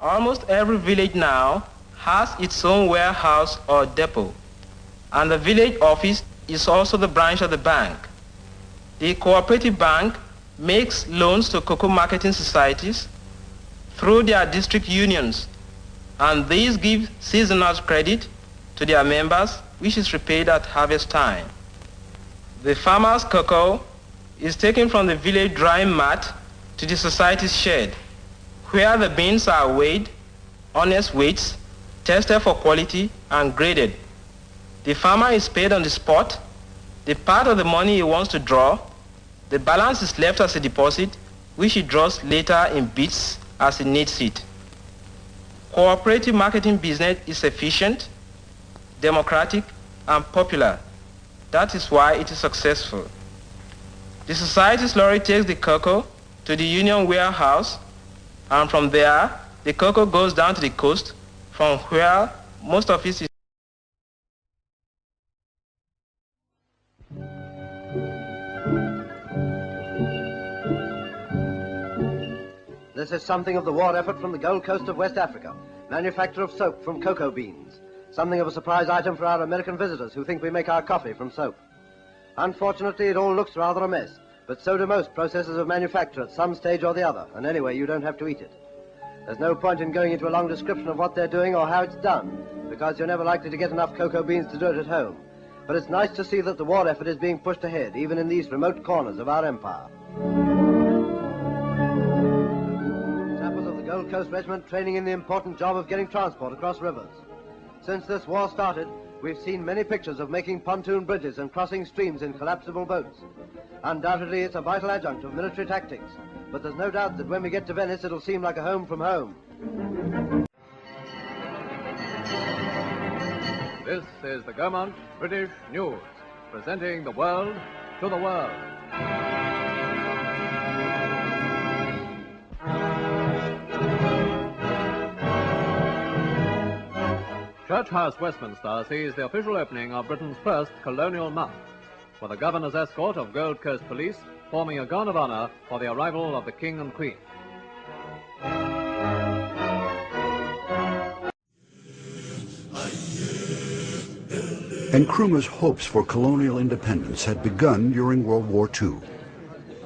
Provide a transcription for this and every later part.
Almost every village now has its own warehouse or depot, and the village office is also the branch of the bank. The cooperative bank makes loans to cocoa marketing societies through their district unions, and these give seasonal credit to their members, which is repaid at harvest time. The farmer's cocoa is taken from the village drying mat to the society's shed, where the beans are weighed, honest weights, tested for quality, and graded. The farmer is paid on the spot. The part of the money he wants to draw, the balance is left as a deposit, which he draws later in bits as he needs it. Cooperative marketing business is efficient, democratic, and popular. That is why it is successful. The society's lorry takes the cocoa to the union warehouse, and from there, the cocoa goes down to the coast, from where most of it is. This is something of the war effort from the Gold Coast of West Africa, manufacture of soap from cocoa beans. Something of a surprise item for our American visitors who think we make our coffee from soap. Unfortunately, it all looks rather a mess, but so do most processes of manufacture at some stage or the other, and anyway, you don't have to eat it. There's no point in going into a long description of what they're doing or how it's done, because you're never likely to get enough cocoa beans to do it at home. But it's nice to see that the war effort is being pushed ahead, even in these remote corners of our empire. Sappers of the Gold Coast Regiment training in the important job of getting transport across rivers. Since this war started, we've seen many pictures of making pontoon bridges and crossing streams in collapsible boats. Undoubtedly, it's a vital adjunct of military tactics, but there's no doubt that when we get to Venice, it'll seem like a home from home. This is the Gaumont British News, presenting the world to the world. Church House, Westminster, sees the official opening of Britain's first colonial month, with a governor's escort of Gold Coast police forming a guard of honor for the arrival of the King and Queen. Nkrumah's hopes for colonial independence had begun during World War II.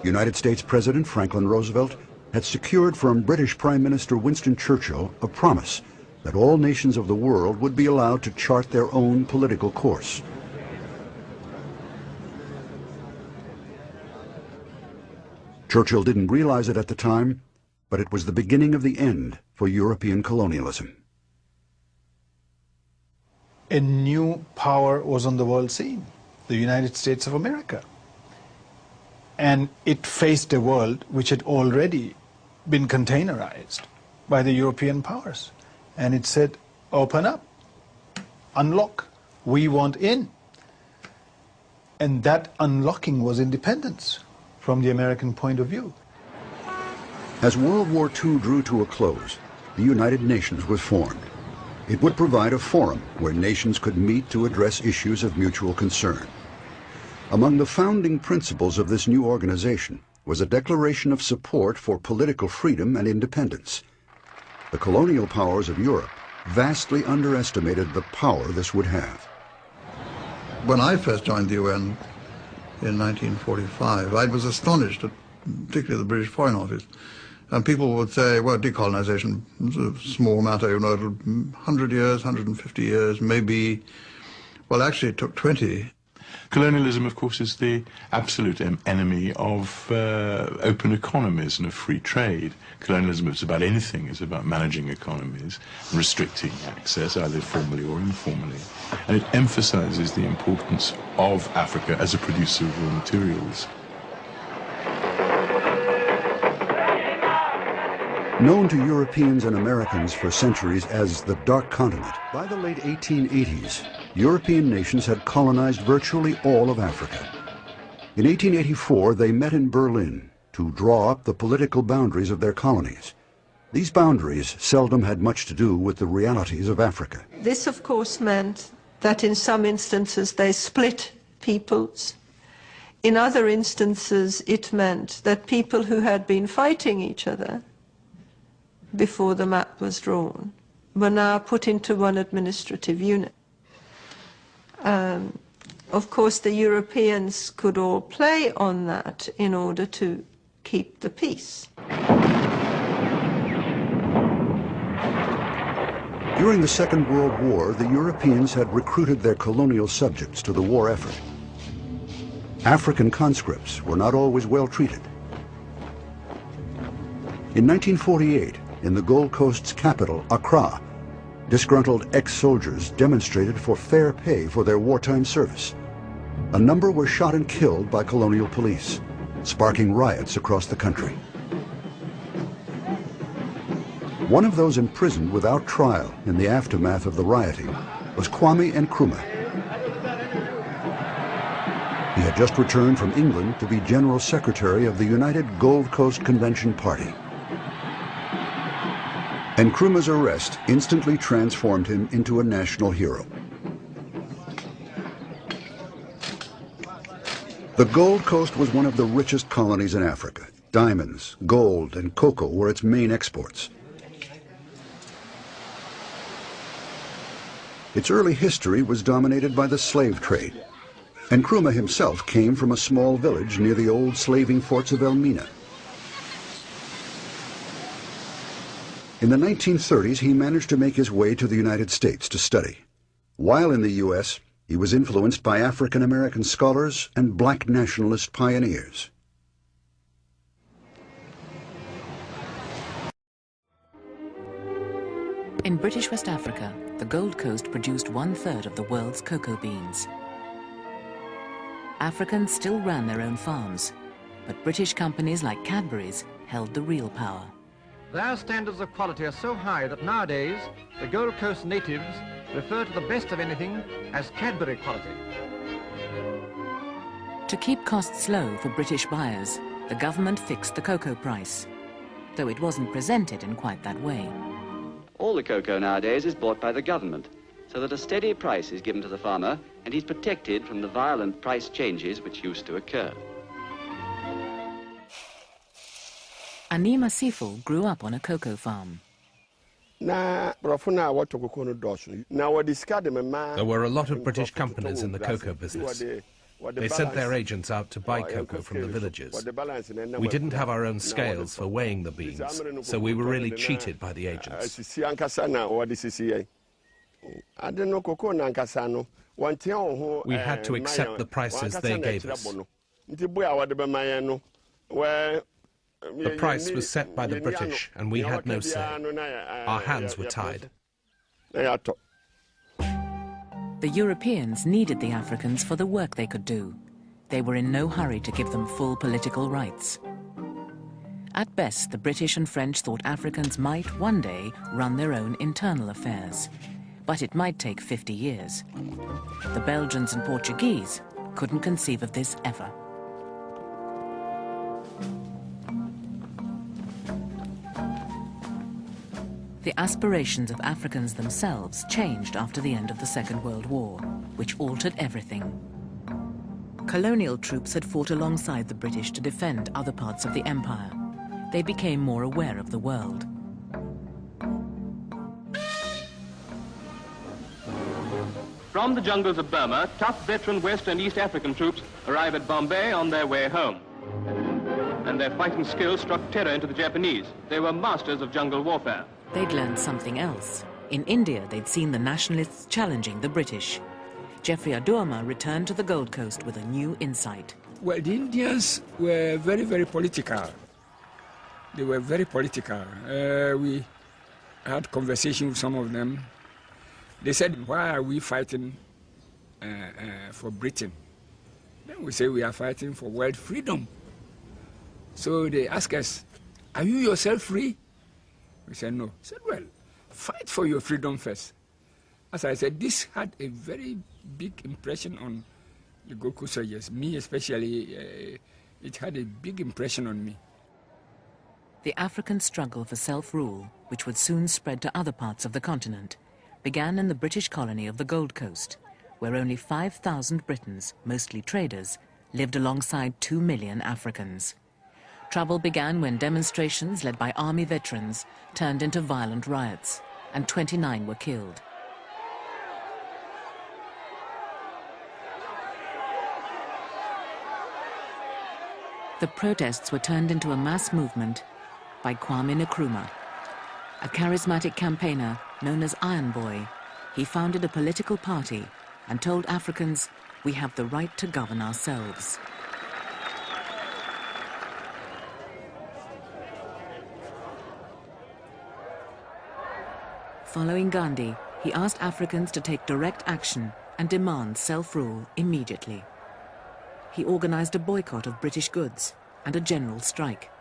United States President Franklin Roosevelt had secured from British Prime Minister Winston Churchill a promise that all nations of the world would be allowed to chart their own political course. Churchill didn't realize it at the time, but it was the beginning of the end for European colonialism. A new power was on the world scene, the United States of America. And it faced a world which had already been containerized by the European powers. And it said, open up, unlock, we want in. And that unlocking was independence from the American point of view. As World War II drew to a close, the United Nations was formed. It would provide a forum where nations could meet to address issues of mutual concern. Among the founding principles of this new organization was a declaration of support for political freedom and independence. The colonial powers of Europe vastly underestimated the power this would have. When I first joined the UN in 1945, I was astonished at particularly the British Foreign Office. And people would say, well, decolonization is a small matter, you know, 100 years, 150 years, maybe. Well, actually, it took 20. Colonialism, of course, is the absolute enemy of open economies and of free trade. Colonialism is about anything. It's about managing economies, restricting access, either formally or informally. And it emphasizes the importance of Africa as a producer of raw materials. Known to Europeans and Americans for centuries as the Dark Continent, by the late 1880s, European nations had colonized virtually all of Africa. In 1884, they met in Berlin to draw up the political boundaries of their colonies. These boundaries seldom had much to do with the realities of Africa. This, of course, meant that in some instances they split peoples. In other instances, it meant that people who had been fighting each other before the map was drawn were now put into one administrative unit. Of course, the Europeans could all play on that in order to keep the peace. During the Second World War, the Europeans had recruited their colonial subjects to the war effort. African conscripts were not always well treated. In 1948, in the Gold Coast's capital, Accra, disgruntled ex-soldiers demonstrated for fair pay for their wartime service. A number were shot and killed by colonial police, sparking riots across the country. One of those imprisoned without trial in the aftermath of the rioting was Kwame Nkrumah. He had just returned from England to be General Secretary of the United Gold Coast Convention Party. Nkrumah's arrest instantly transformed him into a national hero. The Gold Coast was one of the richest colonies in Africa. Diamonds, gold, and cocoa were its main exports. Its early history was dominated by the slave trade. Nkrumah himself came from a small village near the old slaving forts of Elmina. In the 1930s, he managed to make his way to the United States to study. While in the U.S., he was influenced by African-American scholars and black nationalist pioneers. In British West Africa, the Gold Coast produced 1/3 of the world's cocoa beans. Africans still ran their own farms, but British companies like Cadbury's held the real power. Their standards of quality are so high that nowadays the Gold Coast natives refer to the best of anything as Cadbury quality. To keep costs low for British buyers, the government fixed the cocoa price, though it wasn't presented in quite that way. All the cocoa nowadays is bought by the government, so that a steady price is given to the farmer and he's protected from the violent price changes which used to occur. Anima Sifo grew up on a cocoa farm. There were a lot of British companies in the cocoa business. They sent their agents out to buy cocoa from the villages. We didn't have our own scales for weighing the beans, so we were really cheated by the agents. We had to accept the prices they gave us. The price was set by the British, and we had no say. Our hands were tied. The Europeans needed the Africans for the work they could do. They were in no hurry to give them full political rights. At best, the British and French thought Africans might one day run their own internal affairs, but it might take 50 years. The Belgians and Portuguese couldn't conceive of this ever. The aspirations of Africans themselves changed after the end of the Second World War, which altered everything. Colonial troops had fought alongside the British to defend other parts of the empire. They became more aware of the world. From the jungles of Burma, tough veteran West and East African troops arrive at Bombay on their way home. And their fighting skills struck terror into the Japanese. They were masters of jungle warfare. They'd learned something else. In India, they'd seen the nationalists challenging the British. Geoffrey Aduama returned to the Gold Coast with a new insight. Well, the Indians were very, very political. They were very political. We had conversation with some of them. They said, why are we fighting for Britain? Then we say we are fighting for world freedom. So they ask us, are you yourself free? We said, no. I said, well, fight for your freedom first. As I said, this had a very big impression on the Gold Coast soldiers. Me especially, it had a big impression on me. The African struggle for self-rule, which would soon spread to other parts of the continent, began in the British colony of the Gold Coast, where only 5,000 Britons, mostly traders, lived alongside 2 million Africans. Trouble began when demonstrations led by army veterans turned into violent riots, and 29 were killed. The protests were turned into a mass movement by Kwame Nkrumah. A charismatic campaigner known as Iron Boy, he founded a political party and told Africans, "We have the right to govern ourselves." Following Gandhi, he asked Africans to take direct action and demand self-rule immediately. He organized a boycott of British goods and a general strike.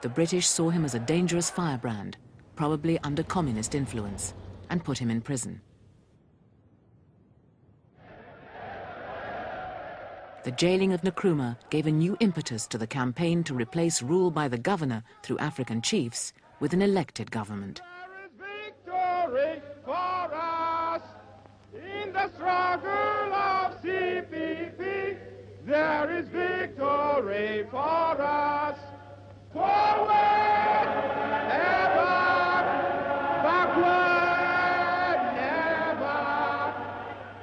The British saw him as a dangerous firebrand, probably under communist influence, and put him in prison. The jailing of Nkrumah gave a new impetus to the campaign to replace rule by the governor through African chiefs with an elected government. Victory for us in the struggle of CPP. There is victory for us. Forward, ever, backward, never.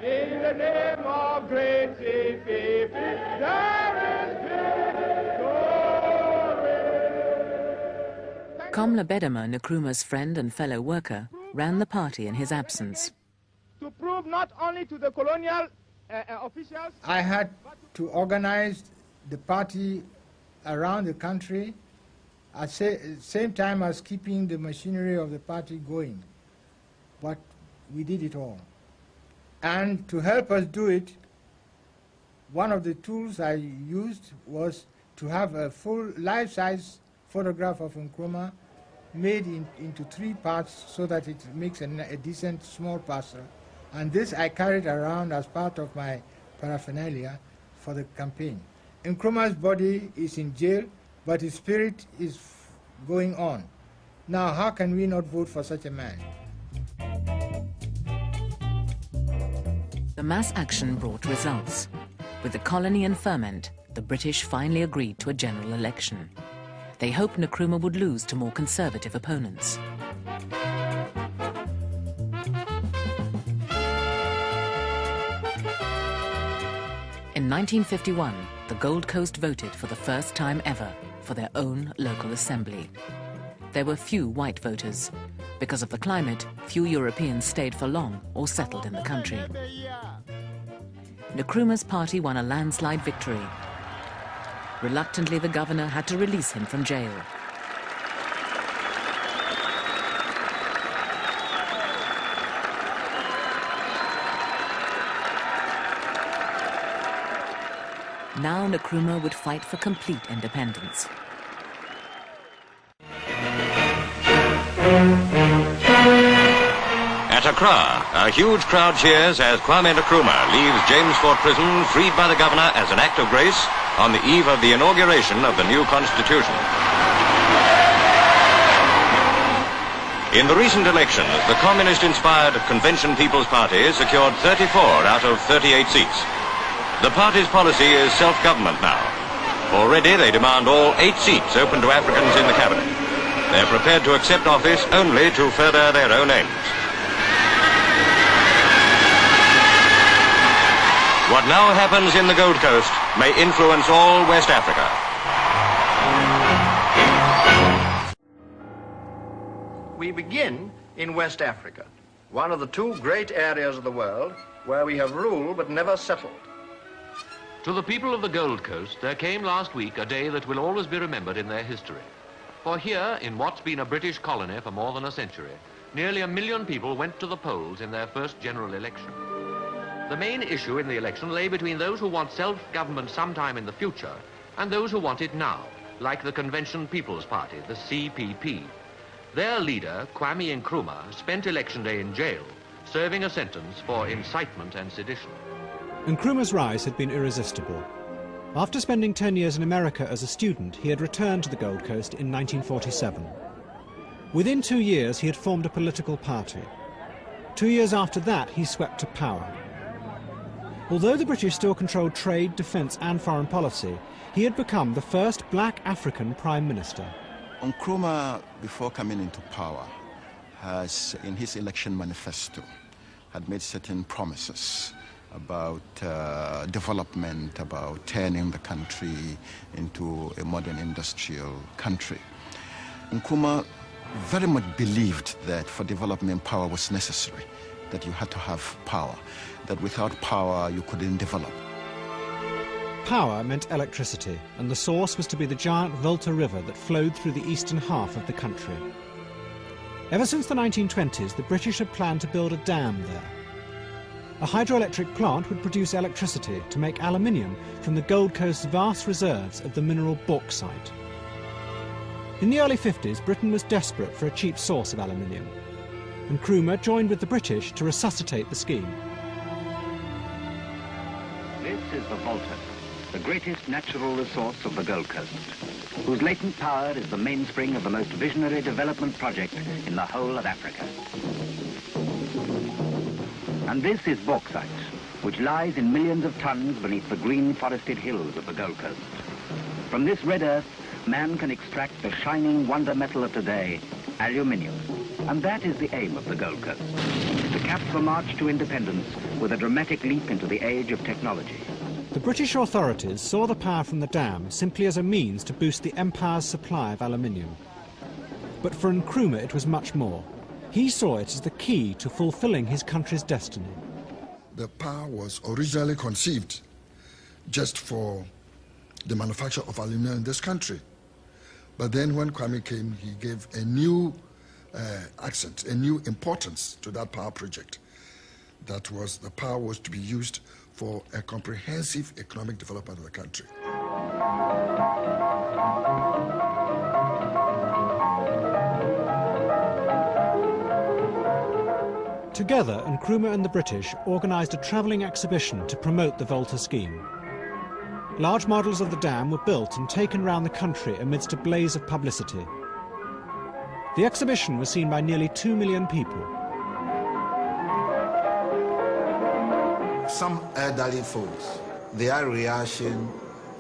In the name of great CPP, there is victory. Komla Bedama, Nkrumah's friend and fellow worker, ran the party in his absence. To prove not only to the colonial officials... I had to organize the party around the country at the same time as keeping the machinery of the party going. But we did it all. And to help us do it, one of the tools I used was to have a full life-size photograph of Nkrumah made into 3 parts so that it makes a decent small parcel. And this I carried around as part of my paraphernalia for the campaign. Nkrumah's body is in jail, but his spirit is going on. Now, how can we not vote for such a man? The mass action brought results. With the colony in ferment, the British finally agreed to a general election. They hoped Nkrumah would lose to more conservative opponents. In 1951, the Gold Coast voted for the first time ever for their own local assembly. There were few white voters. Because of the climate, few Europeans stayed for long or settled in the country. Nkrumah's party won a landslide victory. Reluctantly, the governor had to release him from jail. Now Nkrumah would fight for complete independence. At Accra, a huge crowd cheers as Kwame Nkrumah leaves James Fort Prison freed by the governor as an act of grace on the eve of the inauguration of the new constitution. In the recent elections, the communist-inspired Convention People's Party secured 34 out of 38 seats. The party's policy is self-government now. Already they demand all 8 seats open to Africans in the cabinet. They're prepared to accept office only to further their own aims. What now happens in the Gold Coast may influence all West Africa. We begin in West Africa, one of the 2 great areas of the world where we have ruled but never settled. To the people of the Gold Coast, there came last week a day that will always be remembered in their history. For here, in what's been a British colony for more than a century, nearly 1 million people went to the polls in their first general election. The main issue in the election lay between those who want self-government sometime in the future and those who want it now, like the Convention People's Party, the CPP. Their leader, Kwame Nkrumah, spent election day in jail, serving a sentence for incitement and sedition. Nkrumah's rise had been irresistible. After spending 10 years in America as a student, he had returned to the Gold Coast in 1947. Within 2 years, he had formed a political party. 2 years after that, he swept to power. Although the British still controlled trade, defence and foreign policy, he had become the first black African Prime Minister. Nkrumah, before coming into power, has, in his election manifesto, had made certain promises about development, about turning the country into a modern industrial country. Nkrumah very much believed that for development, power was necessary, that you had to have power, that without power you couldn't develop. Power meant electricity, and the source was to be the giant Volta River that flowed through the eastern half of the country. Ever since the 1920s, the British had planned to build a dam there. A hydroelectric plant would produce electricity to make aluminium from the Gold Coast's vast reserves of the mineral bauxite. In the early 50s, Britain was desperate for a cheap source of aluminium, and Nkrumah joined with the British to resuscitate the scheme. This is the Volta, the greatest natural resource of the Gold Coast, whose latent power is the mainspring of the most visionary development project in the whole of Africa. And this is bauxite, which lies in millions of tons beneath the green forested hills of the Gold Coast. From this red earth, man can extract the shining wonder metal of today, aluminium. And that is the aim of the Gold Coast, to cap the march to independence with a dramatic leap into the age of technology. The British authorities saw the power from the dam simply as a means to boost the empire's supply of aluminium. But for Nkrumah it was much more. He saw it as the key to fulfilling his country's destiny. The power was originally conceived just for the manufacture of aluminium in this country. But then when Kwame came, he gave a new accent, a new importance to that power project. That was, the power was to be used for a comprehensive economic development of the country. Together, Nkrumah and the British organised a travelling exhibition to promote the Volta scheme. Large models of the dam were built and taken round the country amidst a blaze of publicity. The exhibition was seen by nearly 2 million people. Some elderly folks, their reaction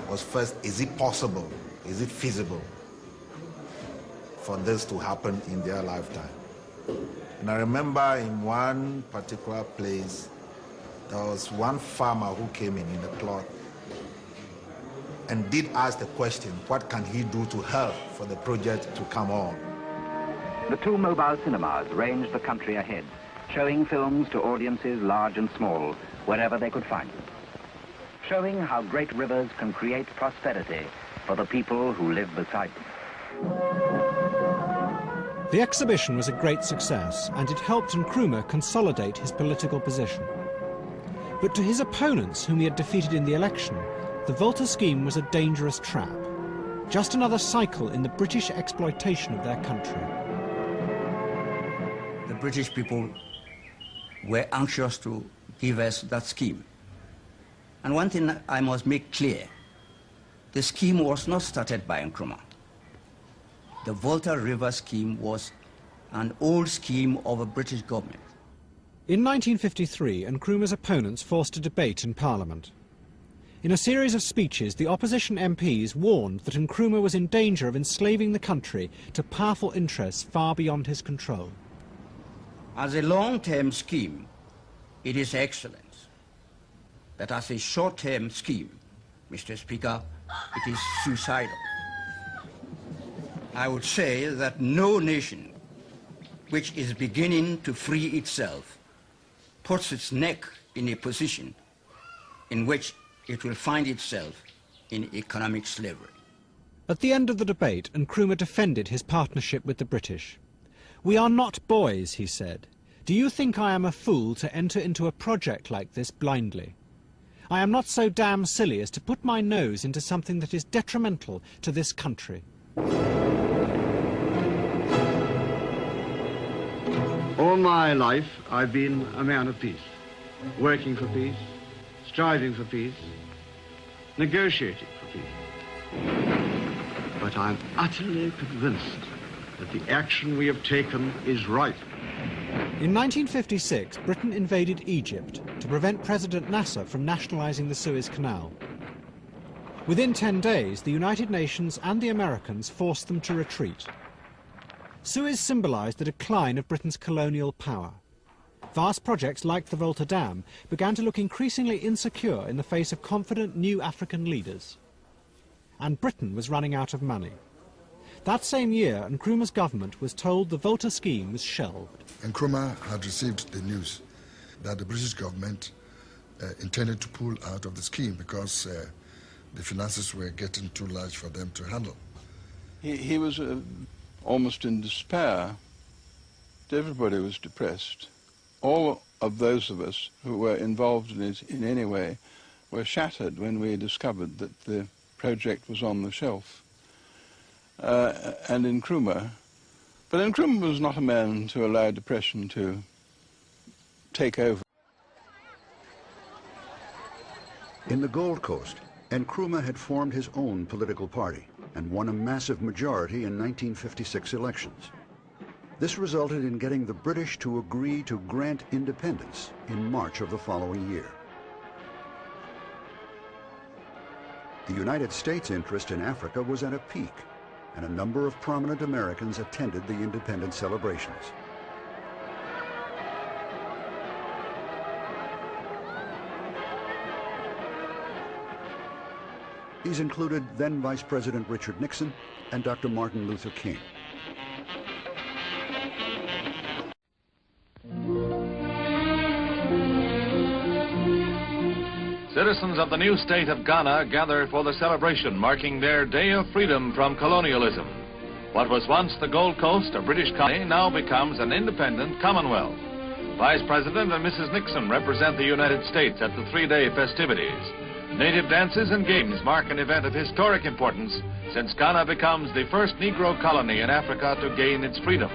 was first, is it possible, is it feasible for this to happen in their lifetime? And I remember in one particular place, there was one farmer who came in the cloth and did ask the question, what can he do to help for the project to come on? The two mobile cinemas ranged the country ahead, showing films to audiences large and small, wherever they could find them, showing how great rivers can create prosperity for the people who live beside them. The exhibition was a great success, and it helped Nkrumah consolidate his political position. But to his opponents, whom he had defeated in the election, the Volta scheme was a dangerous trap, just another cycle in the British exploitation of their country. The British people were anxious to give us that scheme. And one thing I must make clear, the scheme was not started by Nkrumah. The Volta River scheme was an old scheme of a British government. In 1953, Nkrumah's opponents forced a debate in Parliament. In a series of speeches, the opposition MPs warned that Nkrumah was in danger of enslaving the country to powerful interests far beyond his control. As a long-term scheme, it is excellent. But as a short-term scheme, Mr. Speaker, it is suicidal. I would say that no nation which is beginning to free itself puts its neck in a position in which it will find itself in economic slavery. At the end of the debate, Nkrumah defended his partnership with the British. "We are not boys," he said. "Do you think I am a fool to enter into a project like this blindly? I am not so damn silly as to put my nose into something that is detrimental to this country." All my life, I've been a man of peace, working for peace, striving for peace, negotiating for peace. But I'm utterly convinced that the action we have taken is right. In 1956, Britain invaded Egypt to to prevent President Nasser from nationalizing the Suez Canal. Within 10 days, the United Nations and the Americans forced them to retreat. Suez symbolized the decline of Britain's colonial power. Vast projects like the Volta Dam began to look increasingly insecure in the face of confident new African leaders. And Britain was running out of money. That same year, Nkrumah's government was told the Volta scheme was shelved. Nkrumah had received the news that the British government intended to pull out of the scheme because the finances were getting too large for them to handle. He was almost in despair. Everybody was depressed. All of those of us who were involved in it in any way were shattered when we discovered that the project was on the shelf. And Nkrumah, but Nkrumah was not a man to allow depression to take over. In the Gold Coast, Nkrumah had formed his own political party and won a massive majority in 1956 elections. This resulted in getting the British to agree to grant independence in March of the following year. The United States' interest in Africa was at a peak, and a number of prominent Americans attended the independence celebrations. These included then Vice President Richard Nixon and Dr. Martin Luther King. Citizens of the new state of Ghana gather for the celebration marking their Day of Freedom from colonialism. What was once the Gold Coast, a British colony, now becomes an independent Commonwealth. Vice President and Mrs. Nixon represent the United States at the three-day festivities. Native dances and games mark an event of historic importance since Ghana becomes the first Negro colony in Africa to gain its freedom.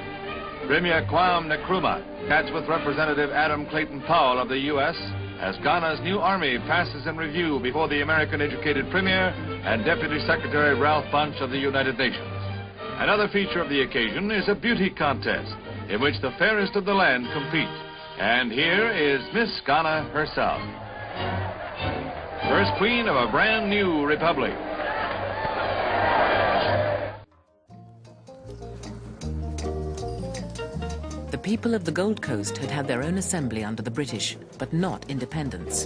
Premier Kwame Nkrumah chats with Representative Adam Clayton Powell of the U.S. as Ghana's new army passes in review before the American-educated Premier and Deputy Secretary Ralph Bunche of the United Nations. Another feature of the occasion is a beauty contest in which the fairest of the land compete. And here is Miss Ghana herself, first queen of a brand new republic. The people of the Gold Coast had had their own assembly under the British, but not independence.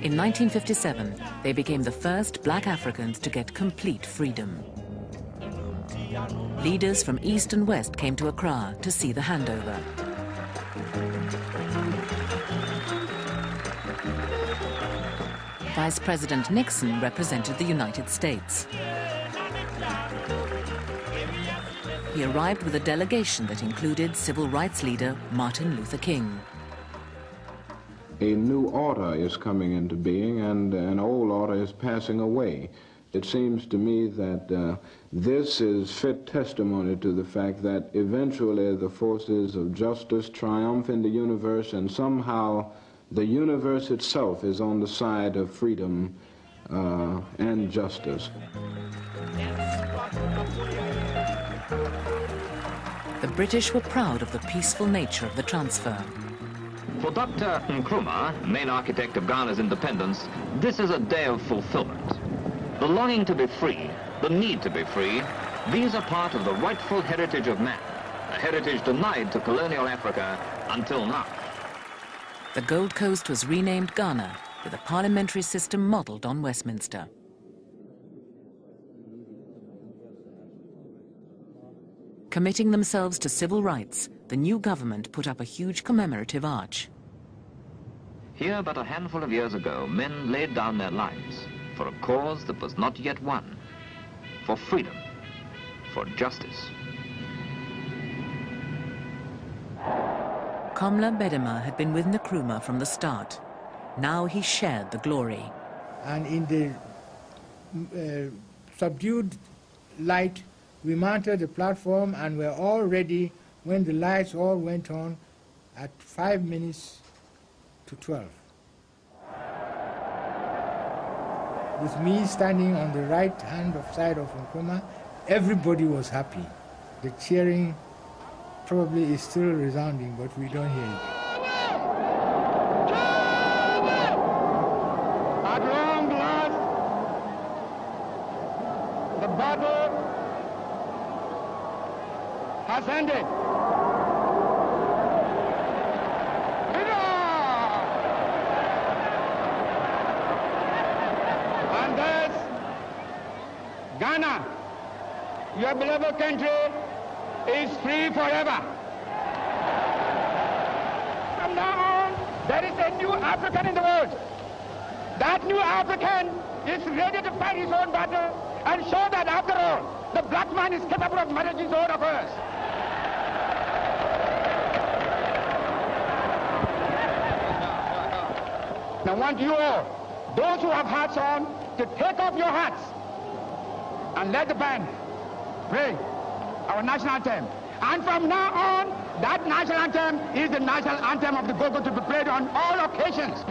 In 1957, they became the first black Africans to get complete freedom. Leaders from East and West came to Accra to see the handover. Vice President Nixon represented the United States. He arrived with a delegation that included civil rights leader Martin Luther King. A new order is coming into being and an old order is passing away. It seems to me that this is fit testimony to the fact that eventually the forces of justice triumph in the universe, and somehow the universe itself is on the side of freedom and justice. The British were proud of the peaceful nature of the transfer. For Dr. Nkrumah, main architect of Ghana's independence, this is a day of fulfillment. The longing to be free, the need to be free, these are part of the rightful heritage of man, a heritage denied to colonial Africa until now. The Gold Coast was renamed Ghana, with a parliamentary system modelled on Westminster. Committing themselves to civil rights, the new government put up a huge commemorative arch. Here, but a handful of years ago, men laid down their lives for a cause that was not yet won, for freedom, for justice. Komla Bedema had been with Nkrumah from the start. Now he shared the glory. And in the subdued light, we mounted the platform and were all ready when the lights all went on at 5 minutes to 12. With me standing on the right-hand side of Nkrumah, everybody was happy. The cheering probably is still resounding, but we don't hear it. At long last, the battle has ended. And thus, Ghana, your beloved country, is free forever. From now on, there is a new African in the world. That new African is ready to fight his own battle and show that after all, the black man is capable of managing his own affairs. I want you all, those who have hats on, to take off your hats and let the band play our national anthem. And from now on, that national anthem is the national anthem of the Gogo to be played on all occasions.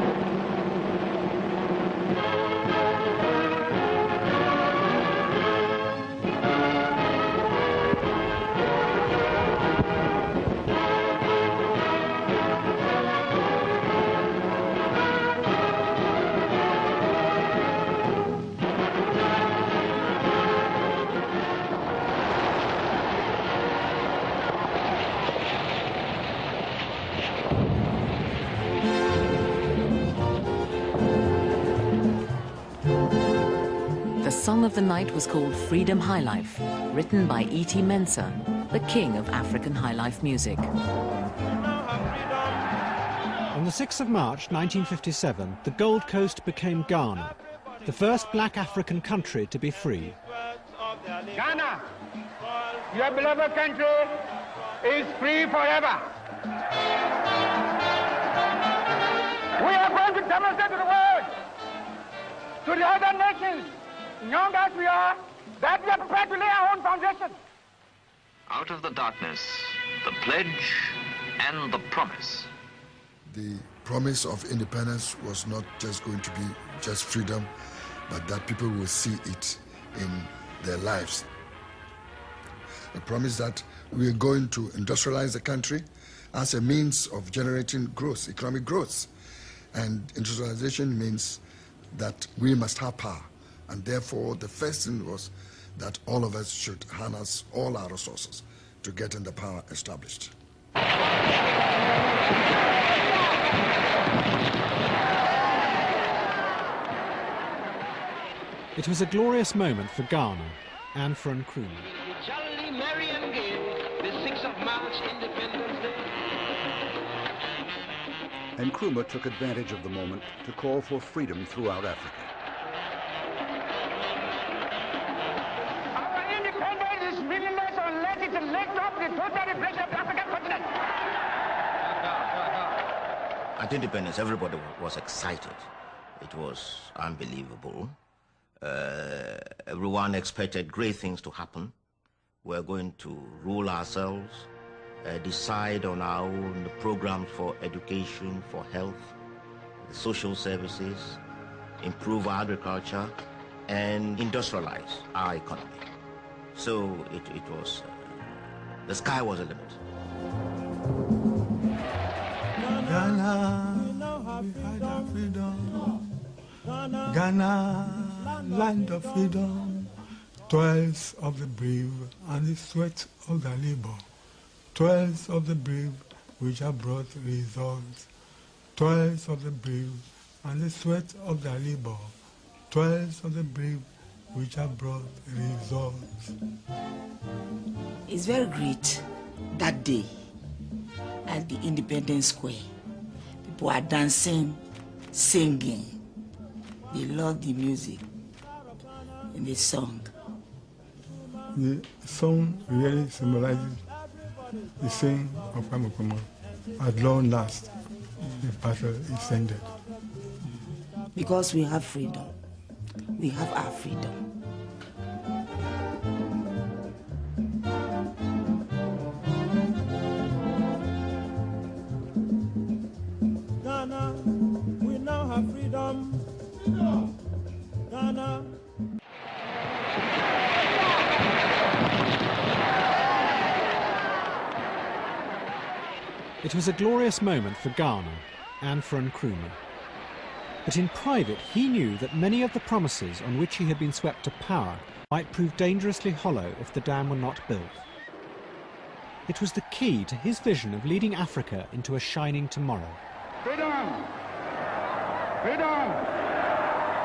The song of the night was called Freedom High Life, written by E.T. Mensah, the king of African high life music. On the 6th of March 1957, the Gold Coast became Ghana, the first black African country to be free. Ghana, your beloved country, is free forever. We are going to demonstrate to the world, to the other nations, young as we are, that we are prepared to lay our own foundation. Out of the darkness, the pledge and the promise. The promise of independence was not just going to be just freedom, but that people will see it in their lives. A promise that we are going to industrialize the country as a means of generating growth, economic growth. And industrialization means that we must have power. And therefore, the first thing was that all of us should harness all our resources to get the power established. It was a glorious moment for Ghana and for Nkrumah. Jolly, merry and gay, the 6th of March, Independence Day. Nkrumah took advantage of the moment to call for freedom throughout Africa. Our independence is meaningless unless it's linked up with the total liberation of the African continent. At independence, everybody was excited. It was unbelievable. Everyone expected great things to happen. We're going to rule ourselves, decide on our own programs for education, for health, social services, improve our agriculture, and industrialize our economy. So it was, the sky was the limit. Ghana, we had our freedom. Ghana, land of freedom. Toils of the brave and the sweat of the labor. Toils of the brave which have brought results. Toils of the brave and the sweat of their labor. Toils of the brave which have brought results. It's very great that day at the Independence Square. People are dancing, singing. They love the music and the song. The song really symbolizes the saying of Kwame Nkrumah, at long last, the battle is ended. Because we have freedom. We have our freedom. Ghana, we now have freedom. Ghana. It was a glorious moment for Ghana and for Nkrumah. But in private, he knew that many of the promises on which he had been swept to power might prove dangerously hollow if the dam were not built. It was the key to his vision of leading Africa into a shining tomorrow. Freedom! Freedom!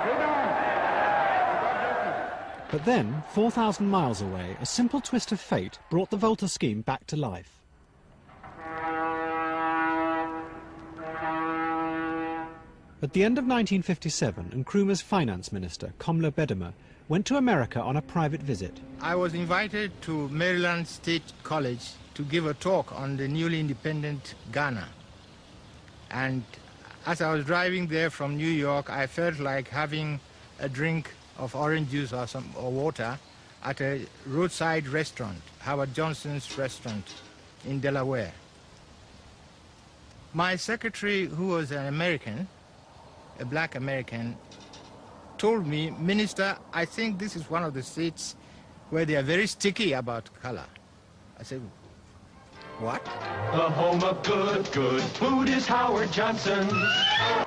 Freedom! But then, 4,000 miles away, a simple twist of fate brought the Volta scheme back to life. At the end of 1957, Nkrumah's finance minister, Kwame Nkrumah, went to America on a private visit. I was invited to Maryland State College to give a talk on the newly independent Ghana. And as I was driving there from New York, I felt like having a drink of orange juice or water at a roadside restaurant, Howard Johnson's restaurant in Delaware. My secretary, who was an American, a black American, told me, "Minister, I think this is one of the states where they are very sticky about color." I said, "What?" The home of good food is Howard Johnson's.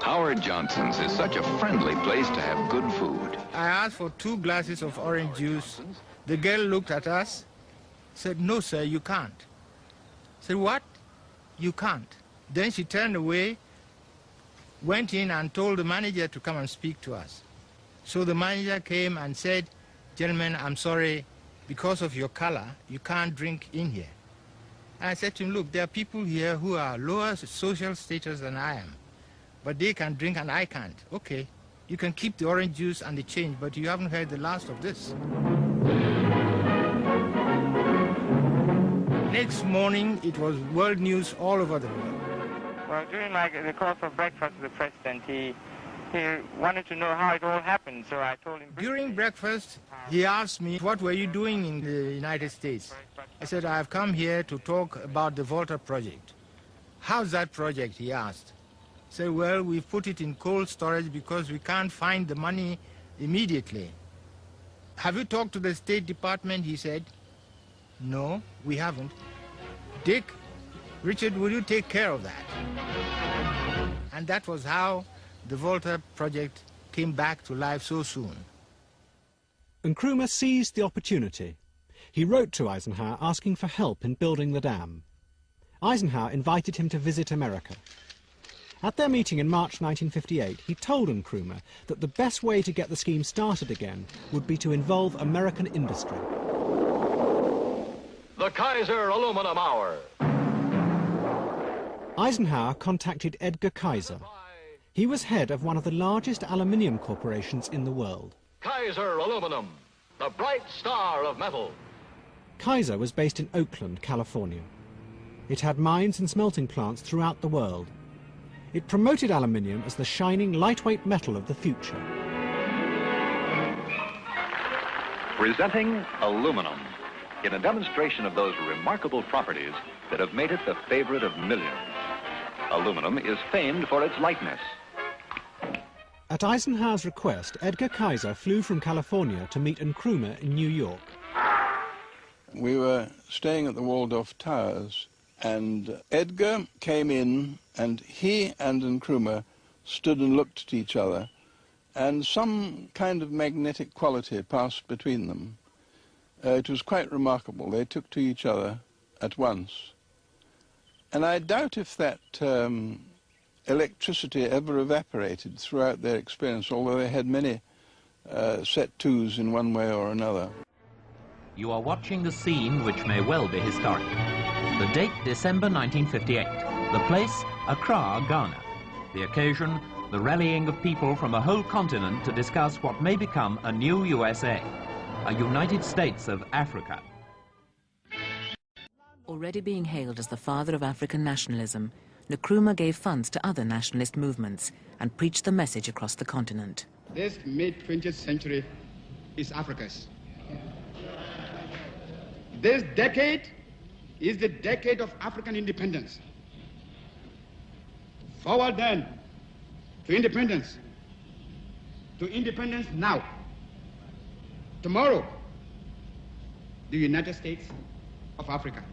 Howard Johnson's is such a friendly place to have good food. I asked for 2 glasses of orange juice. The girl looked at us, said, "No, sir, you can't." I said, "What? You can't?" Then she turned away, went in and told the manager to come and speak to us. So the manager came and said, "Gentlemen, I'm sorry, because of your color, you can't drink in here." And I said to him, "Look, there are people here who are lower social status than I am, but they can drink and I can't. Okay, you can keep the orange juice and the change, but you haven't heard the last of this." Next morning, it was world news all over the world. Well, during the course of breakfast with the president, he wanted to know how it all happened, so I told him... During breakfast, he asked me, "What were you doing in the United States?" I said, "I have come here to talk about the Volta project." "How's that project?" he asked. I said, "Well, we've put it in cold storage because we can't find the money immediately." "Have you talked to the State Department?" he said. "No, we haven't." "Dick, Richard, will you take care of that?" And that was how the Volta project came back to life so soon. Nkrumah seized the opportunity. He wrote to Eisenhower asking for help in building the dam. Eisenhower invited him to visit America. At their meeting in March 1958, he told Nkrumah that the best way to get the scheme started again would be to involve American industry. The Kaiser Aluminum Hour. Eisenhower contacted Edgar Kaiser. He was head of one of the largest aluminium corporations in the world. Kaiser Aluminum, the bright star of metal. Kaiser was based in Oakland, California. It had mines and smelting plants throughout the world. It promoted aluminium as the shining, lightweight metal of the future. Presenting aluminum, in a demonstration of those remarkable properties that have made it the favorite of millions. Aluminum is famed for its lightness. At Eisenhower's request, Edgar Kaiser flew from California to meet Nkrumah in New York. We were staying at the Waldorf Towers, and Edgar came in, and he and Nkrumah stood and looked at each other, and some kind of magnetic quality passed between them. It was quite remarkable. They took to each other at once. And I doubt if that electricity ever evaporated throughout their experience, although they had many set twos in one way or another. You are watching a scene which may well be historic. The date, December 1958. The place, Accra, Ghana. The occasion, the rallying of people from a whole continent to discuss what may become a new USA, a United States of Africa. Already being hailed as the father of African nationalism, Nkrumah gave funds to other nationalist movements and preached the message across the continent. This mid-20th century is Africa's. This decade is the decade of African independence. Forward then to independence now. Tomorrow, the United States of Africa.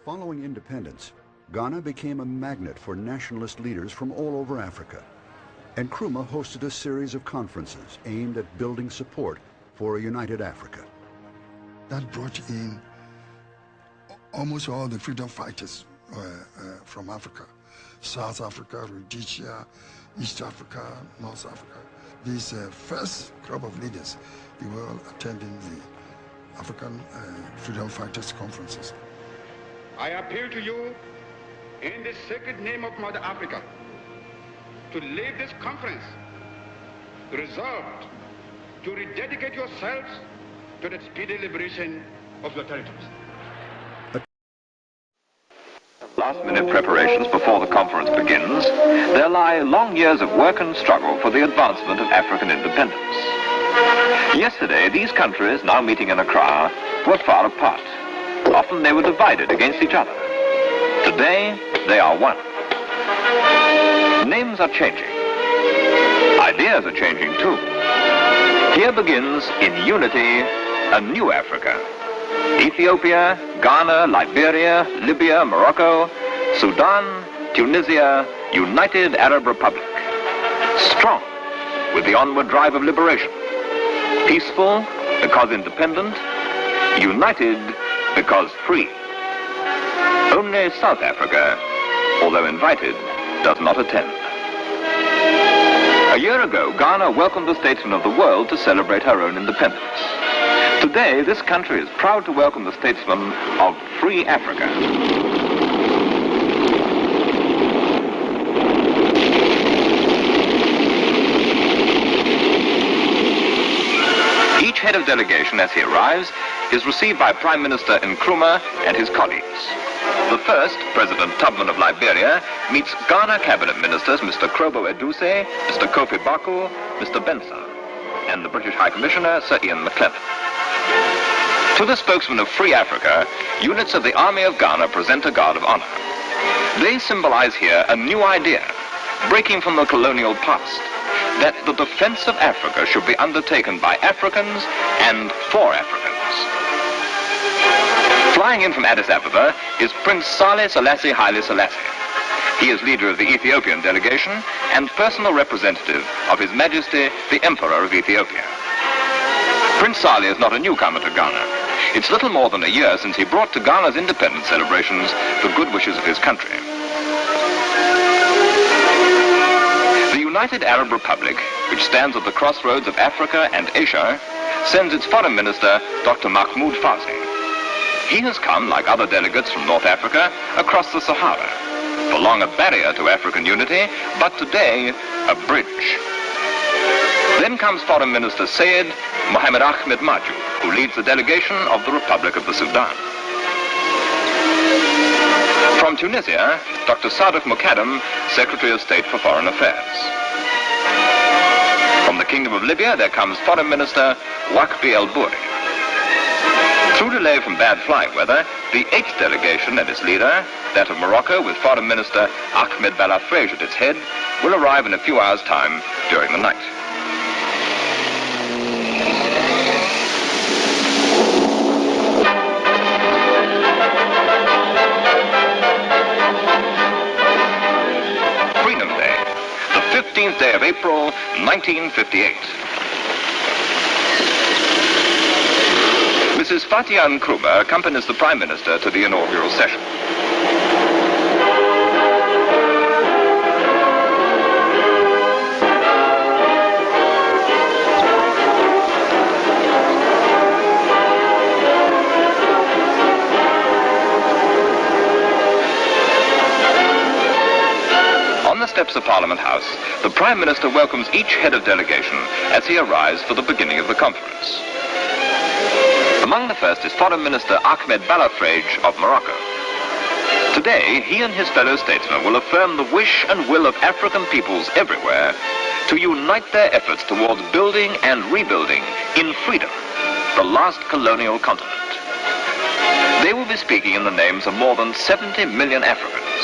Following independence, Ghana became a magnet for nationalist leaders from all over Africa. And Nkrumah hosted a series of conferences aimed at building support for a united Africa. That brought in almost all the freedom fighters from Africa. South Africa, Rhodesia, East Africa, North Africa. These first crop of leaders, they were all attending the African freedom fighters conferences. I appeal to you in the sacred name of Mother Africa to leave this conference resolved to rededicate yourselves to the speedy liberation of your territories. Last-minute preparations before the conference begins, there lie long years of work and struggle for the advancement of African independence. Yesterday, these countries, now meeting in Accra, were far apart. Often they were divided against each other. Today, they are one. Names are changing. Ideas are changing too. Here begins, in unity, a new Africa. Ethiopia, Ghana, Liberia, Libya, Morocco, Sudan, Tunisia, United Arab Republic. Strong with the onward drive of liberation. Peaceful because independent. United because free. Only South Africa, although invited, does not attend. A year ago, Ghana welcomed the statesmen of the world to celebrate her own independence. Today, this country is proud to welcome the statesmen of free Africa. Each head of delegation, as he arrives, is received by Prime Minister Nkrumah and his colleagues. The first, President Tubman of Liberia, meets Ghana cabinet ministers Mr. Krobo Eduse, Mr. Kofi Baku, Mr. Benson, and the British High Commissioner, Sir Ian McClellan. To the spokesman of Free Africa, units of the Army of Ghana present a guard of honor. They symbolize here a new idea, breaking from the colonial past, that the defense of Africa should be undertaken by Africans and for Africans. Flying in from Addis Ababa is Prince Saleh Selassie Haile Selassie. He is leader of the Ethiopian delegation and personal representative of His Majesty, the Emperor of Ethiopia. Prince Saleh is not a newcomer to Ghana. It's little more than a year since he brought to Ghana's independence celebrations the good wishes of his country. The United Arab Republic, which stands at the crossroads of Africa and Asia, sends its foreign minister, Dr. Mahmoud Fawzi. He has come, like other delegates from North Africa, across the Sahara. For long a barrier to African unity, but today a bridge. Then comes Foreign Minister Sayed Mohamed Ahmed Maju, who leads the delegation of the Republic of the Sudan. From Tunisia, Dr. Sadek Moukadam, Secretary of State for Foreign Affairs. From the Kingdom of Libya, there comes Foreign Minister Wakbi El Bouri. Through delay from bad flying weather, the 8th delegation and its leader, that of Morocco with Foreign Minister Ahmed Balafrej at its head, will arrive in a few hours' time during the night. Freedom Day, the 15th day of April, 1958. Mrs. Fatia Nkrumah accompanies the Prime Minister to the inaugural session. On the steps of Parliament House, the Prime Minister welcomes each head of delegation as he arrives for the beginning of the conference. Among the first is Foreign Minister Ahmed Balafrej of Morocco. Today, he and his fellow statesmen will affirm the wish and will of African peoples everywhere to unite their efforts towards building and rebuilding in freedom the last colonial continent. They will be speaking in the names of more than 70 million Africans.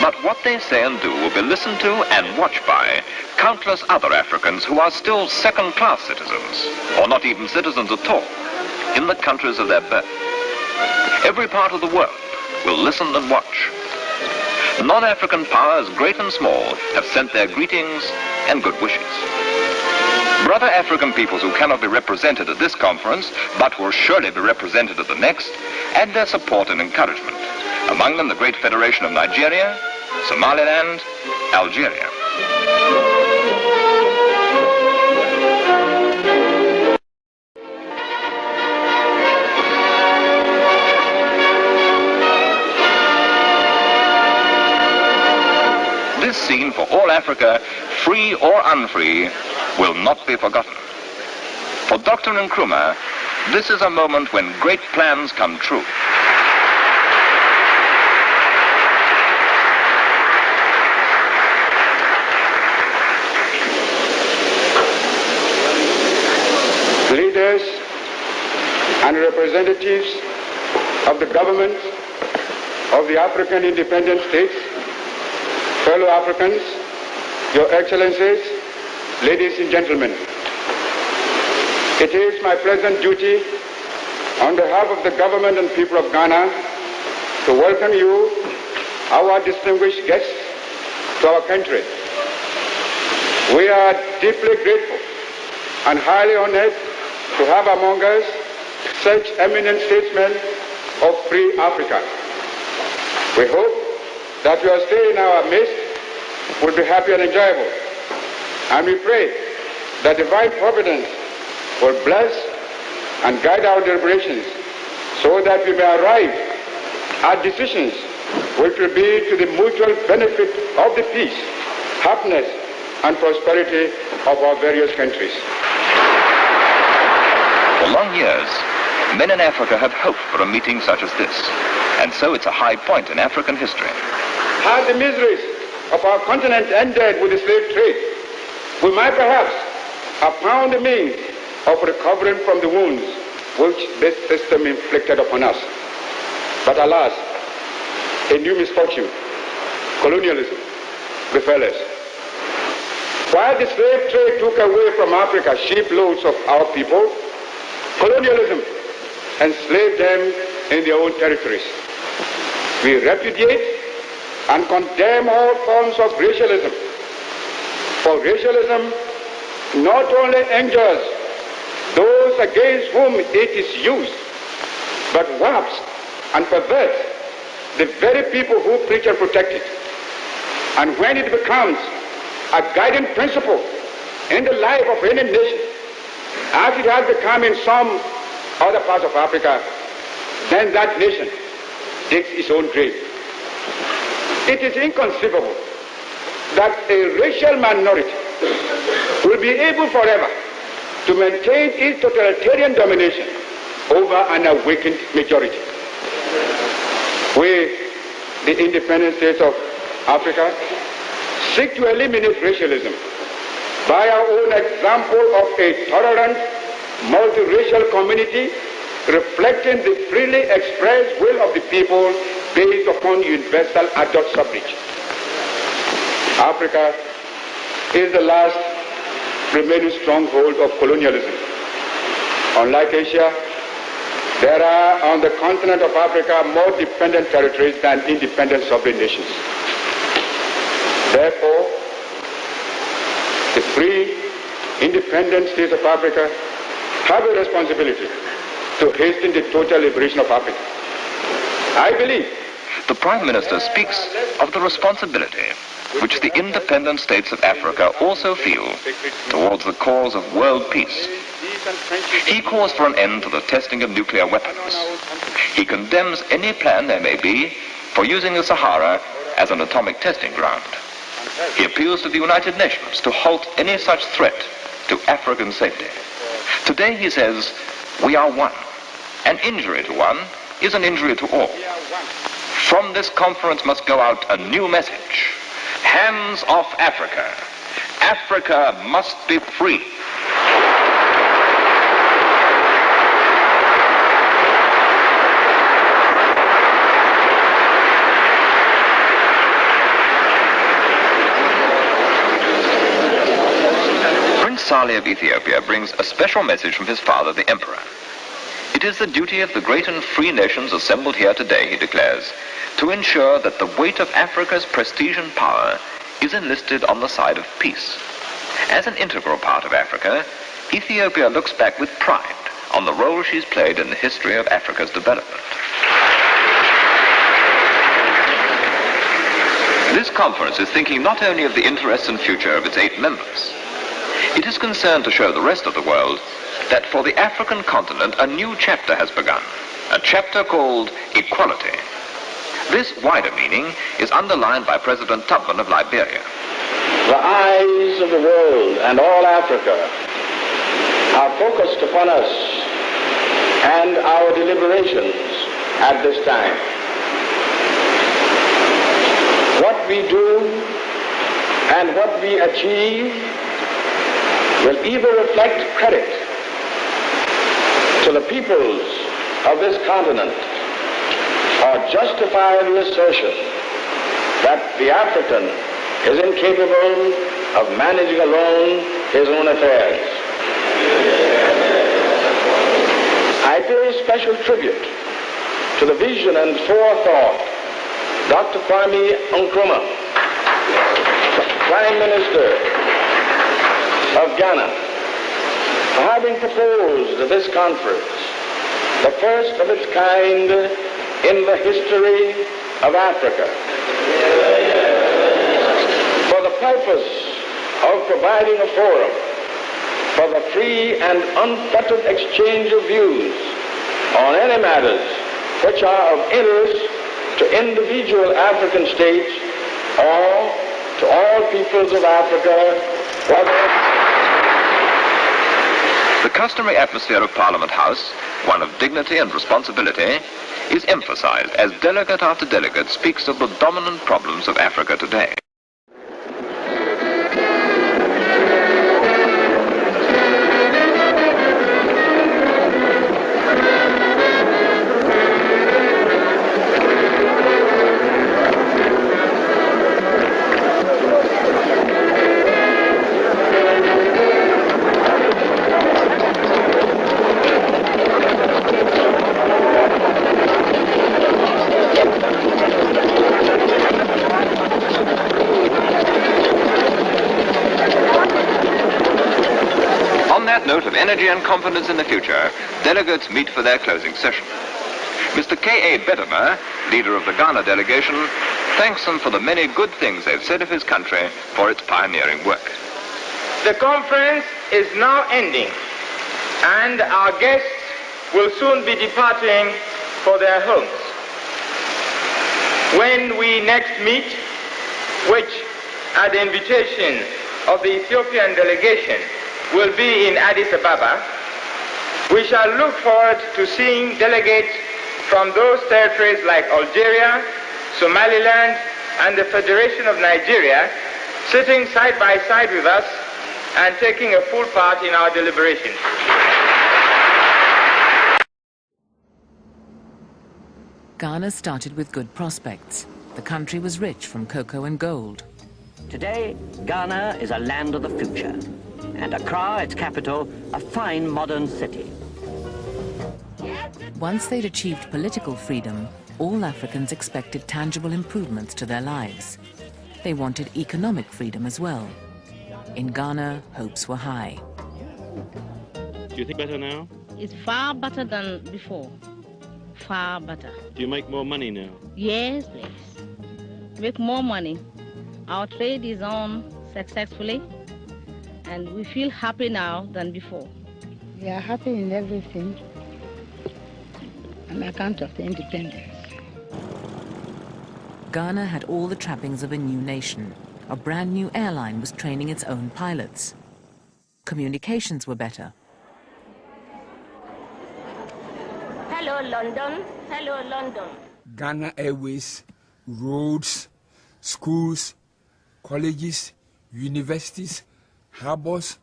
But what they say and do will be listened to and watched by countless other Africans who are still second-class citizens, or not even citizens at all, in the countries of their birth. Every part of the world, will listen and watch. Non-African powers, great and small, have sent their greetings and good wishes. Brother African peoples who cannot be represented at this conference, but will surely be represented at the next, add their support and encouragement. Among them the Great Federation of Nigeria, Somaliland, Algeria. This scene for all Africa, free or unfree, will not be forgotten. For Dr. Nkrumah, this is a moment when great plans come true. Leaders and representatives of the government of the African independent states, fellow Africans, Your Excellencies, ladies and gentlemen, it is my pleasant duty on behalf of the government and people of Ghana to welcome you, our distinguished guests, to our country. We are deeply grateful and highly honored to have among us such eminent statesmen of free Africa. We hope that your stay in our midst will be happy and enjoyable. And we pray that divine providence will bless and guide our deliberations so that we may arrive at decisions which will be to the mutual benefit of the peace, happiness, and prosperity of our various countries. For long years, men in Africa have hoped for a meeting such as this, and so it's a high point in African history. Had the miseries of our continent ended with the slave trade, we might perhaps have found a means of recovering from the wounds which this system inflicted upon us. But alas, a new misfortune, colonialism, befell us. While the slave trade took away from Africa shiploads of our people, colonialism enslaved them in their own territories. We repudiate and condemn all forms of racialism. For racialism not only injures those against whom it is used, but warps and perverts the very people who preach and protect it. And when it becomes a guiding principle in the life of any nation, as it has become in some other parts of Africa, then that nation digs its own grave. It is inconceivable that a racial minority will be able forever to maintain its totalitarian domination over an awakened majority. We, the independent states of Africa, seek to eliminate racialism by our own example of a tolerant, multiracial community reflecting the freely expressed will of the people based upon universal adult suffrage. Africa is the last remaining stronghold of colonialism. Unlike Asia, there are on the continent of Africa more dependent territories than independent sovereign nations. Therefore, the free, independent states of Africa have a responsibility to hasten the total liberation of Africa. I believe the Prime Minister speaks of the responsibility which the independent states of Africa also feel towards the cause of world peace. He calls for an end to the testing of nuclear weapons. He condemns any plan there may be for using the Sahara as an atomic testing ground. He appeals to the United Nations to halt any such threat to African safety. Today, he says, we are one. An injury to one is an injury to all. From this conference must go out a new message. Hands off Africa. Africa must be free. Prince Saleh of Ethiopia brings a special message from his father, the Emperor. It is the duty of the great and free nations assembled here today, he declares, to ensure that the weight of Africa's prestige and power is enlisted on the side of peace. As an integral part of Africa, Ethiopia looks back with pride on the role she's played in the history of Africa's development. This conference is thinking not only of the interests and future of its 8 members. It is concerned to show the rest of the world that for the African continent a new chapter has begun, a chapter called equality. This wider meaning is underlined by President Tubman of Liberia. The eyes of the world and all Africa are focused upon us and our deliberations at this time. What we do and what we achieve will either reflect credit to the peoples of this continent or justify the assertion that the African is incapable of managing alone his own affairs. I pay special tribute to the vision and forethought Dr. Kwame Nkrumah, Prime Minister of Ghana, for having proposed this conference, the first of its kind in the history of Africa, for the purpose of providing a forum for the free and unfettered exchange of views on any matters which are of interest to individual African states or to all peoples of Africa, The customary atmosphere of Parliament House, one of dignity and responsibility, is emphasized as delegate after delegate speaks of the dominant problems of Africa today. Note of energy and confidence in the future, delegates meet for their closing session. Mr. K.A. Bedimer, leader of the Ghana delegation, thanks them for the many good things they've said of his country for its pioneering work. The conference is now ending, and our guests will soon be departing for their homes. When we next meet, which at the invitation of the Ethiopian delegation will be in Addis Ababa, we shall look forward to seeing delegates from those territories like Algeria, Somaliland, and the Federation of Nigeria sitting side by side with us and taking a full part in our deliberations. Ghana started with good prospects. The country was rich from cocoa and gold. Today, Ghana is a land of the future, and Accra, its capital, a fine modern city. Once they'd achieved political freedom, all Africans expected tangible improvements to their lives. They wanted economic freedom as well. In Ghana, hopes were high. Do you think better now? It's far better than before. Far better. Do you make more money now? Yes, please. Make more money. Our trade is on successfully, and we feel happy now than before. We are happy in everything on account of the independence. Ghana had all the trappings of a new nation. A brand new airline was training its own pilots. Communications were better. Hello, London. Hello, London. Ghana Airways, roads, schools, colleges, universities, harbors,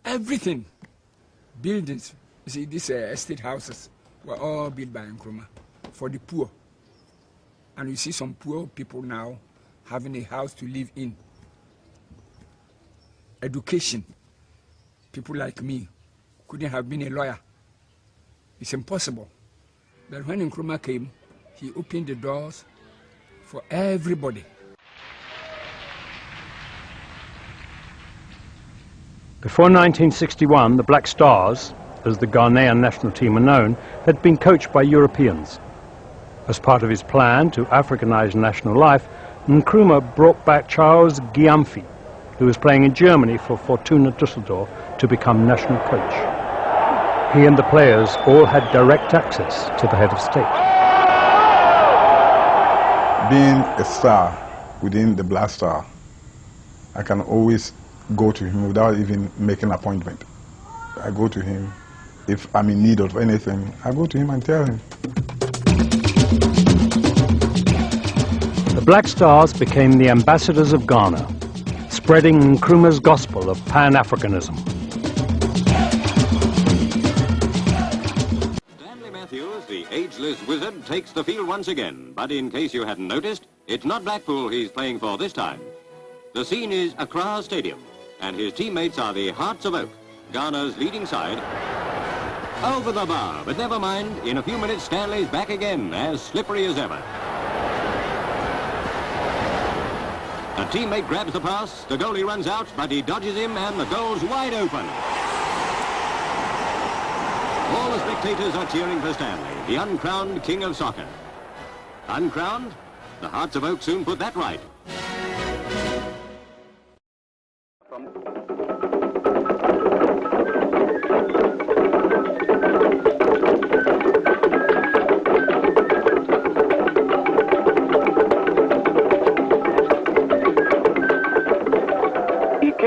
everything. Buildings. You see, these estate houses were all built by Nkrumah for the poor. And you see some poor people now having a house to live in. Education. People like me couldn't have been a lawyer It's impossible. But when Nkrumah came, he opened the doors for everybody. Before 1961, the Black Stars, as the Ghanaian national team are known, had been coached by Europeans. As part of his plan to Africanize national life, Nkrumah brought back Charles Gyamfi, who was playing in Germany for Fortuna Düsseldorf, to become national coach. He and the players all had direct access to the head of state. Being a star within the Black Star, I can always go to him without even making an appointment. I go to him. If I'm in need of anything, I go to him and tell him. The Black Stars became the ambassadors of Ghana, spreading Nkrumah's gospel of Pan-Africanism. Stanley Matthews, the ageless wizard, takes the field once again. But in case you hadn't noticed, it's not Blackpool he's playing for this time. The scene is Accra Stadium, and his teammates are the Hearts of Oak, Ghana's leading side. Over the bar, but never mind, in a few minutes Stanley's back again, as slippery as ever. A teammate grabs the pass, the goalie runs out, but he dodges him and the goal's wide open. All the spectators are cheering for Stanley, the uncrowned king of soccer. Uncrowned? The Hearts of Oak soon put that right.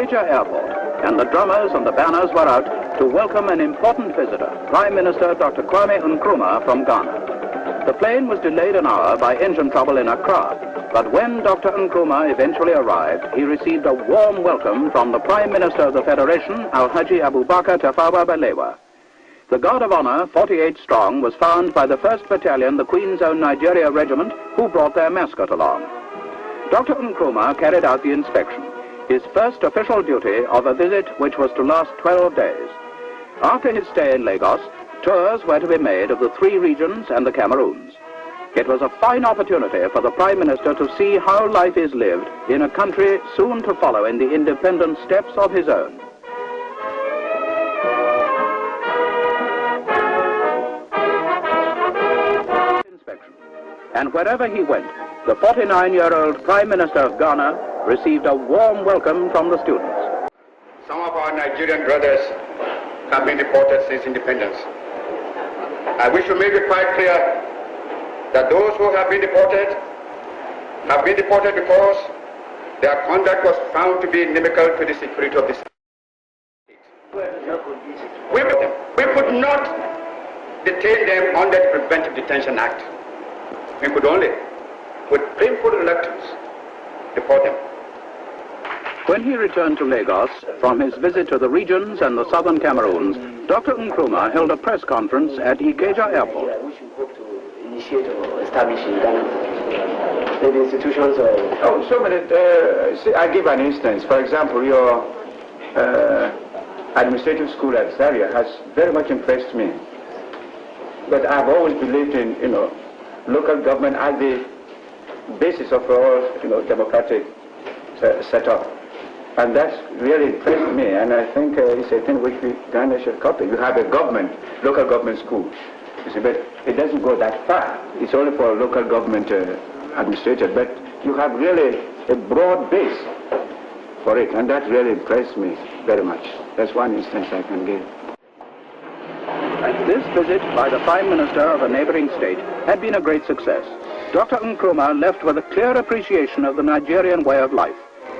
Airport, and the drummers and the banners were out to welcome an important visitor, Prime Minister Dr. Kwame Nkrumah from Ghana. The plane was delayed an hour by engine trouble in Accra, but when Dr. Nkrumah eventually arrived, he received a warm welcome from the Prime Minister of the Federation, Alhaji Abubakar Tafawa Balewa. The Guard of Honor, 48 strong, was found by the 1st Battalion, the Queen's Own Nigeria Regiment, who brought their mascot along. Dr. Nkrumah carried out the inspection, his first official duty of a visit which was to last 12 days. After his stay in Lagos, tours were to be made of the 3 regions and the Cameroons. It was a fine opportunity for the Prime Minister to see how life is lived in a country soon to follow in the independent steps of his own. And wherever he went, the 49-year-old Prime Minister of Ghana received a warm welcome from the students. Some of our Nigerian brothers have been deported since independence. I wish to make it quite clear that those who have been deported because their conduct was found to be inimical to the security of the state. We could not detain them under the Preventive Detention Act. We could only, with painful reluctance, deport them. When he returned to Lagos from his visit to the regions and the southern Cameroons, Dr. Nkrumah held a press conference at Ikeja Airport. Initiate or establish in Ghana the institutions of... so many. I give an instance. For example, your administrative school at Zaria has very much impressed me. But I've always believed in, local government as the basis of all, democratic setup. And that's really impressed me, and I think it's a thing which Ghana should copy. You have a government, local government school, you see, but it doesn't go that far. It's only for local government administrators, but you have really a broad base for it, and that really impressed me very much. That's one instance I can give. This visit by the Prime Minister of a neighboring state had been a great success. Dr. Nkrumah left with a clear appreciation of the Nigerian way of life.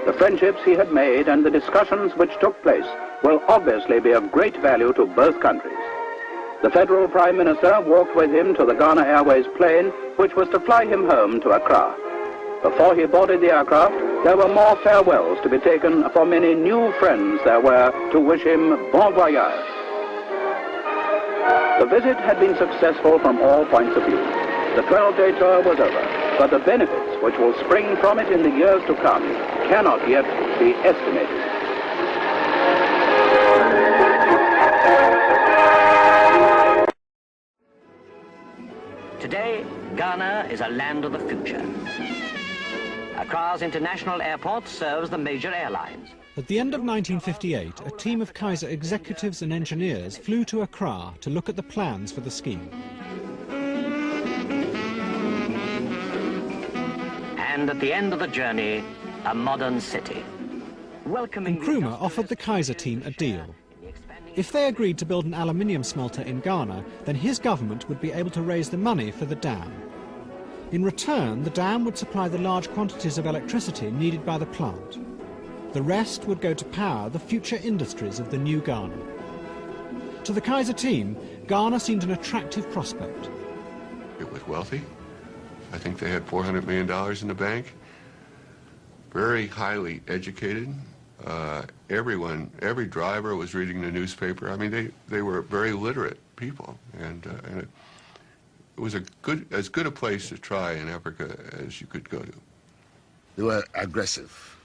The friendships he had made and the discussions which took place will obviously be of great value to both countries. The Federal Prime Minister walked with him to the Ghana Airways plane, which was to fly him home to Accra. Before he boarded the aircraft, there were more farewells to be taken for many new friends there were to wish him bon voyage. The visit had been successful from all points of view. The 12-day tour was over, but the benefits which will spring from it in the years to come cannot yet be estimated. Ghana is a land of the future. Accra's international airport serves the major airlines. At the end of 1958, a team of Kaiser executives and engineers flew to Accra to look at the plans for the scheme. And at the end of the journey, a modern city. Nkrumah offered the Kaiser team a deal. If they agreed to build an aluminium smelter in Ghana, then his government would be able to raise the money for the dam. In return, the dam would supply the large quantities of electricity needed by the plant. The rest would go to power the future industries of the new Ghana. To the Kaiser team, Ghana seemed an attractive prospect. It was wealthy. I think they had $400 million in the bank. Very highly educated. Every driver was reading the newspaper. I mean, they were very literate people, and it was as good a place to try in Africa as you could go to. They were aggressive.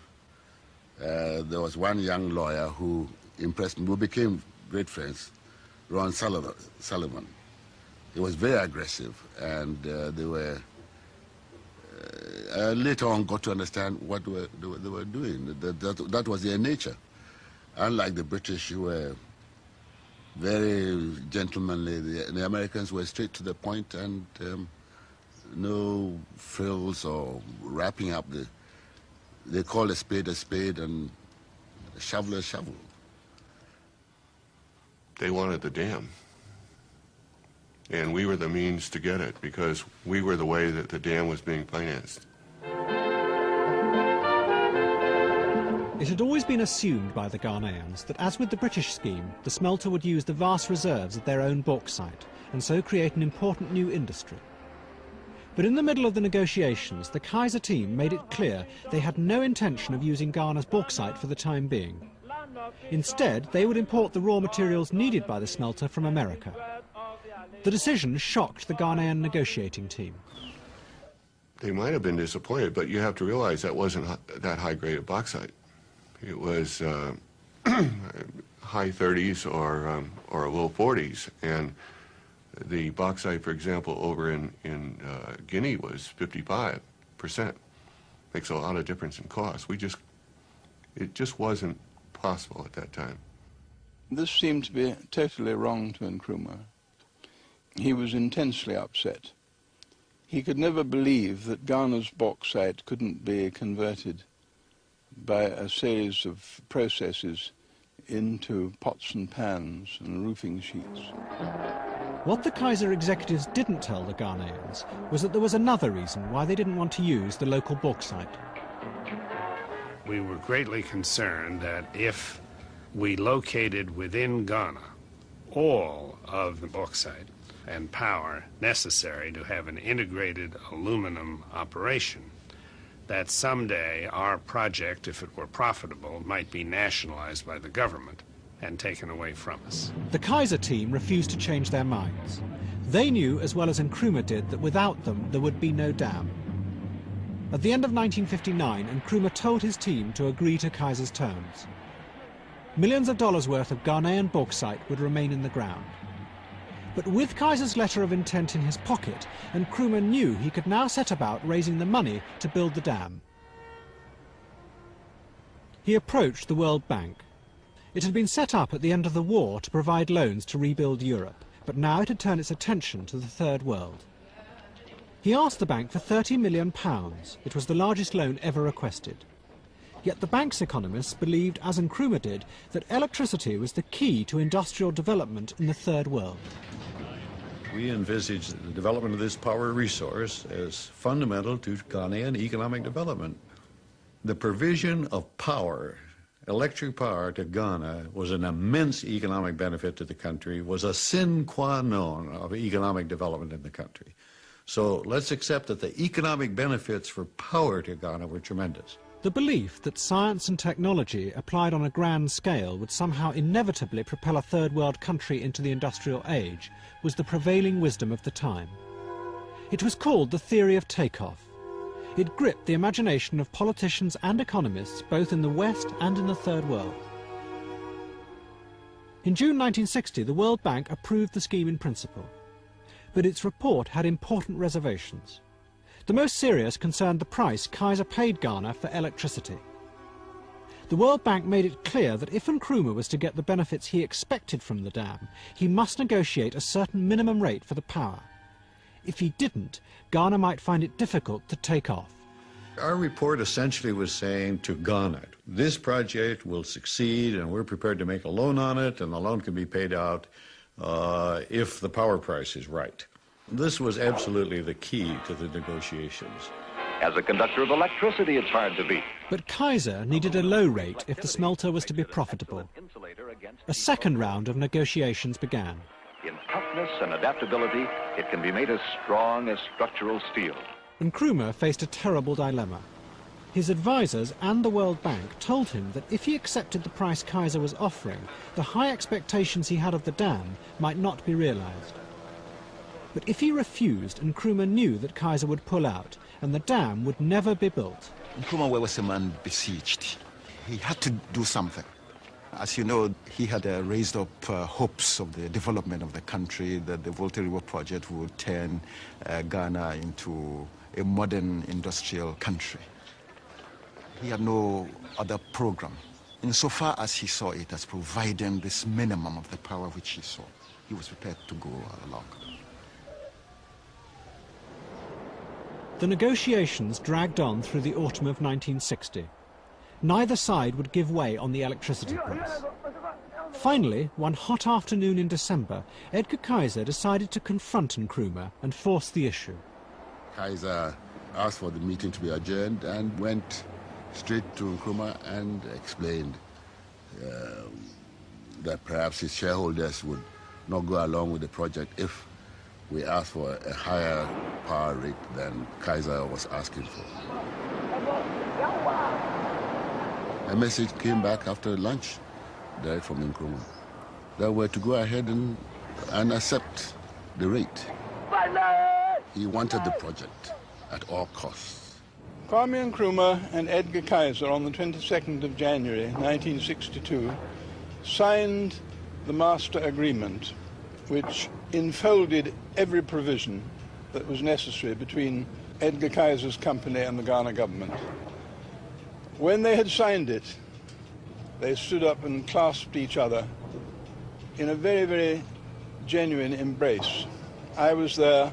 There was one young lawyer who impressed me, who became great friends, Ron Sullivan. He was very aggressive, and they were later on got to understand what they were doing. That was their nature. Unlike the British, who were very gentlemanly, the Americans were straight to the point and no frills or wrapping up the... They call a spade and a shovel. They wanted the dam. And we were the means to get it because we were the way that the dam was being financed. It had always been assumed by the Ghanaians that, as with the British scheme, the smelter would use the vast reserves of their own bauxite and so create an important new industry. But in the middle of the negotiations, the Kaiser team made it clear they had no intention of using Ghana's bauxite for the time being. Instead, they would import the raw materials needed by the smelter from America. The decision shocked the Ghanaian negotiating team. They might have been disappointed, but you have to realize that wasn't that high grade of bauxite. It was high 30s or low 40s, and the bauxite, for example, over in Guinea was 55%. Makes a lot of difference in cost. It just wasn't possible at that time. This seemed to be totally wrong to Nkrumah. He was intensely upset. He could never believe that Ghana's bauxite couldn't be converted by a series of processes into pots and pans and roofing sheets. What the Kaiser executives didn't tell the Ghanaians was that there was another reason why they didn't want to use the local bauxite. We were greatly concerned that if we located within Ghana all of the bauxite and power necessary to have an integrated aluminum operation, that someday our project, if it were profitable, might be nationalized by the government and taken away from us. The Kaiser team refused to change their minds. They knew as well as Nkrumah did that without them there would be no dam. At the end of 1959, Nkrumah told his team to agree to Kaiser's terms. Millions of dollars worth of Ghanaian bauxite would remain in the ground. But with Kaiser's letter of intent in his pocket, Nkrumah knew he could now set about raising the money to build the dam. He approached the World Bank. It had been set up at the end of the war to provide loans to rebuild Europe, but now it had turned its attention to the Third World. He asked the bank for £30 million. It was the largest loan ever requested. Yet the bank's economists believed, as Nkrumah did, that electricity was the key to industrial development in the Third World. We envisage the development of this power resource as fundamental to Ghanaian economic development. The provision of power, electric power to Ghana, was an immense economic benefit to the country, was a sine qua non of economic development in the country. So let's accept that the economic benefits for power to Ghana were tremendous. The belief that science and technology applied on a grand scale would somehow inevitably propel a third world country into the industrial age was the prevailing wisdom of the time. It was called the theory of takeoff. It gripped the imagination of politicians and economists both in the West and in the Third World. In June 1960, the World Bank approved the scheme in principle. but its report had important reservations. The most serious concerned the price Kaiser paid Ghana for electricity. The World Bank made it clear that if Nkrumah was to get the benefits he expected from the dam, he must negotiate a certain minimum rate for the power. If he didn't, Ghana might find it difficult to take off. Our report essentially was saying to Ghana, this project will succeed and we're prepared to make a loan on it, and the loan can be paid out if the power price is right. This was absolutely the key to the negotiations. As a conductor of electricity, it's hard to beat. But Kaiser needed a low rate if the smelter was to be profitable. A second round of negotiations began. In toughness and adaptability, it can be made as strong as structural steel. Nkrumah faced a terrible dilemma. His advisors and the World Bank told him that if he accepted the price Kaiser was offering, the high expectations he had of the dam might not be realized. But if he refused, Nkrumah knew that Kaiser would pull out and the dam would never be built. Nkrumah was a man besieged. He had to do something. As you know, he had raised up hopes of the development of the country, that the Volta River project would turn Ghana into a modern industrial country. He had no other program. Insofar as he saw it as providing this minimum of the power which he saw, he was prepared to go along. The negotiations dragged on through the autumn of 1960. Neither side would give way on the electricity price. Finally, one hot afternoon in December, Edgar Kaiser decided to confront Nkrumah and force the issue. Kaiser asked for the meeting to be adjourned and went straight to Nkrumah and explained that perhaps his shareholders would not go along with the project if we asked for a higher power rate than Kaiser was asking for. A message came back after lunch, direct from Nkrumah, that we're to go ahead and accept the rate. He wanted the project at all costs. Kwame Nkrumah and Edgar Kaiser on the 22nd of January 1962 signed the master agreement, which enfolded every provision that was necessary between Edgar Kaiser's company and the Ghana government. When they had signed it, they stood up and clasped each other in a very, very genuine embrace. I was there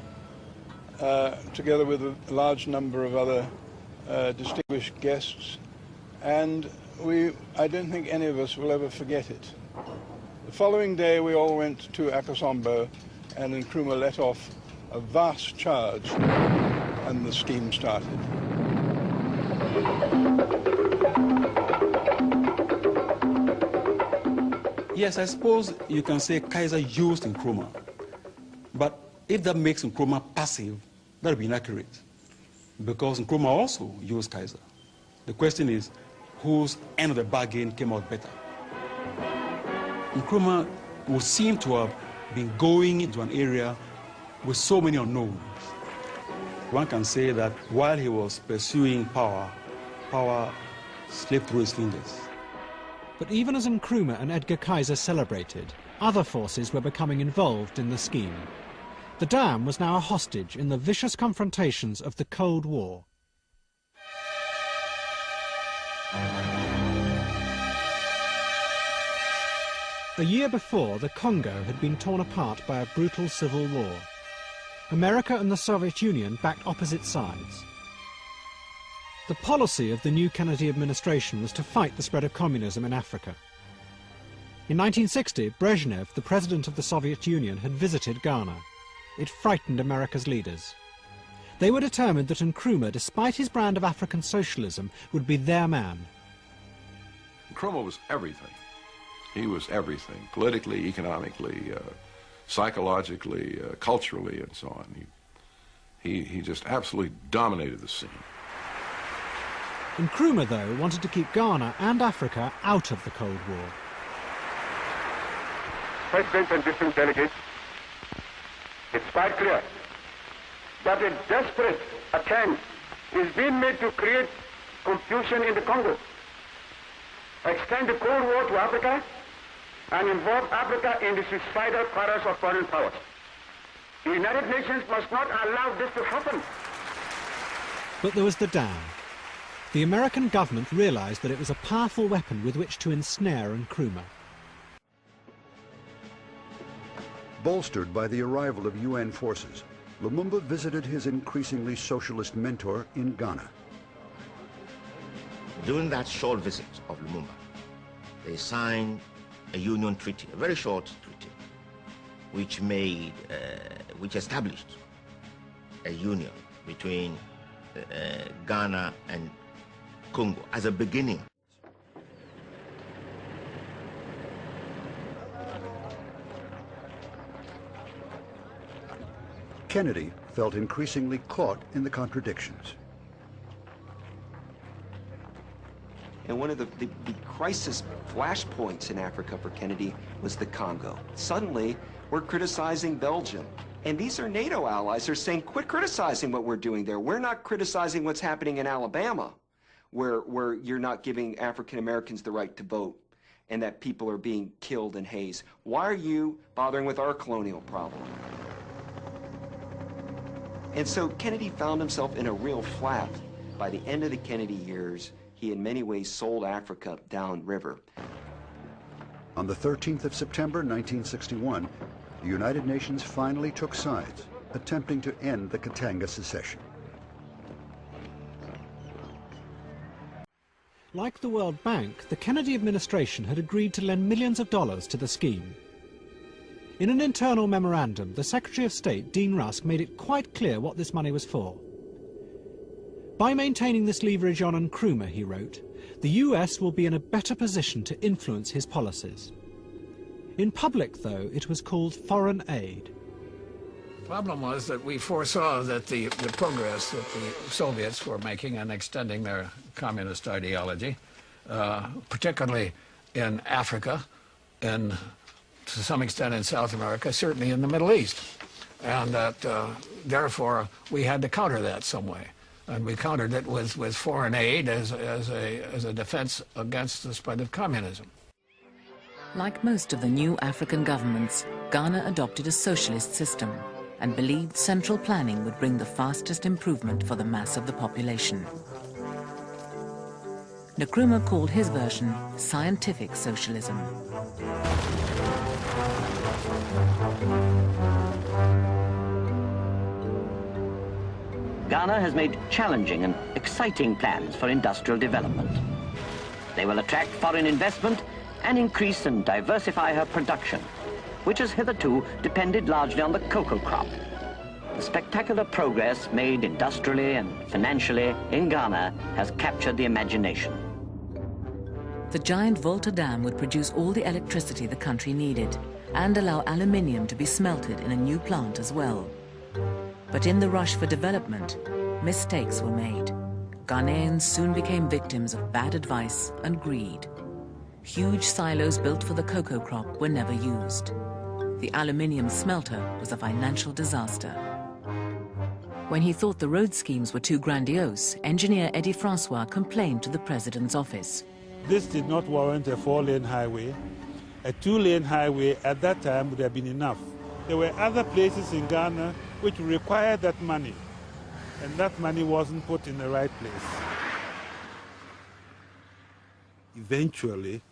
together with a large number of other distinguished guests, and I don't think any of us will ever forget it. The following day we all went to Akosombo, and Nkrumah let off a vast charge, and the scheme started. Yes, I suppose you can say Kaiser used Nkrumah, but if that makes Nkrumah passive, that would be inaccurate, because Nkrumah also used Kaiser. The question is, whose end of the bargain came out better? Nkrumah would seem to have been going into an area with so many unknowns. One can say that while he was pursuing power, power slipped through his fingers. But even as Nkrumah and Edgar Kaiser celebrated, other forces were becoming involved in the scheme. The dam was now a hostage in the vicious confrontations of the Cold War. A year before, the Congo had been torn apart by a brutal civil war. America and the Soviet Union backed opposite sides. The policy of the new Kennedy administration was to fight the spread of communism in Africa. In 1960, Brezhnev, the president of the Soviet Union, had visited Ghana. It frightened America's leaders. They were determined that Nkrumah, despite his brand of African socialism, would be their man. Nkrumah was everything. He was everything, politically, economically, psychologically, culturally, and so on. He just absolutely dominated the scene. Nkrumah, though, wanted to keep Ghana and Africa out of the Cold War. President and distinct delegates, it's quite clear that a desperate attempt is being made to create confusion in the Congo, extend the Cold War to Africa, and involve Africa in the suicidal quarrels of foreign powers. The United Nations must not allow this to happen. But there was the dam. The American government realised that it was a powerful weapon with which to ensnare Nkrumah. Bolstered by the arrival of UN forces, Lumumba visited his increasingly socialist mentor in Ghana. During that short visit of Lumumba, they signed a union treaty, a very short treaty, which established a union between Ghana and Congo as a beginning. Kennedy felt increasingly caught in the contradictions. And one of the crisis flashpoints in Africa for Kennedy was the Congo. Suddenly, we're criticizing Belgium. And these are NATO allies. They're saying, quit criticizing what we're doing there. We're not criticizing what's happening in Alabama, where you're not giving African Americans the right to vote and that people are being killed in Hays. Why are you bothering with our colonial problem? And so Kennedy found himself in a real flat. By the end of the Kennedy years, he in many ways sold Africa downriver. On the 13th of September 1961, the United Nations finally took sides, attempting to end the Katanga secession. Like the World Bank, the Kennedy administration had agreed to lend millions of dollars to the scheme. In an internal memorandum, the Secretary of State, Dean Rusk, made it quite clear what this money was for. By maintaining this leverage on Nkrumah, he wrote, the US will be in a better position to influence his policies. In public, though, it was called foreign aid. The problem was that we foresaw that the progress that the Soviets were making in extending their communist ideology, particularly in Africa and to some extent in South America, certainly in the Middle East, and that therefore we had to counter that some way. And we countered it with foreign aid as a defense against the spread of communism. Like most of the new African governments, Ghana adopted a socialist system and believed central planning would bring the fastest improvement for the mass of the population. Nkrumah called his version scientific socialism. Ghana has made challenging and exciting plans for industrial development. They will attract foreign investment and increase and diversify her production, which has hitherto depended largely on the cocoa crop. The spectacular progress made industrially and financially in Ghana has captured the imagination. The giant Volta Dam would produce all the electricity the country needed and allow aluminium to be smelted in a new plant as well. But in the rush for development, mistakes were made. Ghanaians soon became victims of bad advice and greed. Huge silos built for the cocoa crop were never used. The aluminium smelter was a financial disaster. When he thought the road schemes were too grandiose, engineer Eddie Francois complained to the president's office. This did not warrant a 4-lane highway. A 2-lane highway at that time would have been enough. There were other places in Ghana which required that money, and that money wasn't put in the right place. Eventually,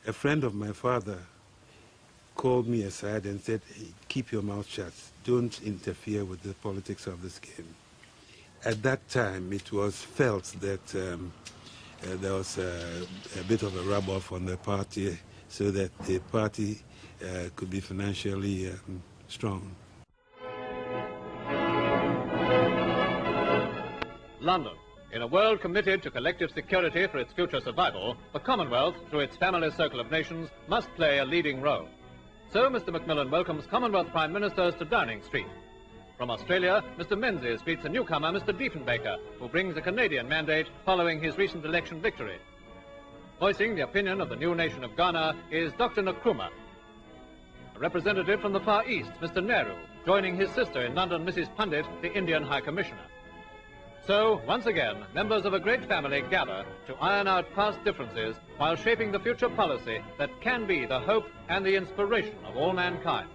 a friend of my father called me aside and said, hey, keep your mouth shut. Don't interfere with the politics of this game. At that time, it was felt that there was a bit of a rub-off on the party so that the party could be financially strong. London. In a world committed to collective security for its future survival, the Commonwealth, through its family circle of nations, must play a leading role. So Mr. Macmillan welcomes Commonwealth Prime Ministers to Downing Street. From Australia, Mr. Menzies greets a newcomer, Mr. Diefenbaker, who brings a Canadian mandate following his recent election victory. Voicing the opinion of the new nation of Ghana is Dr. Nkrumah. A representative from the Far East, Mr. Nehru, joining his sister in London, Mrs. Pandit, the Indian High Commissioner. So, once again, members of a great family gather to iron out past differences while shaping the future policy that can be the hope and the inspiration of all mankind.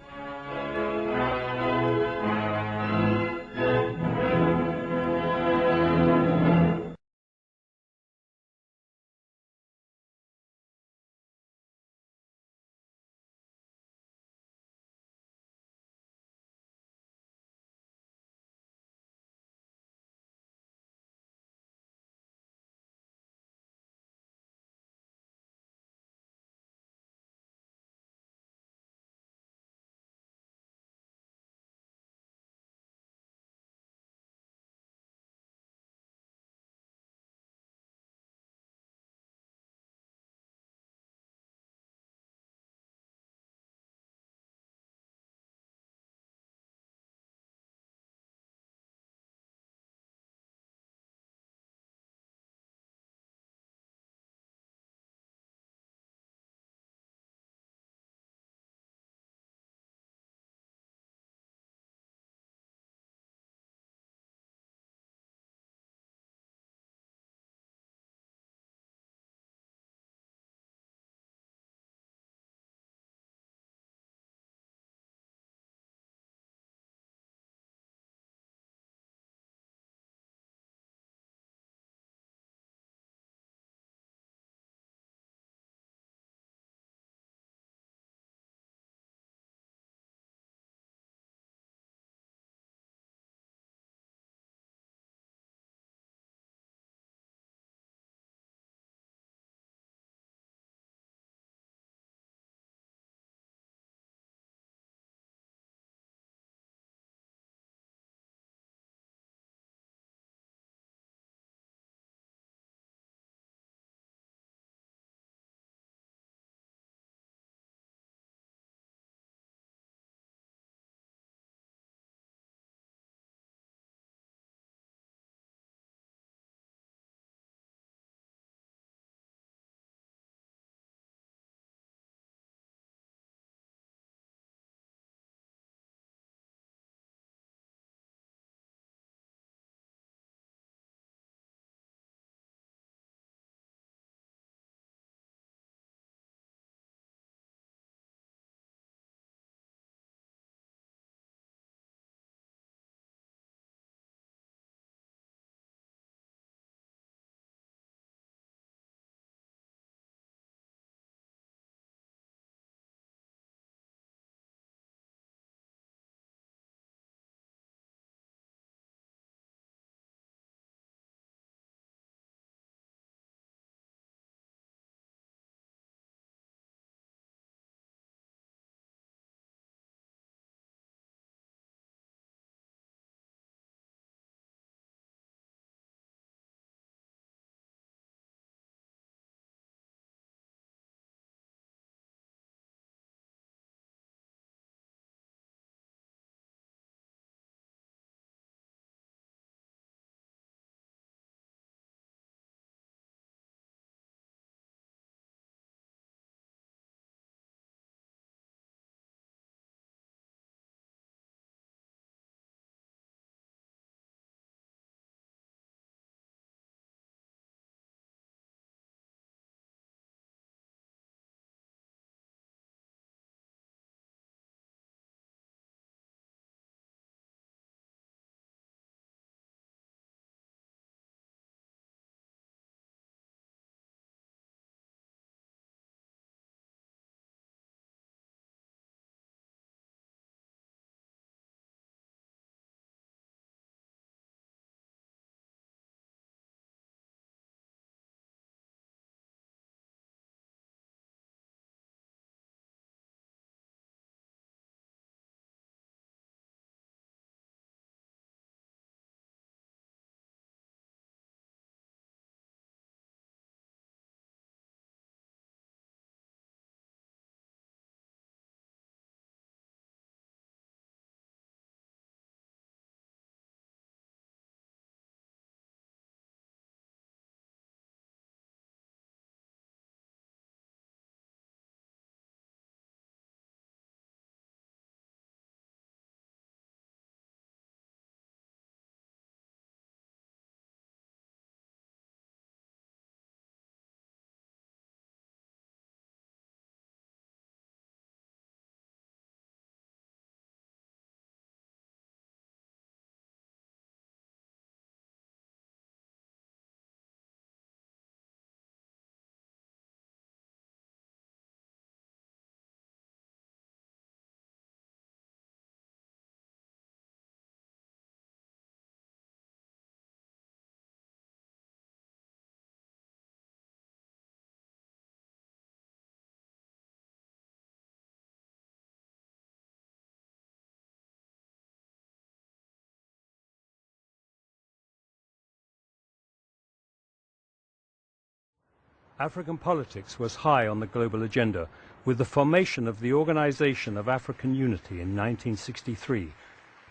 African politics was high on the global agenda, with the formation of the Organization of African Unity in 1963,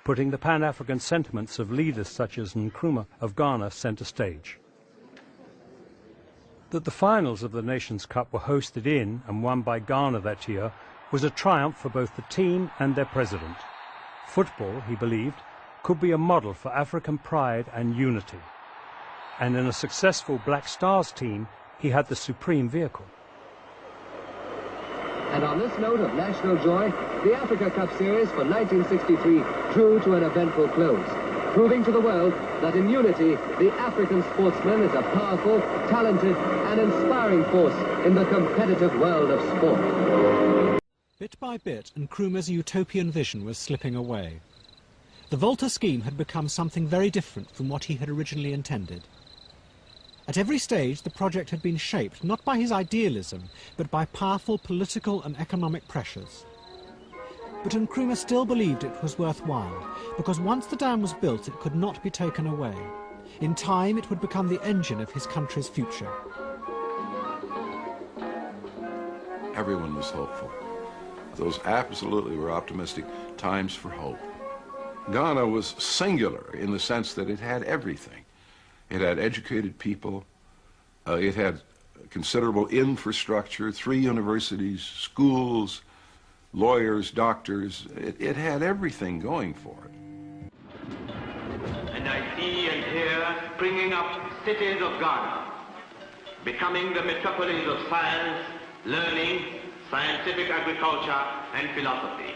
putting the Pan-African sentiments of leaders such as Nkrumah of Ghana center stage. That the finals of the Nations Cup were hosted in and won by Ghana that year was a triumph for both the team and their president. Football, he believed, could be a model for African pride and unity. And in a successful Black Stars team, he had the supreme vehicle. And on this note of national joy, the Africa Cup Series for 1963 drew to an eventful close, proving to the world that in unity, the African sportsman is a powerful, talented, and inspiring force in the competitive world of sport. Bit by bit, Nkrumah's utopian vision was slipping away. The Volta scheme had become something very different from what he had originally intended. At every stage, the project had been shaped not by his idealism, but by powerful political and economic pressures. But Nkrumah still believed it was worthwhile, because once the dam was built, it could not be taken away. In time, it would become the engine of his country's future. Everyone was hopeful. Those absolutely were optimistic times for hope. Ghana was singular in the sense that it had everything. It had educated people, it had considerable infrastructure, 3 universities, schools, lawyers, doctors. It had everything going for it. And I see and hear springing up cities of Ghana, becoming the metropolis of science, learning, scientific agriculture, and philosophy.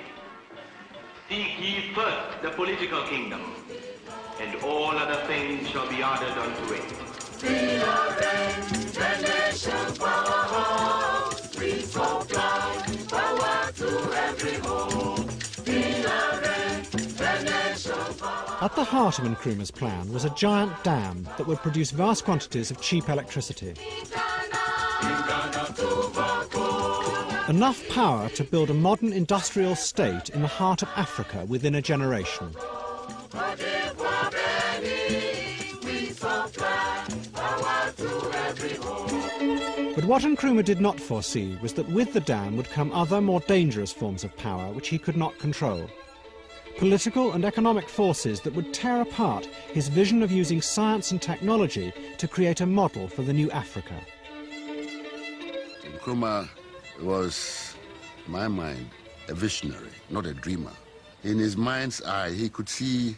Seek ye first the political kingdom, and all other things shall be added unto it. We are the nation powerhouse. We supply power to every home. We are the nation powerhouse. At the heart of Nkrumah's plan was a giant dam that would produce vast quantities of cheap electricity. Enough power to build a modern industrial state in the heart of Africa within a generation. But what Nkrumah did not foresee was that with the dam would come other, more dangerous forms of power which he could not control. Political and economic forces that would tear apart his vision of using science and technology to create a model for the new Africa. Nkrumah was, in my mind, a visionary, not a dreamer. In his mind's eye, he could see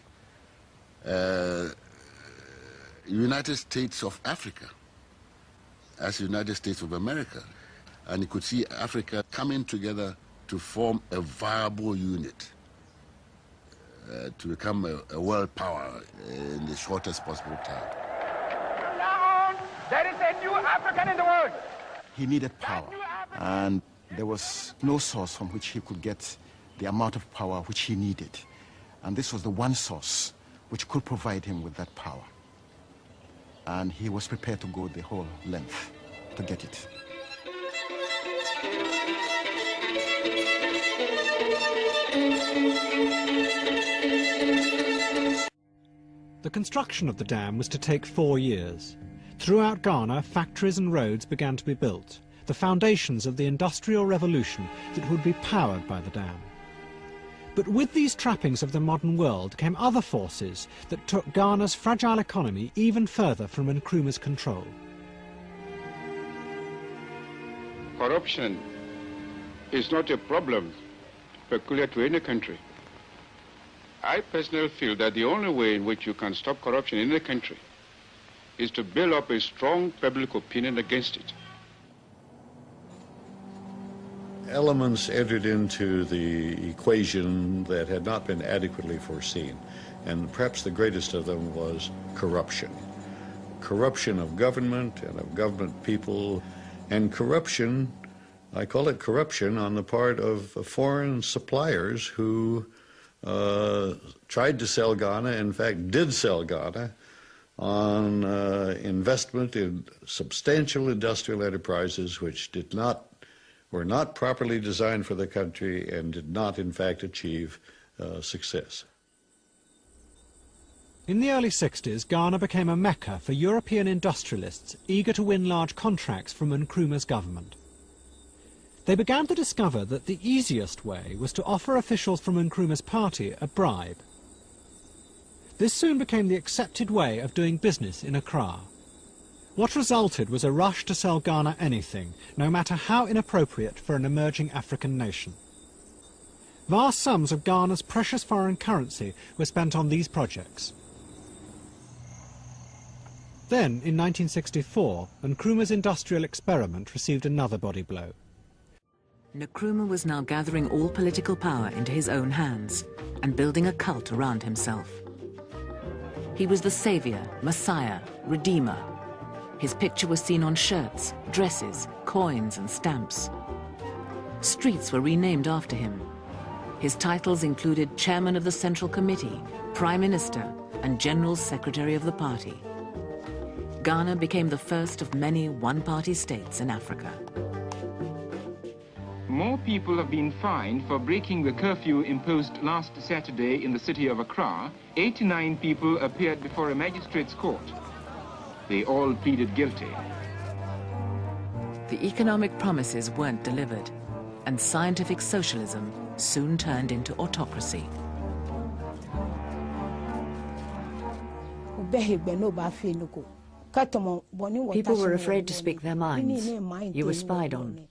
United States of Africa as United States of America. And he could see Africa coming together to form a viable unit, to become a world power in the shortest possible time. From now on, there is a new African in the world. He needed power, and there was no source from which he could get the amount of power which he needed. And this was the one source which could provide him with that power. And he was prepared to go the whole length to get it. The construction of the dam was to take 4 years. Throughout Ghana, factories and roads began to be built, the foundations of the industrial revolution that would be powered by the dam. But with these trappings of the modern world came other forces that took Ghana's fragile economy even further from Nkrumah's control. Corruption is not a problem peculiar to any country. I personally feel that the only way in which you can stop corruption in a country is to build up a strong public opinion against it. Elements entered into the equation that had not been adequately foreseen, and perhaps the greatest of them was corruption. Corruption of government and of government people, and corruption, I call it corruption on the part of foreign suppliers who tried to sell Ghana, in fact did sell Ghana, on investment in substantial industrial enterprises which were not properly designed for the country and did not in fact achieve success. In the early 60s, Ghana became a mecca for European industrialists eager to win large contracts from Nkrumah's government. They began to discover that the easiest way was to offer officials from Nkrumah's party a bribe. This soon became the accepted way of doing business in Accra. What resulted was a rush to sell Ghana anything, no matter how inappropriate for an emerging African nation. Vast sums of Ghana's precious foreign currency were spent on these projects. Then, in 1964, Nkrumah's industrial experiment received another body blow. Nkrumah was now gathering all political power into his own hands and building a cult around himself. He was the savior, messiah, redeemer. His picture was seen on shirts, dresses, coins and stamps. Streets were renamed after him. His titles included Chairman of the Central Committee, Prime Minister and General Secretary of the party. Ghana became the first of many one-party states in Africa. More people have been fined for breaking the curfew imposed last Saturday in the city of Accra. 89 people appeared before a magistrate's court. They all pleaded guilty. The economic promises weren't delivered, and scientific socialism soon turned into autocracy. People were afraid to speak their minds. You were spied on.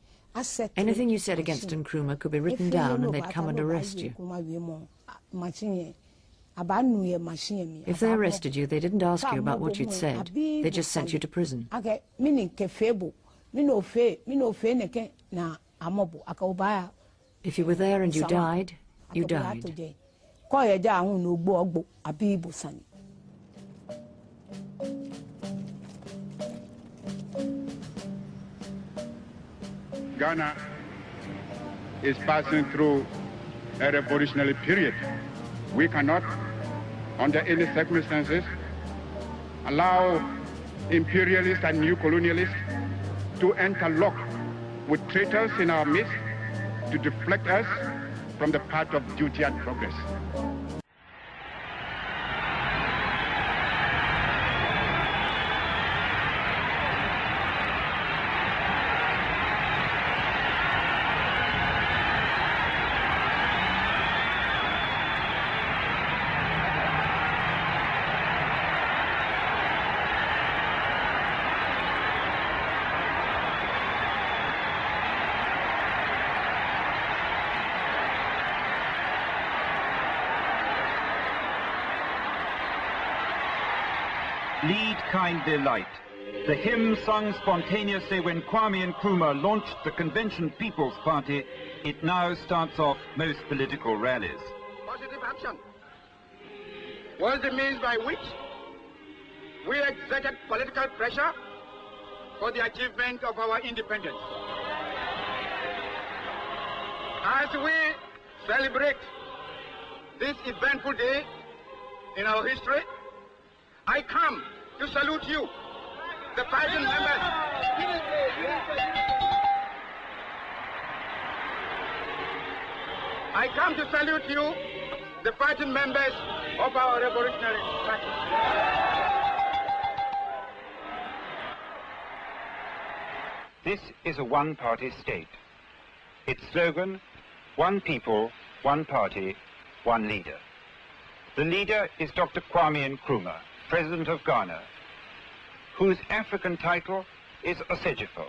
Anything you said against Nkrumah could be written down and they'd come and arrest you. If they arrested you, they didn't ask you about what you'd said. They just sent you to prison. If you were there and you died, you died. Ghana is passing through a revolutionary period. We cannot, under any circumstances, allow imperialists and new colonialists to interlock with traitors in our midst to deflect us from the path of duty and progress. Lead kindly light. The hymn sung spontaneously when Kwame Nkrumah launched the Convention People's Party, it now starts off most political rallies. Positive action was the means by which we exerted political pressure for the achievement of our independence. As we celebrate this eventful day in our history, I come to salute you, the fighting members. I come to salute you, the fighting members of our revolutionary party. This is a one-party state. Its slogan, one people, one party, one leader. The leader is Dr. Kwame Nkrumah, President of Ghana, whose African title is Osagyefo.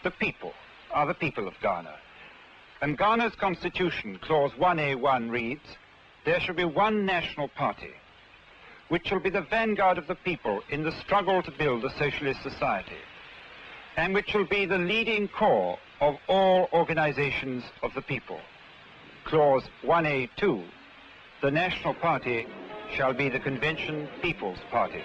The people are the people of Ghana. And Ghana's constitution, clause 1A1 reads, there shall be one national party, which shall be the vanguard of the people in the struggle to build a socialist society, and which shall be the leading core of all organizations of the people. Clause 1A2, the national party shall be the Convention People's Party.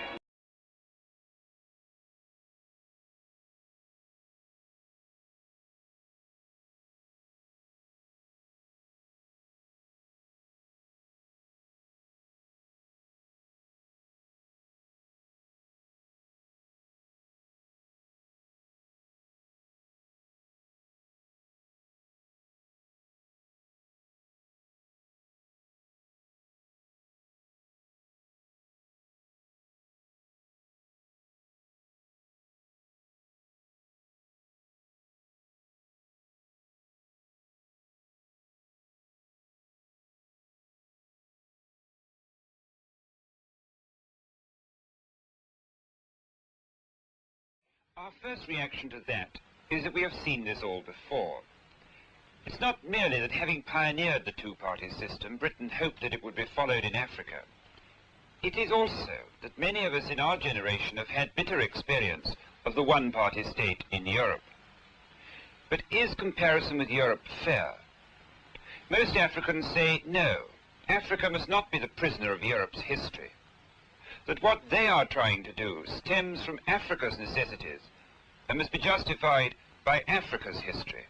Our first reaction to that is that we have seen this all before. It's not merely that having pioneered the two-party system, Britain hoped that it would be followed in Africa. It is also that many of us in our generation have had bitter experience of the one-party state in Europe. But is comparison with Europe fair? Most Africans say no, Africa must not be the prisoner of Europe's history. That what they are trying to do stems from Africa's necessities and must be justified by Africa's history.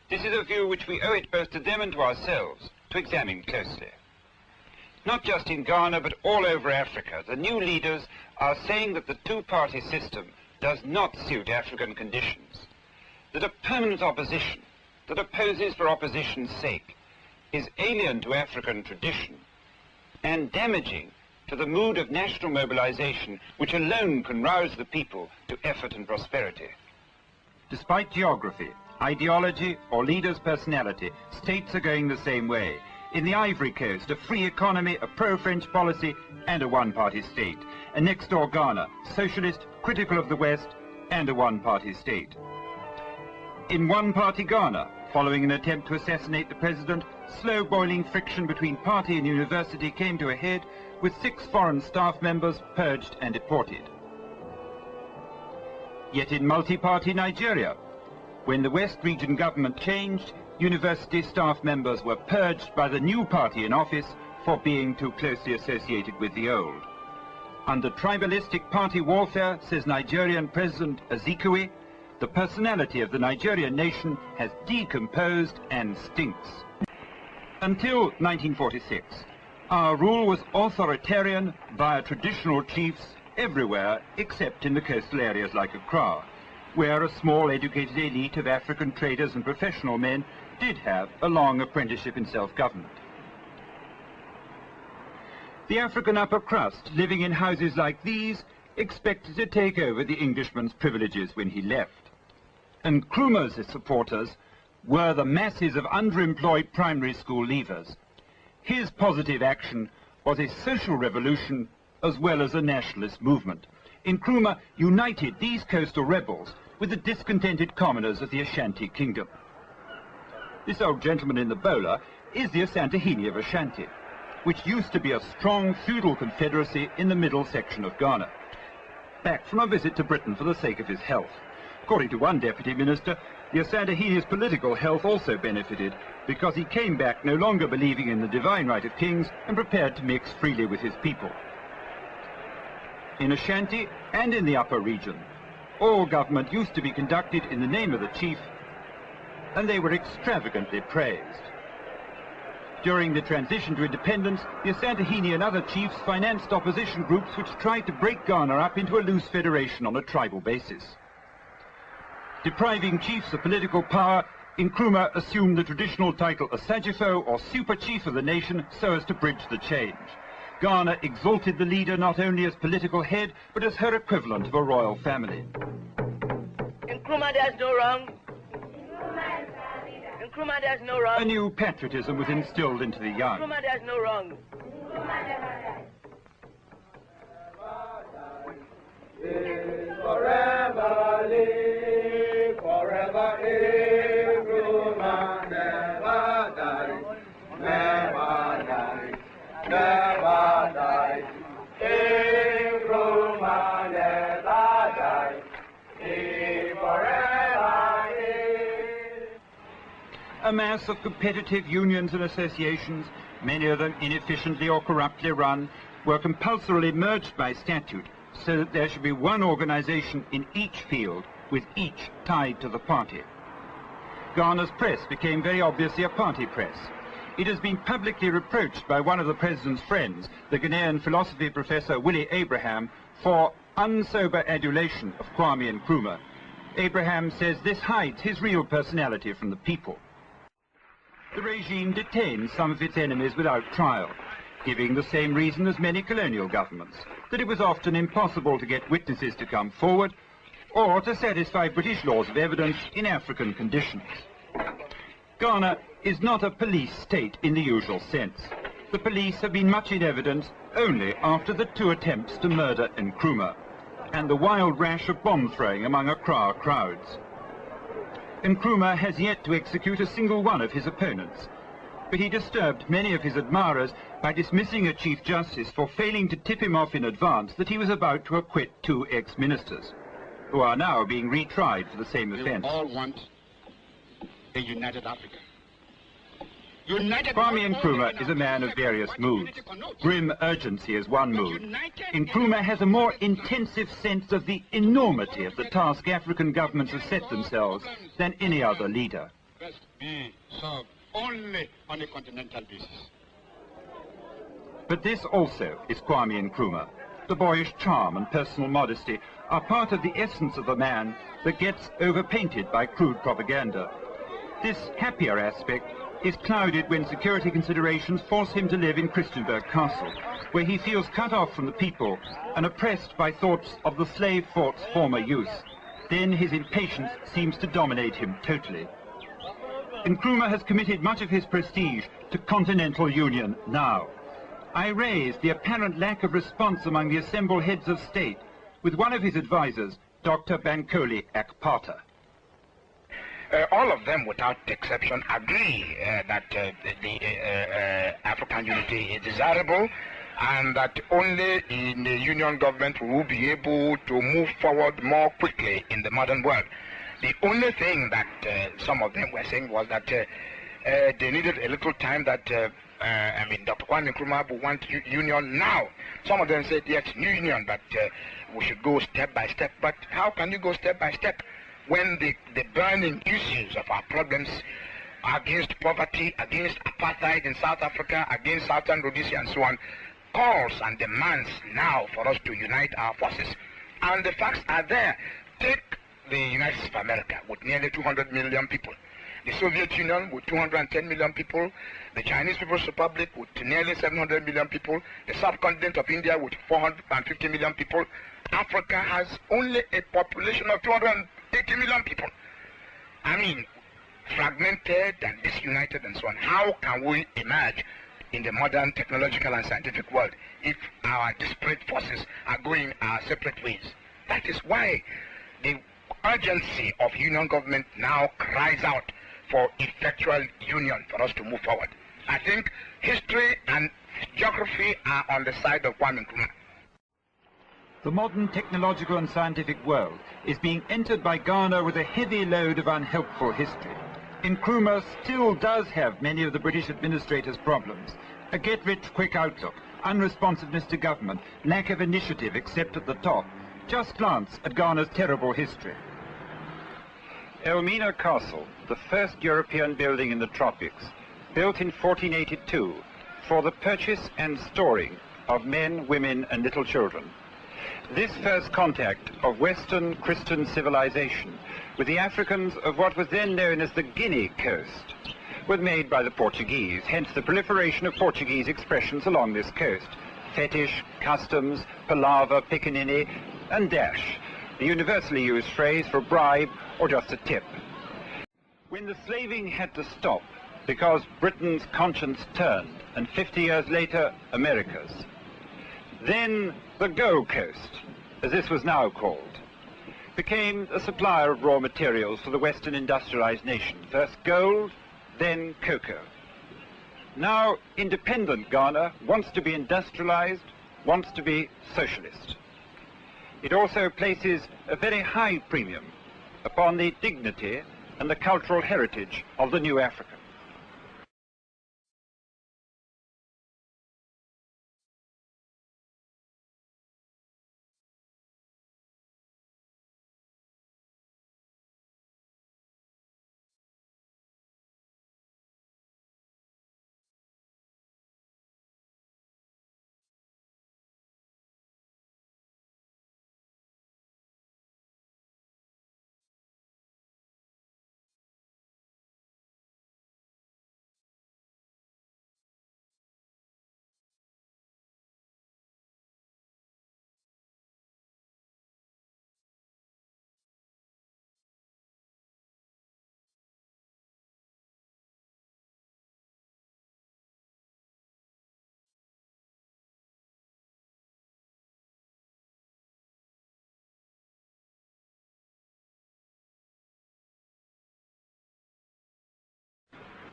This is a view which we owe it both to them and to ourselves to examine closely. Not just in Ghana, but all over Africa, the new leaders are saying that the two-party system does not suit African conditions, that a permanent opposition that opposes for opposition's sake is alien to African tradition and damaging to the mood of national mobilization which alone can rouse the people to effort and prosperity. Despite geography, ideology, or leaders' personality, states are going the same way. In the Ivory Coast, a free economy, a pro-French policy, and a one-party state. And next door Ghana, socialist, critical of the West, and a one-party state. In one-party Ghana, following an attempt to assassinate the president, slow-boiling friction between party and university came to a head, with 6 foreign staff members purged and deported. Yet in multi-party Nigeria, when the West Region government changed, university staff members were purged by the new party in office for being too closely associated with the old. Under tribalistic party warfare, says Nigerian President Azikiwe, the personality of the Nigerian nation has decomposed and stinks. Until 1946, our rule was authoritarian via traditional chiefs everywhere except in the coastal areas like Accra, where a small educated elite of African traders and professional men did have a long apprenticeship in self-government. The African upper crust, living in houses like these, expected to take over the Englishman's privileges when he left. And Nkrumah's supporters were the masses of underemployed primary school leavers. His positive action was a social revolution as well as a nationalist movement. Nkrumah united these coastal rebels with the discontented commoners of the Ashanti kingdom. This old gentleman in the bowler is the Asantehene of Ashanti, which used to be a strong feudal confederacy in the middle section of Ghana, back from a visit to Britain for the sake of his health. According to one deputy minister, the Asantehene's political health also benefited because he came back no longer believing in the divine right of kings and prepared to mix freely with his people. In Ashanti and in the upper region, all government used to be conducted in the name of the chief, and they were extravagantly praised. During the transition to independence, the Asantehene and other chiefs financed opposition groups which tried to break Ghana up into a loose federation on a tribal basis. Depriving chiefs of political power, Nkrumah assumed the traditional title Osagyefo, or super chief of the nation, so as to bridge the change. Ghana exalted the leader not only as political head, but as her equivalent of a royal family. Nkrumah does no wrong. Nkrumah does no wrong. A new patriotism was instilled into the young. Nkrumah does no wrong. Forever live, forever Nkrumah never die, never die, never die. Nkrumah never die, he forever live. A mass of competitive unions and associations, many of them inefficiently or corruptly run, were compulsorily merged by statute, so that there should be one organization in each field, with each tied to the party. Ghana's press became very obviously a party press. It has been publicly reproached by one of the president's friends, the Ghanaian philosophy professor Willie Abraham, for unsober adulation of Kwame Nkrumah. Abraham says this hides his real personality from the people. The regime detains some of its enemies without trial, giving the same reason as many colonial governments, that it was often impossible to get witnesses to come forward or to satisfy British laws of evidence in African conditions. Ghana is not a police state in the usual sense. The police have been much in evidence only after the 2 attempts to murder Nkrumah. and the wild rash of bomb throwing among Accra crowds. Nkrumah has yet to execute a single one of his opponents, but he disturbed many of his admirers by dismissing a Chief Justice for failing to tip him off in advance that he was about to acquit 2 ex-ministers, who are now being retried for the same offence. We all want a united Africa. Kwame Nkrumah is a man of various moods. Grim urgency is one mood. Nkrumah has a more intensive sense of the enormity of the task African governments have set themselves than any other leader. Must be solved only on a continental basis. But this also is Kwame Nkrumah. The boyish charm and personal modesty are part of the essence of the man that gets overpainted by crude propaganda. This happier aspect is clouded when security considerations force him to live in Christiansburg Castle, where he feels cut off from the people and oppressed by thoughts of the slave fort's former use. Then his impatience seems to dominate him totally. Nkrumah has committed much of his prestige to continental union now. I raised the apparent lack of response among the assembled heads of state with one of his advisers, Dr. Bankole Akpata. All of them, without exception, agree that the African unity is desirable, and that only in the union government will be able to move forward more quickly in the modern world. The only thing that some of them were saying was that they needed a little time, that Dr. Kwame Nkrumah would want union now. Some of them said, yes, new union, but we should go step by step. But how can you go step by step when the burning issues of our problems against poverty, against apartheid in South Africa, against Southern Rhodesia and so on, calls and demands now for us to unite our forces? And the facts are there. Take the United States of America with nearly 200 million people, the Soviet Union with 210 million people, the Chinese People's Republic with nearly 700 million people, the subcontinent of India with 450 million people. Africa has only a population of 280 million people. I mean, fragmented and disunited and so on. How can we emerge in the modern technological and scientific world if our disparate forces are going our separate ways? That is why the urgency of union government now cries out for effectual union for us to move forward. I think history and geography are on the side of Kwame Nkrumah. The modern technological and scientific world is being entered by Ghana with a heavy load of unhelpful history. Nkrumah still does have many of the British administrators' problems: a get-rich-quick outlook, unresponsiveness to government, lack of initiative except at the top. Just glance at Ghana's terrible history. Elmina Castle, the first European building in the tropics, built in 1482 for the purchase and storing of men, women and little children. This first contact of Western Christian civilization with the Africans of what was then known as the Guinea coast was made by the Portuguese, hence the proliferation of Portuguese expressions along this coast: fetish, customs, palaver, pickaninny and dash, the universally used phrase for bribe or just a tip. When the slaving had to stop because Britain's conscience turned, and 50 years later, America's, then the Gold Coast, as this was now called, became a supplier of raw materials for the Western industrialized nation. First gold, then cocoa. Now independent Ghana wants to be industrialized, wants to be socialist. It also places a very high premium upon the dignity and the cultural heritage of the new Africa.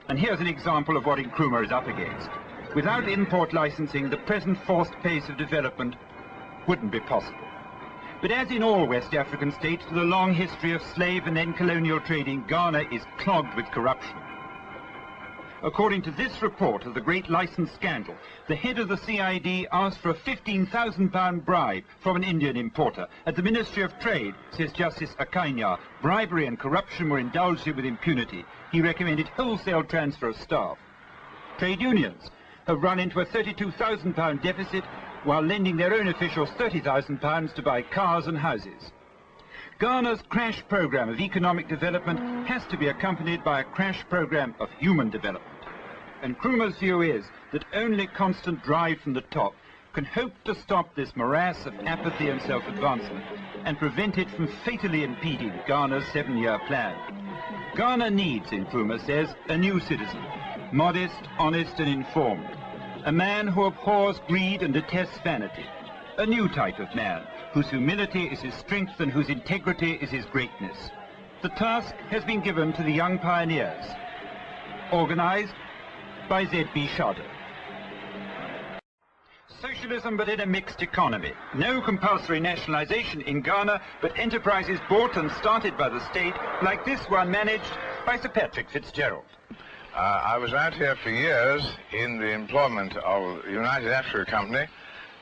And here's an example of what Nkrumah is up against. Without import licensing, the present forced pace of development wouldn't be possible. But as in all West African states with a long history of slave and then colonial trading, Ghana is clogged with corruption. According to this report of the great license scandal, the head of the CID asked for a £15,000 bribe from an Indian importer. At the Ministry of Trade, says Justice Akanya, bribery and corruption were indulged in with impunity. He recommended wholesale transfer of staff. Trade unions have run into a £32,000 deficit while lending their own officials £30,000 to buy cars and houses. Ghana's crash program of economic development has to be accompanied by a crash program of human development. And Nkrumah's view is that only constant drive from the top can hope to stop this morass of apathy and self-advancement and prevent it from fatally impeding Ghana's 7-year plan. Ghana needs, Nkrumah says, a new citizen, modest, honest and informed, a man who abhors greed and detests vanity, a new type of man, whose humility is his strength and whose integrity is his greatness. The task has been given to the young pioneers, organized by Z.B. Shada. Socialism but in a mixed economy. No compulsory nationalization in Ghana, but enterprises bought and started by the state, like this one managed by Sir Patrick Fitzgerald. I was out here for years in the employment of the United Africa Company,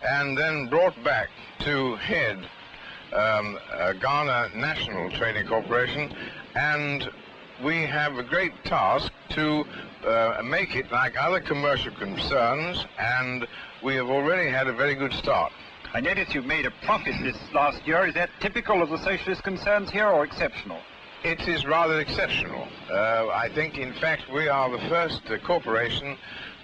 and then brought back to head Ghana National Trading Corporation, and we have a great task to make it like other commercial concerns, and we have already had a very good start. I notice you've made a profit this last year. Is that typical of the socialist concerns here or exceptional? It is rather exceptional. I think, in fact, we are the first corporation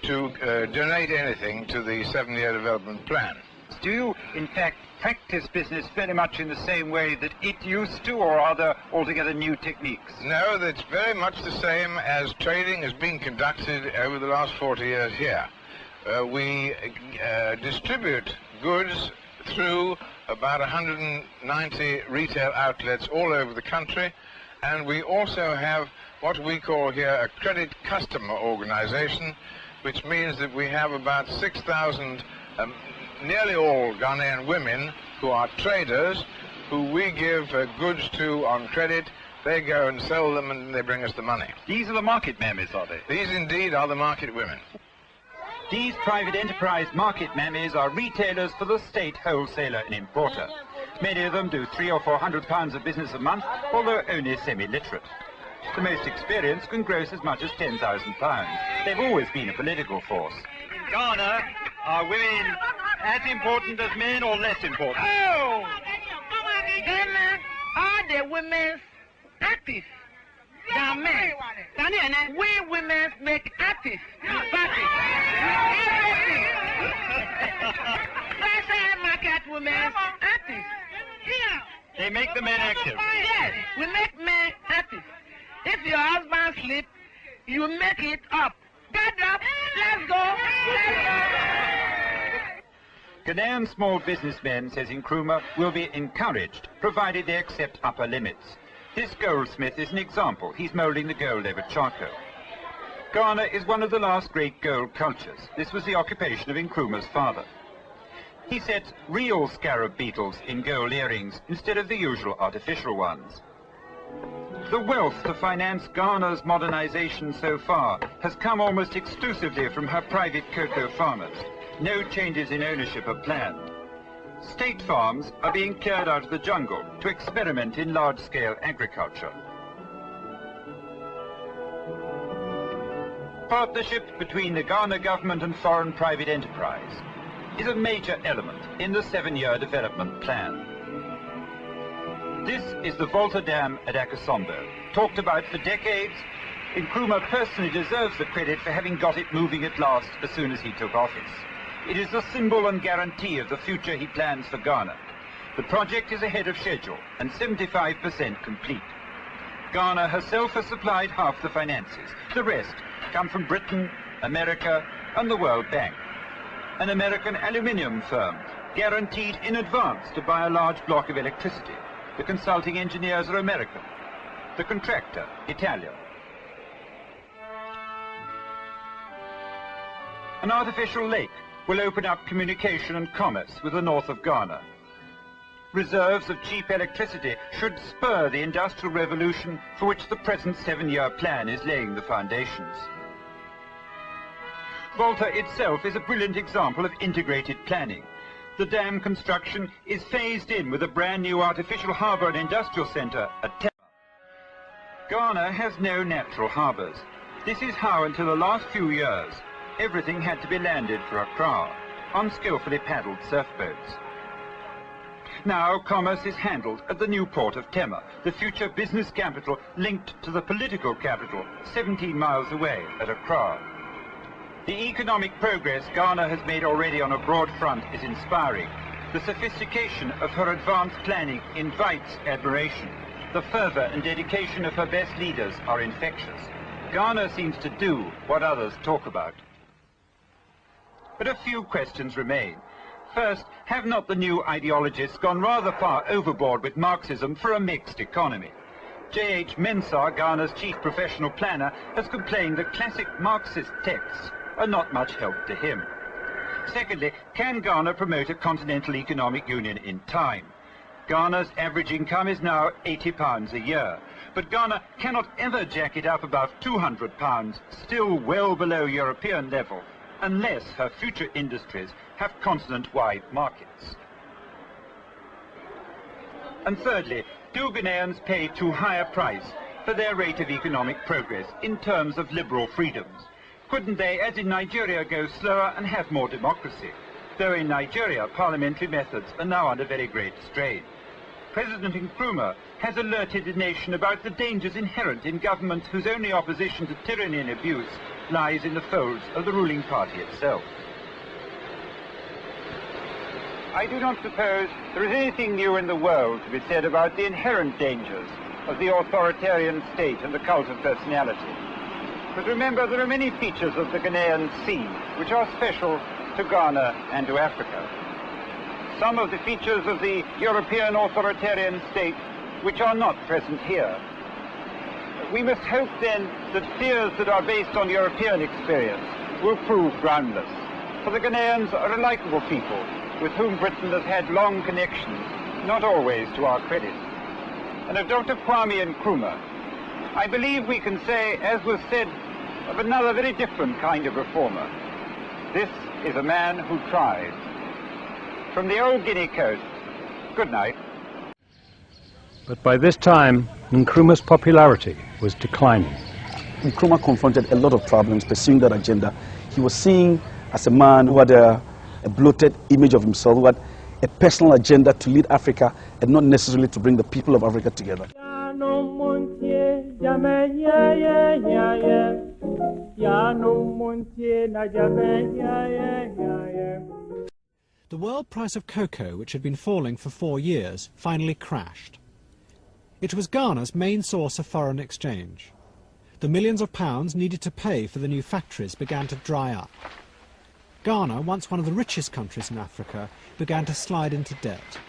to donate anything to the 7-year development plan. Do you, in fact, practice business very much in the same way that it used to, or are there altogether new techniques? No, that's very much the same as trading has been conducted over the last 40 years here. We distribute goods through about 190 retail outlets all over the country, and we also have what we call here a credit customer organization, which means that we have about 6,000 nearly all Ghanaian women who are traders, who we give goods to on credit. They go and sell them and they bring us the money. These are the market mammies, are they? These indeed are the market women. These private enterprise market mammies are retailers for the state wholesaler and importer. Many of them do £300 or £400 of business a month, although only semi-literate. The most experienced can gross as much as £10,000. They've always been a political force. In Ghana, are women as important as men or less important? Oh! Ghana, are the women active than men? We women make active parties. Everything. Fashion market women active. They make the men active. Yes, we make men active. If your husband sleeps, you make it up. Get up, let's go. Ghanaian small businessmen, says Nkrumah, will be encouraged, provided they accept upper limits. This goldsmith is an example. He's moulding the gold over charcoal. Ghana is one of the last great gold cultures. This was the occupation of Nkrumah's father. He sets real scarab beetles in gold earrings instead of the usual artificial ones. The wealth to finance Ghana's modernization so far has come almost exclusively from her private cocoa farmers. No changes in ownership are planned. State farms are being cleared out of the jungle to experiment in large-scale agriculture. Partnership between the Ghana government and foreign private enterprise is a major element in the 7-year development plan. This is the Volta Dam at Akosombo. Talked about for decades, Nkrumah personally deserves the credit for having got it moving at last as soon as he took office. It is the symbol and guarantee of the future he plans for Ghana. The project is ahead of schedule and 75% complete. Ghana herself has supplied half the finances. The rest come from Britain, America, and the World Bank. An American aluminium firm guaranteed in advance to buy a large block of electricity. The consulting engineers are American. The contractor, Italian. An artificial lake will open up communication and commerce with the north of Ghana. Reserves of cheap electricity should spur the industrial revolution for which the present 7-year plan is laying the foundations. Volta itself is a brilliant example of integrated planning. The dam construction is phased in with a brand new artificial harbour and industrial centre at Tema. Ghana has no natural harbours. This is how, until the last few years, everything had to be landed for Accra on skillfully paddled surfboats. Now commerce is handled at the new port of Tema, the future business capital linked to the political capital 17 miles away at Accra. The economic progress Ghana has made already on a broad front is inspiring. The sophistication of her advanced planning invites admiration. The fervour and dedication of her best leaders are infectious. Ghana seems to do what others talk about. But a few questions remain. First, have not the new ideologists gone rather far overboard with Marxism for a mixed economy? J.H. Mensah, Ghana's chief professional planner, has complained that classic Marxist texts are not much help to him. Secondly, can Ghana promote a continental economic union in time? Ghana's average income is now £80 a year, but Ghana cannot ever jack it up above £200, still well below European level, unless her future industries have continent-wide markets. And thirdly, do Ghanaians pay too high a price for their rate of economic progress in terms of liberal freedoms? Couldn't they, as in Nigeria, go slower and have more democracy? Though in Nigeria, parliamentary methods are now under very great strain. President Nkrumah has alerted the nation about the dangers inherent in governments whose only opposition to tyranny and abuse lies in the folds of the ruling party itself. I do not suppose there is anything new in the world to be said about the inherent dangers of the authoritarian state and the cult of personality. But remember, there are many features of the Ghanaian sea which are special to Ghana and to Africa. Some of the features of the European authoritarian state which are not present here. We must hope then that fears that are based on European experience will prove groundless. For the Ghanaians are a likeable people with whom Britain has had long connections, not always to our credit. And of Dr. Kwame Nkrumah, I believe we can say, as was said of another very different kind of reformer, this is a man who tried. From the old Guinea coast, good night. But by this time, Nkrumah's popularity was declining. Nkrumah confronted a lot of problems pursuing that agenda. He was seen as a man who had a bloated image of himself, who had a personal agenda to lead Africa and not necessarily to bring the people of Africa together. The world price of cocoa, which had been falling for 4 years, finally crashed. It was Ghana's main source of foreign exchange. The millions of pounds needed to pay for the new factories began to dry up. Ghana, once one of the richest countries in Africa, began to slide into debt.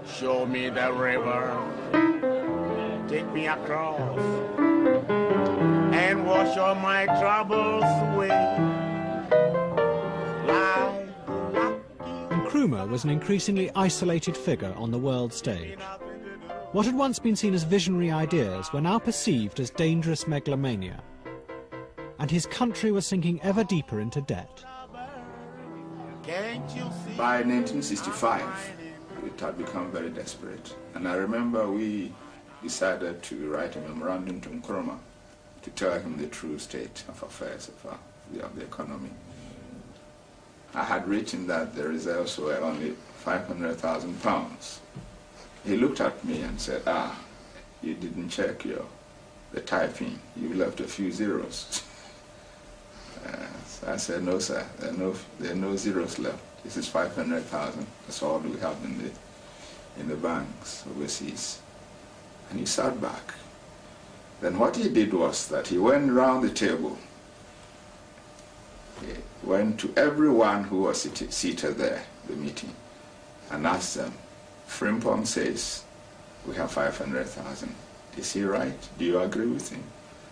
Show me the river, take me across, and wash all my troubles away. Nkrumah was an increasingly isolated figure on the world stage. What had once been seen as visionary ideas were now perceived as dangerous megalomania. And his country was sinking ever deeper into debt. By 1965, it had become very desperate. And I remember we decided to write a memorandum to Nkrumah to tell him the true state of affairs of the economy. I had written that the reserves were only £500,000. He looked at me and said, you didn't check the typing. You left a few zeros. So I said, no, sir, there are no zeros left. This is 500,000. That's all we have in the banks overseas. And he sat back. Then what he did was that he went round the table. He went to everyone who was seated there, the meeting, and asked them, Frimpong says we have 500,000. Is he right? Do you agree with him?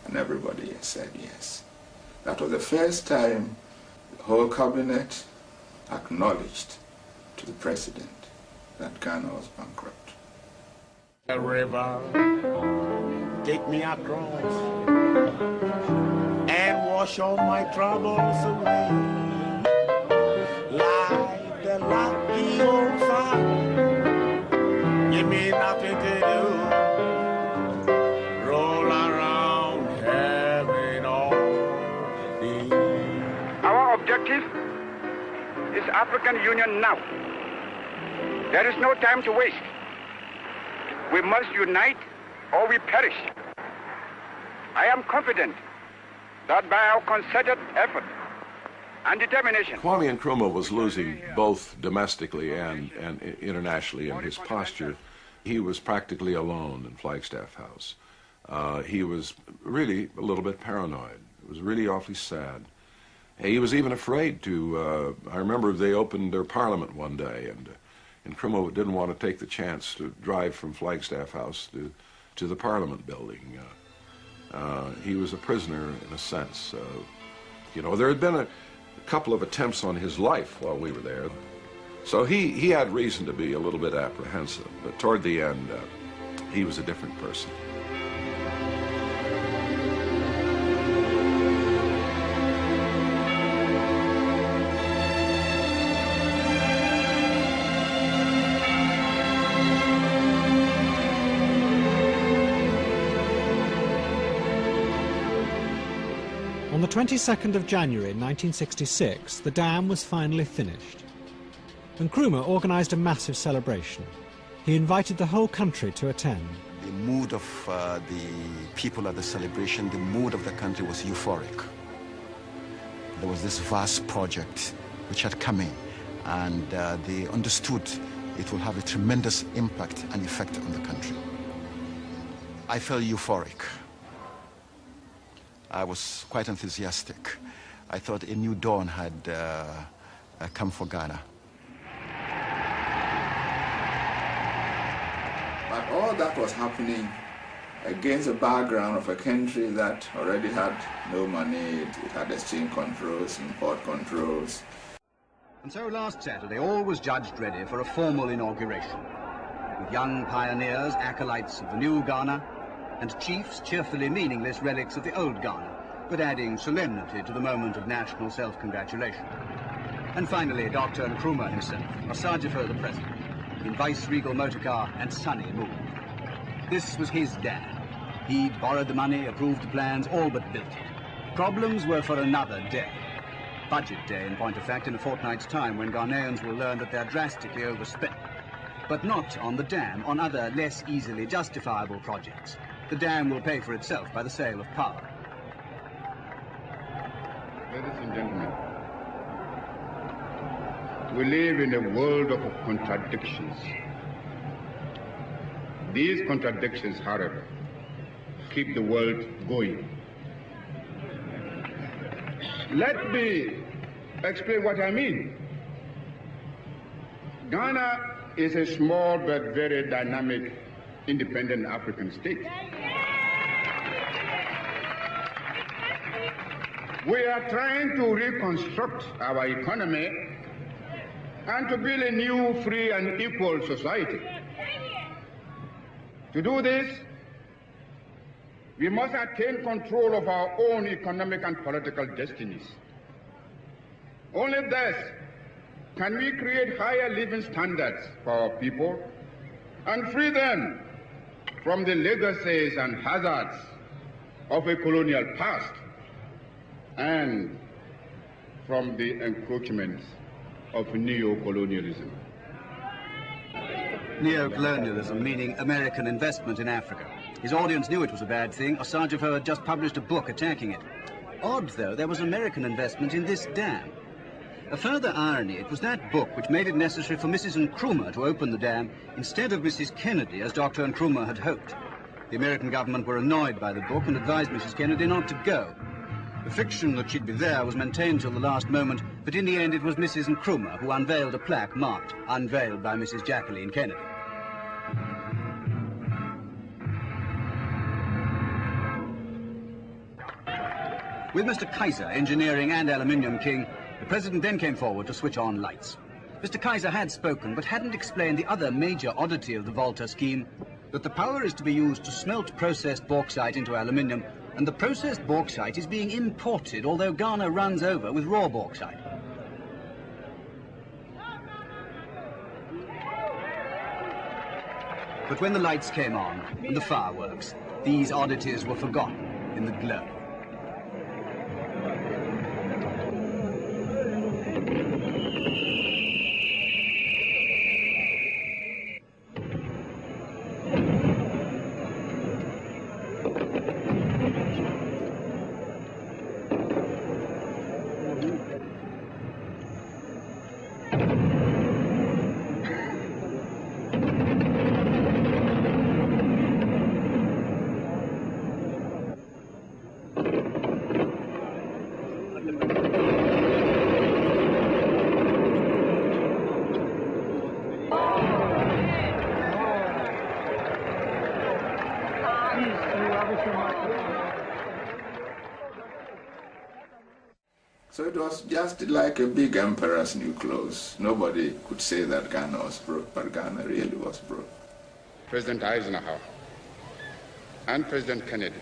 And everybody said yes. That was the first time the whole cabinet acknowledged to the president that Ghana was bankrupt. The river, take me across and wash all my troubles away. Like the lucky old father, give me nothing to do. Roll around heaven all day. Our objective is African Union now. There is no time to waste. We must unite or we perish. I am confident that by our concerted effort and determination... Kwame Nkrumah was losing both domestically and internationally in his posture. He was practically alone in Flagstaff House. He was really a little bit paranoid. It was really awfully sad. He was even afraid to... I remember they opened their parliament one day, and Nkrumah didn't want to take the chance to drive from Flagstaff House to the Parliament building. He was a prisoner in a sense. You know, there had been a couple of attempts on his life while we were there. So he had reason to be a little bit apprehensive, but toward the end, he was a different person. On the 22nd of January 1966, the dam was finally finished. Nkrumah organised a massive celebration. He invited the whole country to attend. The mood of the people at the celebration, the mood of the country was euphoric. There was this vast project which had come in, and they understood it will have a tremendous impact and effect on the country. I felt euphoric. I was quite enthusiastic. I thought a new dawn had come for Ghana. But all that was happening against the background of a country that already had no money, it had exchange controls, import controls. And so last Saturday, all was judged ready for a formal inauguration, with young pioneers, acolytes of the new Ghana, and chiefs, cheerfully meaningless relics of the old Ghana, but adding solemnity to the moment of national self-congratulation. And finally, Dr. Nkrumah himself, Osagyefo the president, in vice-regal motorcar and sunny mood. This was his dam. He'd borrowed the money, approved the plans, all but built it. Problems were for another day. Budget day, in point of fact, in a fortnight's time, when Ghanaians will learn that they're drastically overspent. But not on the dam, on other, less easily justifiable projects. The dam will pay for itself by the sale of power. Ladies and gentlemen, we live in a world of contradictions. These contradictions, however, keep the world going. Let me explain what I mean. Ghana is a small but very dynamic independent African state. We are trying to reconstruct our economy and to build a new, free and equal society. To do this, we must attain control of our own economic and political destinies. Only thus can we create higher living standards for our people and free them from the legacies and hazards of a colonial past and from the encroachments of neo-colonialism. Neo-colonialism, meaning American investment in Africa. His audience knew it was a bad thing. Osagyefo had just published a book attacking it. Odd, though, there was American investment in this dam. A further irony, it was that book which made it necessary for Mrs. Nkrumah to open the dam instead of Mrs. Kennedy, as Dr. Nkrumah had hoped. The American government were annoyed by the book and advised Mrs. Kennedy not to go. The fiction that she'd be there was maintained till the last moment, but in the end it was Mrs. Nkrumah who unveiled a plaque marked, "Unveiled by Mrs. Jacqueline Kennedy." With Mr. Kaiser engineering and aluminium king, the president then came forward to switch on lights. Mr. Kaiser had spoken, but hadn't explained the other major oddity of the Volta scheme, that the power is to be used to smelt processed bauxite into aluminium, and the processed bauxite is being imported, although Ghana runs over with raw bauxite. But when the lights came on, and the fireworks, these oddities were forgotten in the glow. So it was just like a big emperor's new clothes. Nobody could say that Ghana was broke, but Ghana really was broke. President Eisenhower and President Kennedy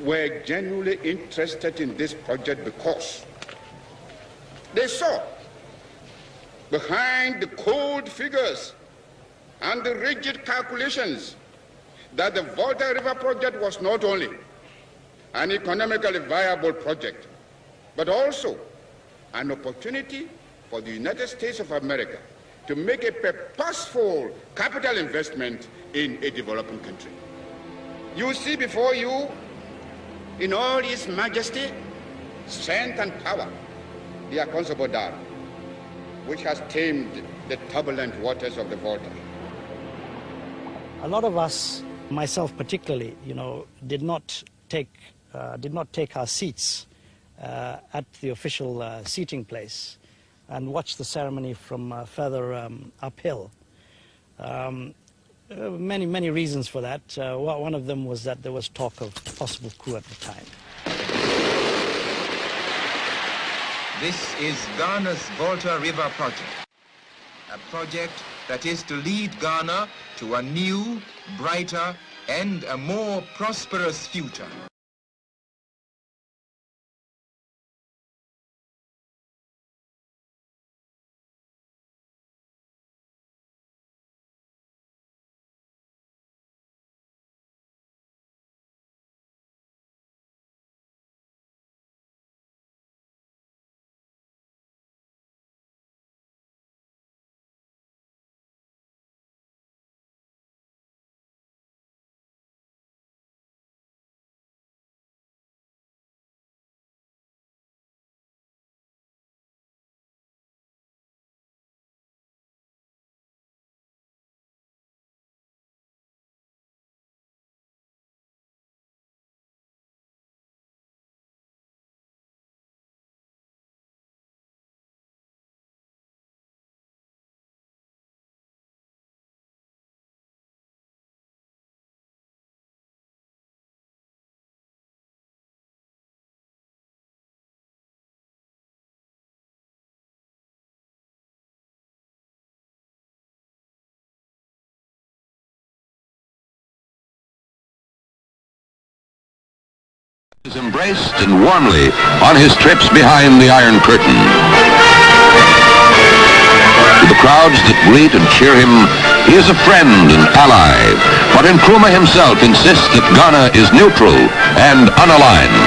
were genuinely interested in this project because they saw behind the cold figures and the rigid calculations that the Volta River project was not only an economically viable project, but also an opportunity for the United States of America to make a purposeful capital investment in a developing country. You see before you, in all its majesty, strength and power, the Akosombo Dam, which has tamed the turbulent waters of the Volta. A lot of us, myself particularly, did not take our seats at the official seating place and watch the ceremony from further uphill. Many reasons for that. One of them was that there was talk of a possible coup at the time. This is Ghana's Volta River project, a project that is to lead Ghana to a new, brighter, and a more prosperous future. Is embraced and warmly on his trips behind the Iron Curtain. To the crowds that greet and cheer him, he is a friend and ally. But Nkrumah himself insists that Ghana is neutral and unaligned.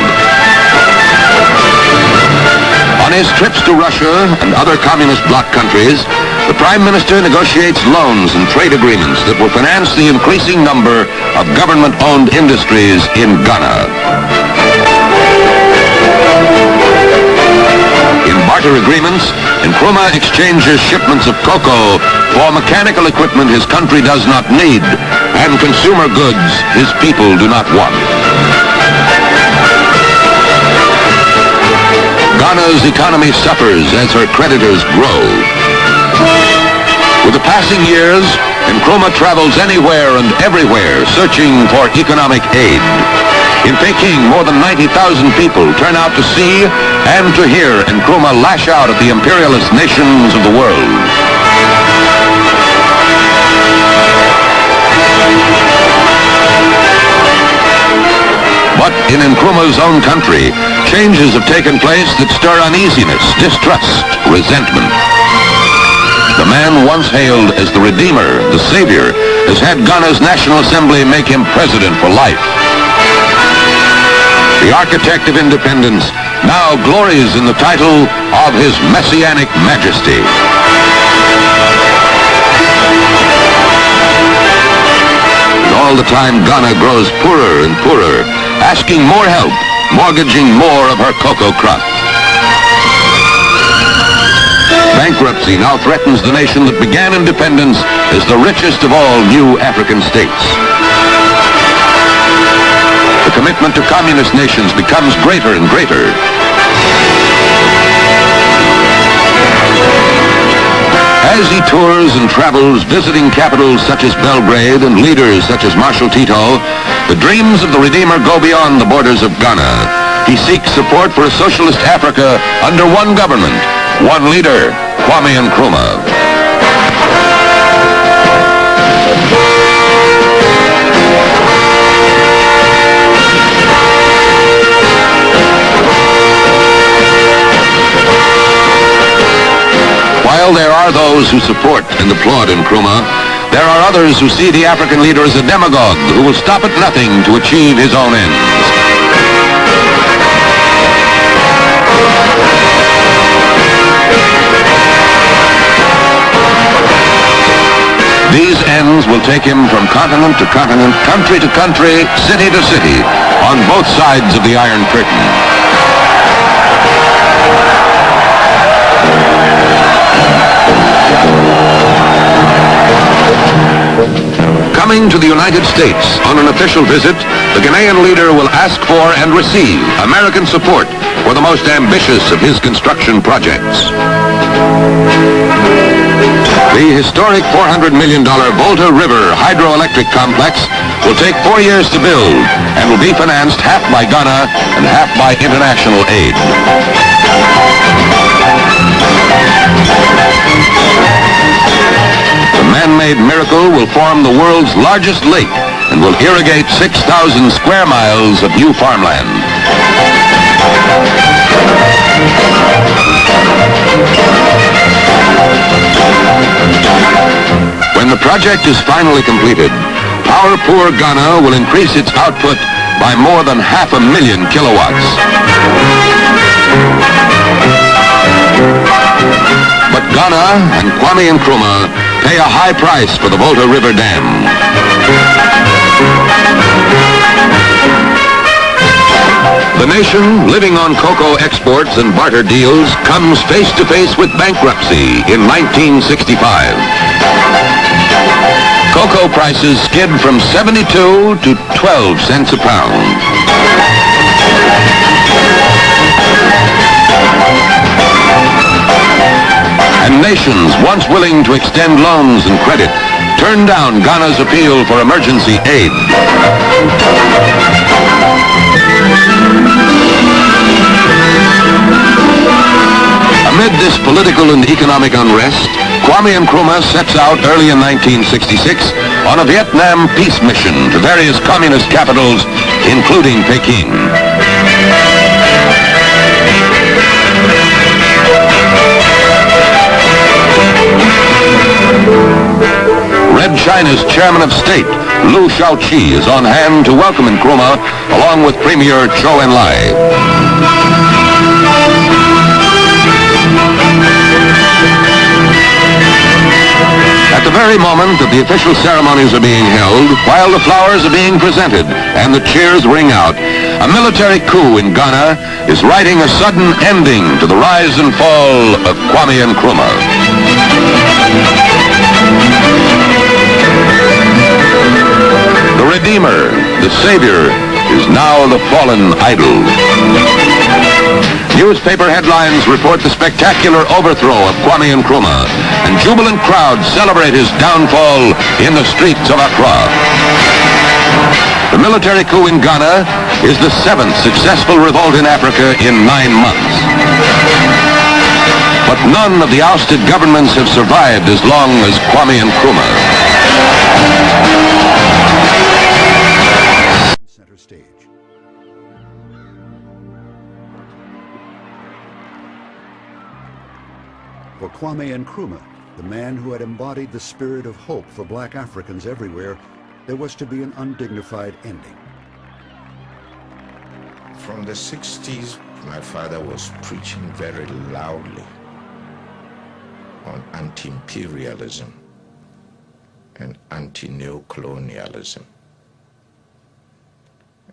On his trips to Russia and other communist bloc countries, the Prime Minister negotiates loans and trade agreements that will finance the increasing number of government-owned industries in Ghana. In barter agreements, Nkrumah exchanges shipments of cocoa for mechanical equipment his country does not need and consumer goods his people do not want. Ghana's economy suffers as her creditors grow. With the passing years, Nkrumah travels anywhere and everywhere searching for economic aid. In Peking, more than 90,000 people turn out to see and to hear Nkrumah lash out at the imperialist nations of the world. But in Nkrumah's own country, changes have taken place that stir uneasiness, distrust, resentment. The man once hailed as the Redeemer, the Savior, has had Ghana's National Assembly make him president for life. The architect of independence now glories in the title of His Messianic Majesty. And all the time Ghana grows poorer and poorer, asking more help, mortgaging more of her cocoa crop. Bankruptcy now threatens the nation that began independence as the richest of all new African states. The commitment to communist nations becomes greater and greater. As he tours and travels, visiting capitals such as Belgrade and leaders such as Marshal Tito, the dreams of the Redeemer go beyond the borders of Ghana. He seeks support for a socialist Africa under one government, one leader, Kwame Nkrumah. While there are those who support and applaud Nkrumah, there are others who see the African leader as a demagogue who will stop at nothing to achieve his own ends. These ends will take him from continent to continent, country to country, city to city, on both sides of the Iron Curtain. Coming to the United States on an official visit, the Ghanaian leader will ask for and receive American support for the most ambitious of his construction projects. The historic $400 million Volta River hydroelectric complex will take 4 years to build and will be financed half by Ghana and half by international aid. The man-made miracle will form the world's largest lake and will irrigate 6,000 square miles of new farmland. When the project is finally completed, power-poor Ghana will increase its output by more than 500,000 kilowatts. But Ghana and Kwame Nkrumah pay a high price for the Volta River Dam. The nation, living on cocoa exports and barter deals, comes face to face with bankruptcy in 1965. Cocoa prices skid from 72 to 12 cents a pound. And nations once willing to extend loans and credit turned down Ghana's appeal for emergency aid. Amid this political and economic unrest, Kwame Nkrumah sets out early in 1966 on a Vietnam peace mission to various communist capitals, including Peking. Red China's chairman of state, Liu Shaoqi, is on hand to welcome Nkrumah, along with Premier Zhou Enlai. At the very moment that the official ceremonies are being held, while the flowers are being presented and the cheers ring out, a military coup in Ghana is writing a sudden ending to the rise and fall of Kwame Nkrumah. The Redeemer, the Savior, is now the fallen idol. Newspaper headlines report the spectacular overthrow of Kwame Nkrumah, and jubilant crowds celebrate his downfall in the streets of Accra. The military coup in Ghana is the 7th successful revolt in Africa in 9 months. But none of the ousted governments have survived as long as Kwame Nkrumah. Center stage. For Kwame Nkrumah, the man who had embodied the spirit of hope for black Africans everywhere, there was to be an undignified ending. From the 60s, my father was preaching very loudly on anti-imperialism and anti-neocolonialism.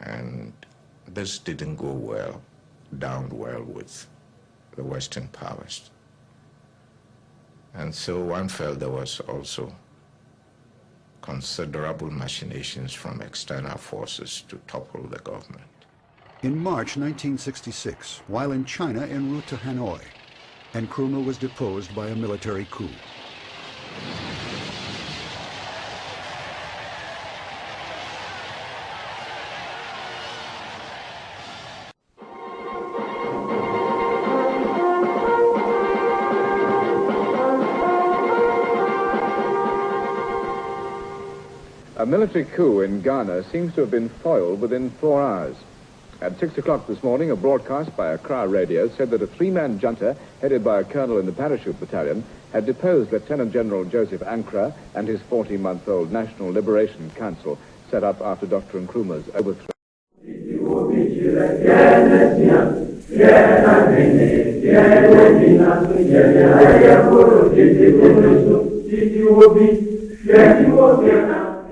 And this didn't go down well with the Western powers. And so one felt there was also considerable machinations from external forces to topple the government. In March 1966, while in China en route to Hanoi, Nkrumah was deposed by a military coup. A military coup in Ghana seems to have been foiled within 4 hours. At 6 o'clock this morning, a broadcast by Accra radio said that a 3-man junta, headed by a colonel in the parachute battalion, had deposed Lieutenant General Joseph Ankara and his 40-month-old National Liberation Council, set up after Dr. Nkrumah's overthrow.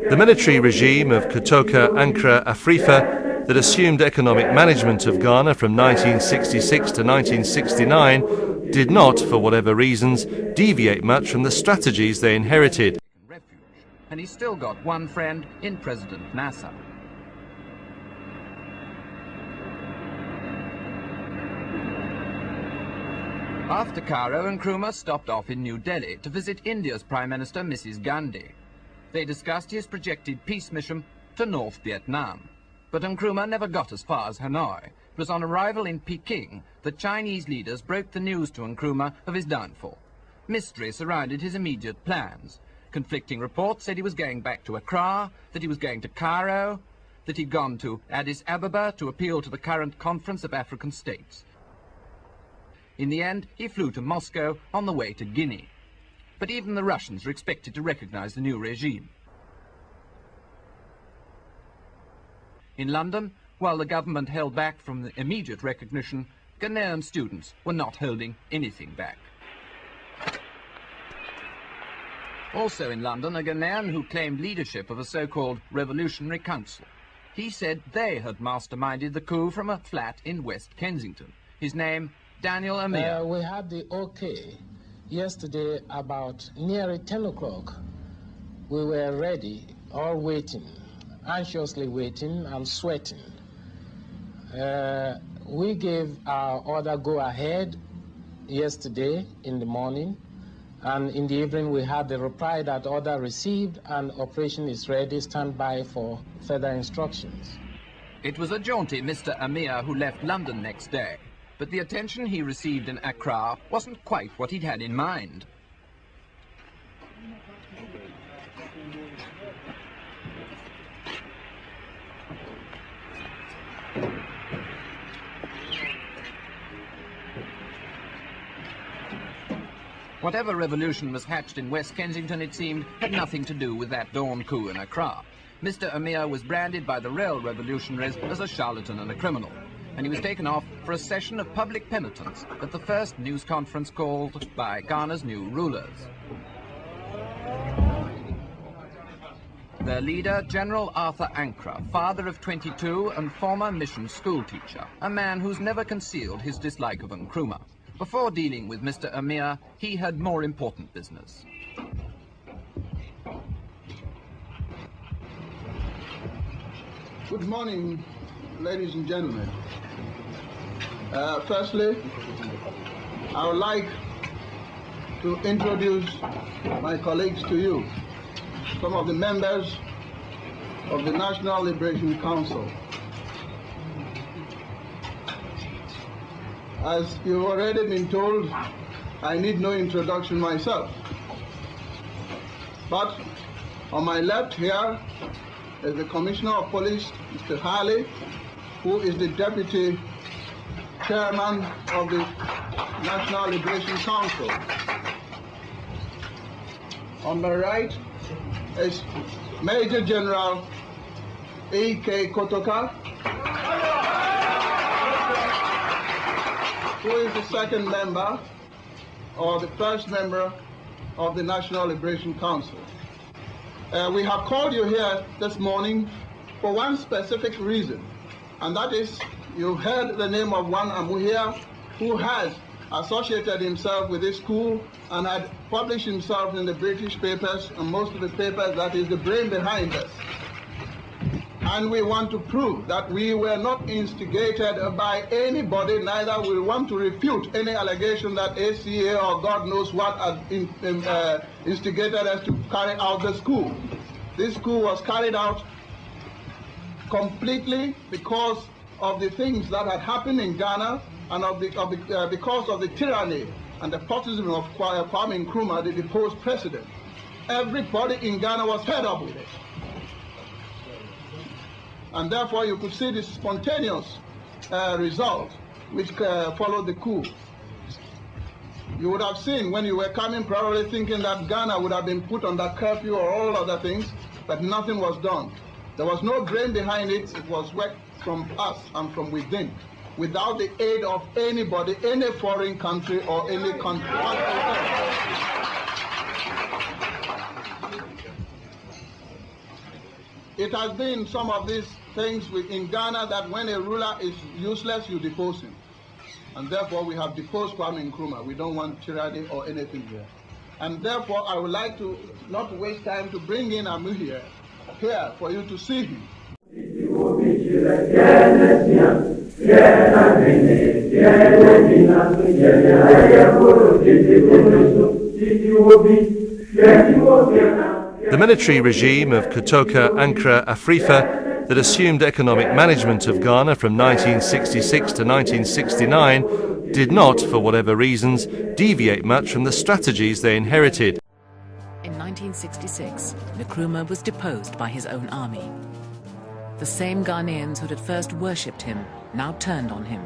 The military regime of Kotoka Ankara Afrifa that assumed economic management of Ghana from 1966 to 1969 did not, for whatever reasons, deviate much from the strategies they inherited. And he's still got one friend in President Nasser. After Cairo, Nkrumah stopped off in New Delhi to visit India's Prime Minister, Mrs. Gandhi. They discussed his projected peace mission to North Vietnam. But Nkrumah never got as far as Hanoi. It was on arrival in Peking that Chinese leaders broke the news to Nkrumah of his downfall. Mystery surrounded his immediate plans. Conflicting reports said he was going back to Accra, that he was going to Cairo, that he'd gone to Addis Ababa to appeal to the current Conference of African States. In the end, he flew to Moscow on the way to Guinea. But even the Russians were expected to recognize the new regime. In London, while the government held back from the immediate recognition, Ghanaian students were not holding anything back. Also in London, a Ghanaian who claimed leadership of a so-called Revolutionary Council. He said they had masterminded the coup from a flat in West Kensington. His name, Daniel Amir. We had the okay yesterday about nearly 10 o'clock. We were ready, all waiting, anxiously waiting and sweating. We gave our order go ahead yesterday in the morning, and in the evening we had the reply that order received and operation is ready, stand by for further instructions. It was a jaunty Mr. Amir who left London next day, but the attention he received in Accra wasn't quite what he'd had in mind. Whatever revolution was hatched in West Kensington, it seemed, had nothing to do with that dawn coup in Accra. Mr. Amir was branded by the real revolutionaries as a charlatan and a criminal, and he was taken off for a session of public penitence at the first news conference called by Ghana's new rulers. Their leader, General Arthur Ankara, father of 22 and former mission schoolteacher, a man who's never concealed his dislike of Nkrumah. Before dealing with Mr. Amir, he had more important business. Good morning, ladies and gentlemen. Firstly, I would like to introduce my colleagues to you, some of the members of the National Liberation Council. As you've already been told, I need no introduction myself. But on my left here is the Commissioner of Police, Mr. Harley, who is the Deputy Chairman of the National Liberation Council. On my right is Major General E.K. Kotoka, who is the second member or the first member of the National Liberation Council. We have called you here this morning for one specific reason, and that is you've heard the name of one Amuhia who has associated himself with this coup and had published himself in the British papers and most of the papers that is the brain behind us. And we want to prove that we were not instigated by anybody, neither we want to refute any allegation that ACA or God knows what instigated us to carry out this coup. This coup was carried out completely because of the things that had happened in Ghana and because of the tyranny and the despotism of Kwame Nkrumah, the deposed president. Everybody in Ghana was fed up with it. And therefore you could see the spontaneous result which followed the coup. You would have seen when you were coming probably thinking that Ghana would have been put under curfew or all other things, but nothing was done. There was no brain behind it. It was work from us and from within, without the aid of anybody, any foreign country or any country. It has been some of these things in Ghana that when a ruler is useless, you depose him. And therefore, we have deposed Kwame Nkrumah. We don't want tyranny or anything here. And therefore, I would like to not waste time to bring in Amu here for you to see him. The military regime of Kotoka Ankra Afrifa that assumed economic management of Ghana from 1966 to 1969 did not, for whatever reasons, deviate much from the strategies they inherited. In 1966, Nkrumah was deposed by his own army. The same Ghanaians who had first worshipped him now turned on him.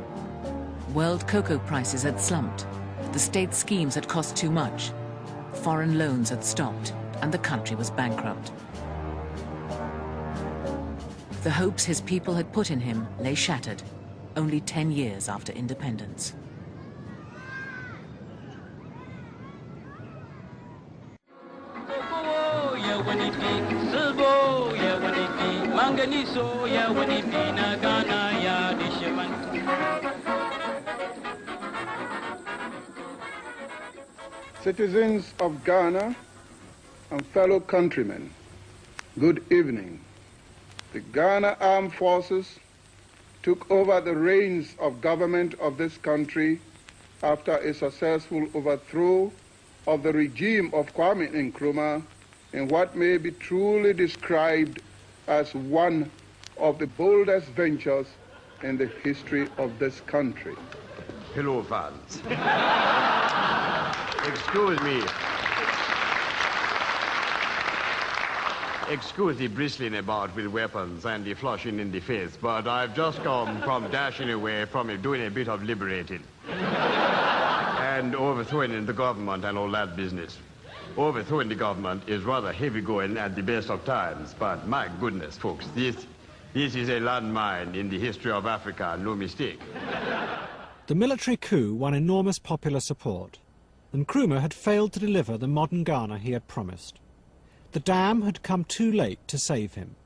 World cocoa prices had slumped, the state schemes had cost too much, foreign loans had stopped, and the country was bankrupt. The hopes his people had put in him lay shattered, only 10 years after independence. Citizens of Ghana and fellow countrymen, good evening. The Ghana Armed Forces took over the reins of government of this country after a successful overthrow of the regime of Kwame Nkrumah in what may be truly described as one of the boldest ventures in the history of this country. Hello, fans. Excuse me. Excuse the bristling about with weapons and the flushing in the face, but I've just come from dashing away from it, doing a bit of liberating. And overthrowing the government and all that business. Overthrowing the government is rather heavy going at the best of times, but my goodness, folks, this is a landmine in the history of Africa, no mistake. The military coup won enormous popular support, and Nkrumah had failed to deliver the modern Ghana he had promised. The dam had come too late to save him.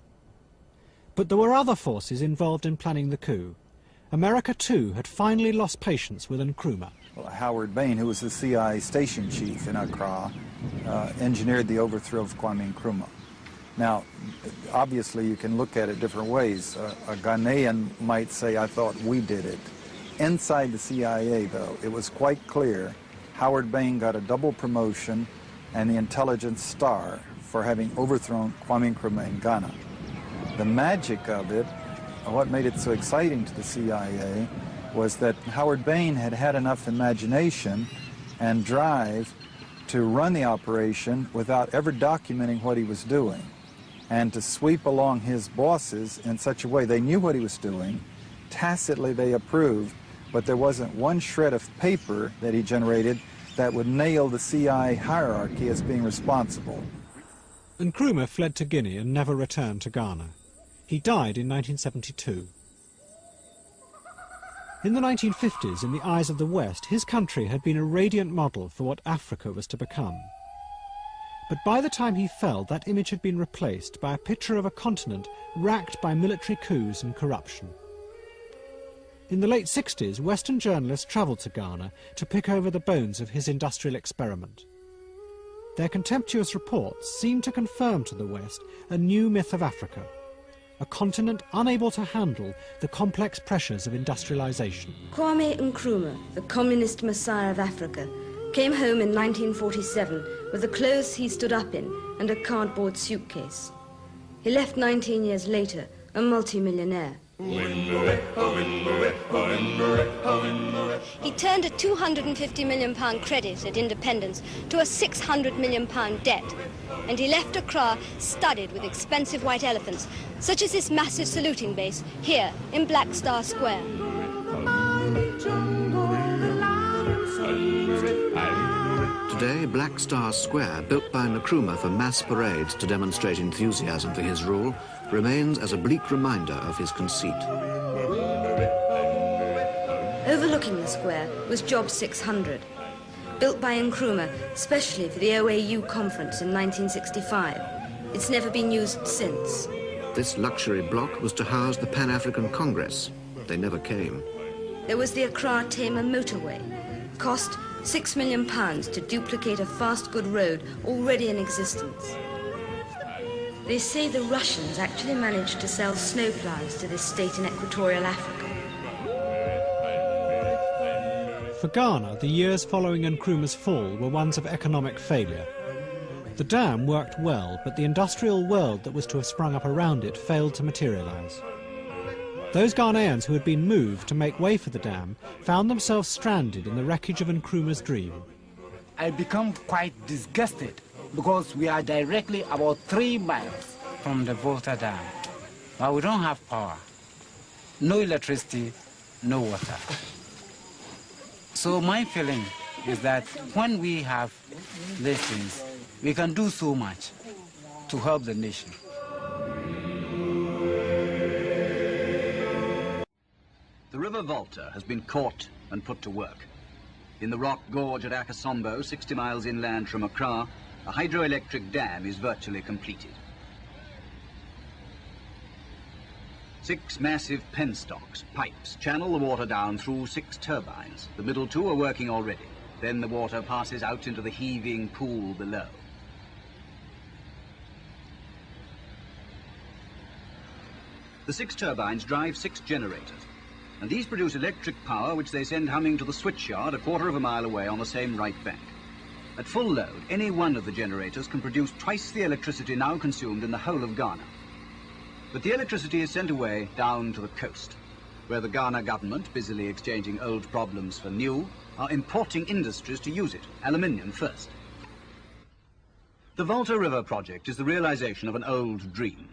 But there were other forces involved in planning the coup. America, too, had finally lost patience with Nkrumah. Well, Howard Bain, who was the CIA station chief in Accra, engineered the overthrow of Kwame Nkrumah. Now, obviously, you can look at it different ways. A Ghanaian might say, I thought we did it. Inside the CIA, though, it was quite clear Howard Bain got a double promotion and the intelligence star for having overthrown Kwame Nkrumah in Ghana. The magic of it, what made it so exciting to the CIA, was that Howard Bain had had enough imagination and drive to run the operation without ever documenting what he was doing, and to sweep along his bosses in such a way they knew what he was doing, tacitly they approved, but there wasn't one shred of paper that he generated that would nail the CIA hierarchy as being responsible. Nkrumah fled to Guinea and never returned to Ghana. He died in 1972. In the 1950s, in the eyes of the West, his country had been a radiant model for what Africa was to become. But by the time he fell, that image had been replaced by a picture of a continent racked by military coups and corruption. In the late 60s, Western journalists travelled to Ghana to pick over the bones of his industrial experiment. Their contemptuous reports seemed to confirm to the West a new myth of Africa, a continent unable to handle the complex pressures of industrialization. Kwame Nkrumah, the communist messiah of Africa, came home in 1947 with the clothes he stood up in and a cardboard suitcase. He left 19 years later, a multimillionaire. He turned a £250 million credit at independence to a £600 million debt, and he left Accra studded with expensive white elephants, such as this massive saluting base here in Black Star Square. Today, Black Star Square, built by Nkrumah for mass parades to demonstrate enthusiasm for his rule, remains as a bleak reminder of his conceit. Overlooking the square was Job 600, built by Nkrumah specially for the OAU conference in 1965. It's never been used since. This luxury block was to house the Pan-African Congress. They never came. There was the Accra-Tema motorway. Cost £6 million to duplicate a fast good road already in existence. They say the Russians actually managed to sell snowplows to this state in equatorial Africa. For Ghana, the years following Nkrumah's fall were ones of economic failure. The dam worked well, but the industrial world that was to have sprung up around it failed to materialise. Those Ghanaians who had been moved to make way for the dam found themselves stranded in the wreckage of Nkrumah's dream. I become quite disgusted because we are directly about 3 miles from the Volta Dam, but we don't have power, no electricity, no water. So my feeling is that when we have these things, we can do so much to help the nation. The River Volta has been caught and put to work. In the rock gorge at Akosombo, 60 miles inland from Accra, a hydroelectric dam is virtually completed. 6 massive penstocks, pipes, channel the water down through 6 turbines. The middle 2 are working already. Then the water passes out into the heaving pool below. The 6 turbines drive 6 generators, and these produce electric power which they send humming to the switchyard a quarter of a mile away on the same right bank. At full load, any one of the generators can produce twice the electricity now consumed in the whole of Ghana. But the electricity is sent away down to the coast, where the Ghana government, busily exchanging old problems for new, are importing industries to use it, aluminium first. The Volta River project is the realization of an old dream.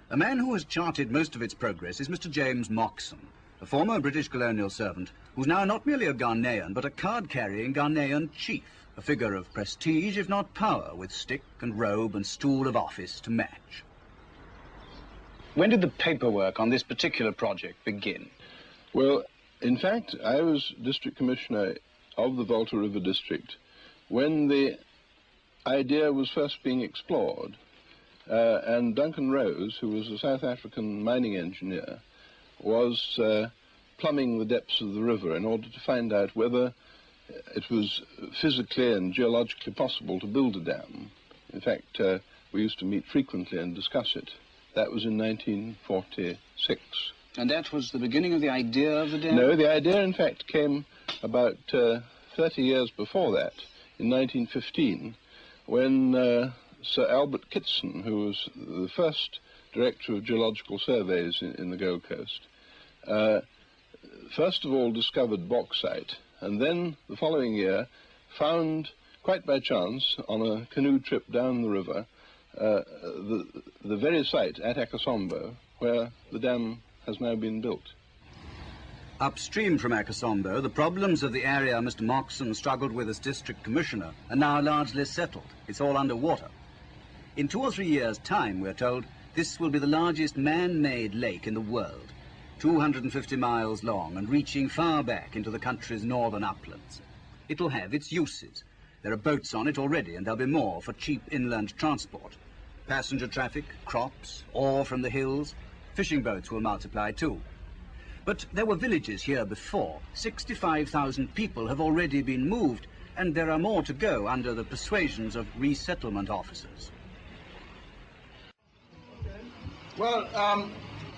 A man who has charted most of its progress is Mr. James Moxon, a former British colonial servant who's now not merely a Ghanaian, but a card-carrying Ghanaian chief, a figure of prestige, if not power, with stick and robe and stool of office to match. When did the paperwork on this particular project begin? Well, in fact, I was district commissioner of the Volta River district when the idea was first being explored. And Duncan Rose, who was a South African mining engineer, was plumbing the depths of the river in order to find out whether it was physically and geologically possible to build a dam. In fact, we used to meet frequently and discuss it. That was in 1946. And that was the beginning of the idea of the dam? No, the idea, in fact, came about 30 years before that, in 1915, when Sir Albert Kitson, who was the first Director of Geological Surveys in the Gold Coast, first of all discovered bauxite, and then the following year found, quite by chance, on a canoe trip down the river, the very site at Akosombo where the dam has now been built. Upstream from Akosombo, the problems of the area Mr. Moxon struggled with as district commissioner are now largely settled. It's all underwater. In 2 or 3 years' time, we're told, this will be the largest man-made lake in the world, 250 miles long and reaching far back into the country's northern uplands. It'll have its uses. There are boats on it already, and there'll be more for cheap inland transport. Passenger traffic, crops, ore from the hills. Fishing boats will multiply too. But there were villages here before. 65,000 people have already been moved, and there are more to go under the persuasions of resettlement officers. Well,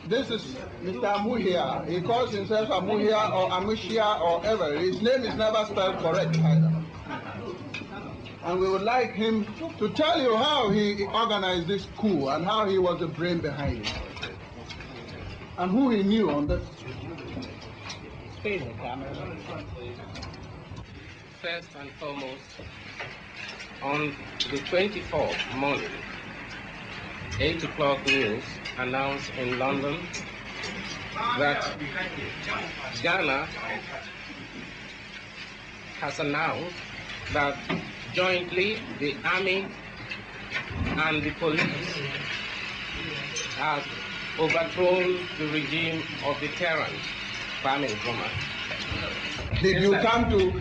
this is Mr. Amuhia. He calls himself Amuhia or Amushia or ever. His name is never spelled correct either. And we would like him to tell you how he organized this coup and how he was the brain behind it. And who he knew on this. First and foremost, on the 24th morning, 8 o'clock news announced in London that Ghana has announced that jointly the army and the police have overthrown the regime of the tyrant, Kwame Nkrumah. Did you come to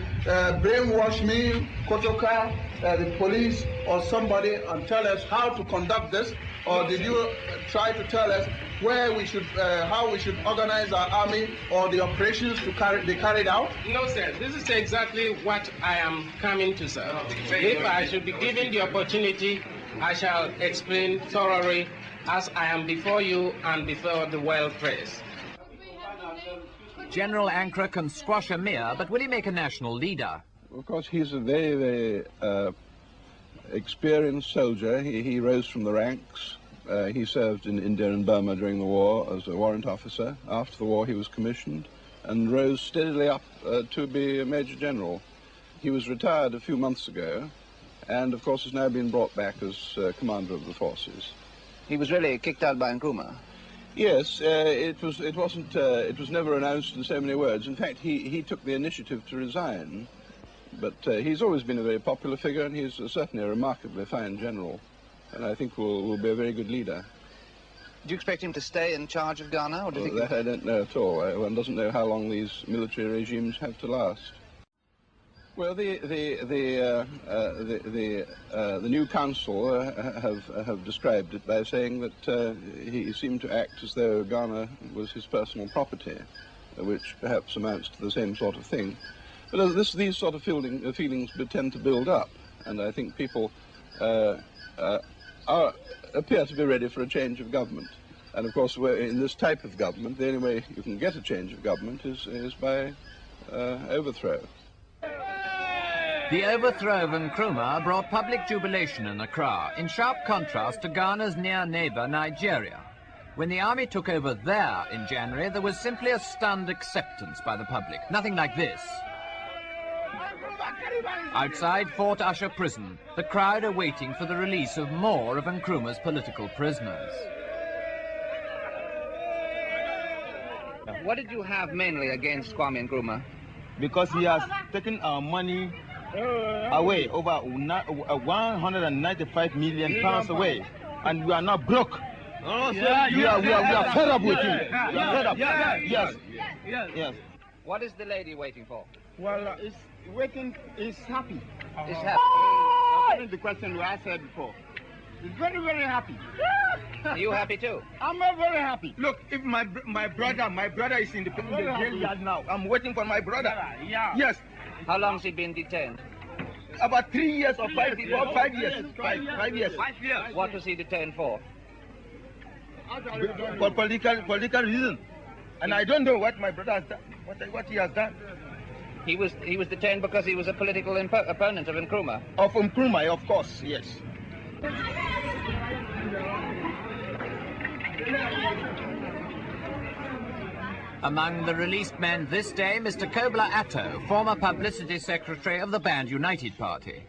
brainwash me, Kotoka, the police, or somebody and tell us how to conduct this? Or did you try to tell us where we should, how we should organize our army or the operations to be carried out? No, sir. This is exactly what I am coming to, sir. If I should be given the opportunity, I shall explain thoroughly as I am before you and before the world press. General Ankara can squash a mayor, but will he make a national leader? Of course, he's a very, very experienced soldier. He rose from the ranks. He served in India and Burma during the war as a warrant officer. After the war, he was commissioned and rose steadily up to be a major general. He was retired a few months ago and, of course, has now been brought back as commander of the forces. He was really kicked out by Nkrumah? Yes, it was never announced in so many words. In fact, he took the initiative to resign, but he's always been a very popular figure, and he's certainly a remarkably fine general, and I think will be a very good leader. Do you expect him to stay in charge of Ghana, or do you think that I don't know at all. One doesn't know how long these military regimes have to last. Well, the new council have described it by saying that he seemed to act as though Ghana was his personal property, which perhaps amounts to the same sort of thing. But these sort of feelings tend to build up, and I think people appear to be ready for a change of government. And of course, in this type of government, the only way you can get a change of government is by overthrow. The overthrow of Nkrumah brought public jubilation in Accra, in sharp contrast to Ghana's near neighbor, Nigeria. When the army took over there in January, there was simply a stunned acceptance by the public. Nothing like this. Outside Fort Usher prison, the crowd are waiting for the release of more of Nkrumah's political prisoners. What did you have mainly against Kwame Nkrumah? Because he has taken our money away, over 195 million pounds away, and we are not broke. Oh, yeah, we are fed up with him. We are fed up. Yes. What is the lady waiting for? Well, is happy. Is happy. That's the question I said before. He's very, very happy. Are you happy too? I'm very happy. Look, if my brother is in the jail yard now. I'm waiting for my brother. Yeah. Yes. How long has he been detained? About 3 years or 5 years. 5 years. 5 years. What was he detained for? For political reason. And I don't know what my brother has done. What he has done. He was detained because he was a political opponent of Nkrumah. Of Nkrumah, of course, yes. Among the released men this day, Mr. Kobler Atto, former publicity secretary of the Band United Party.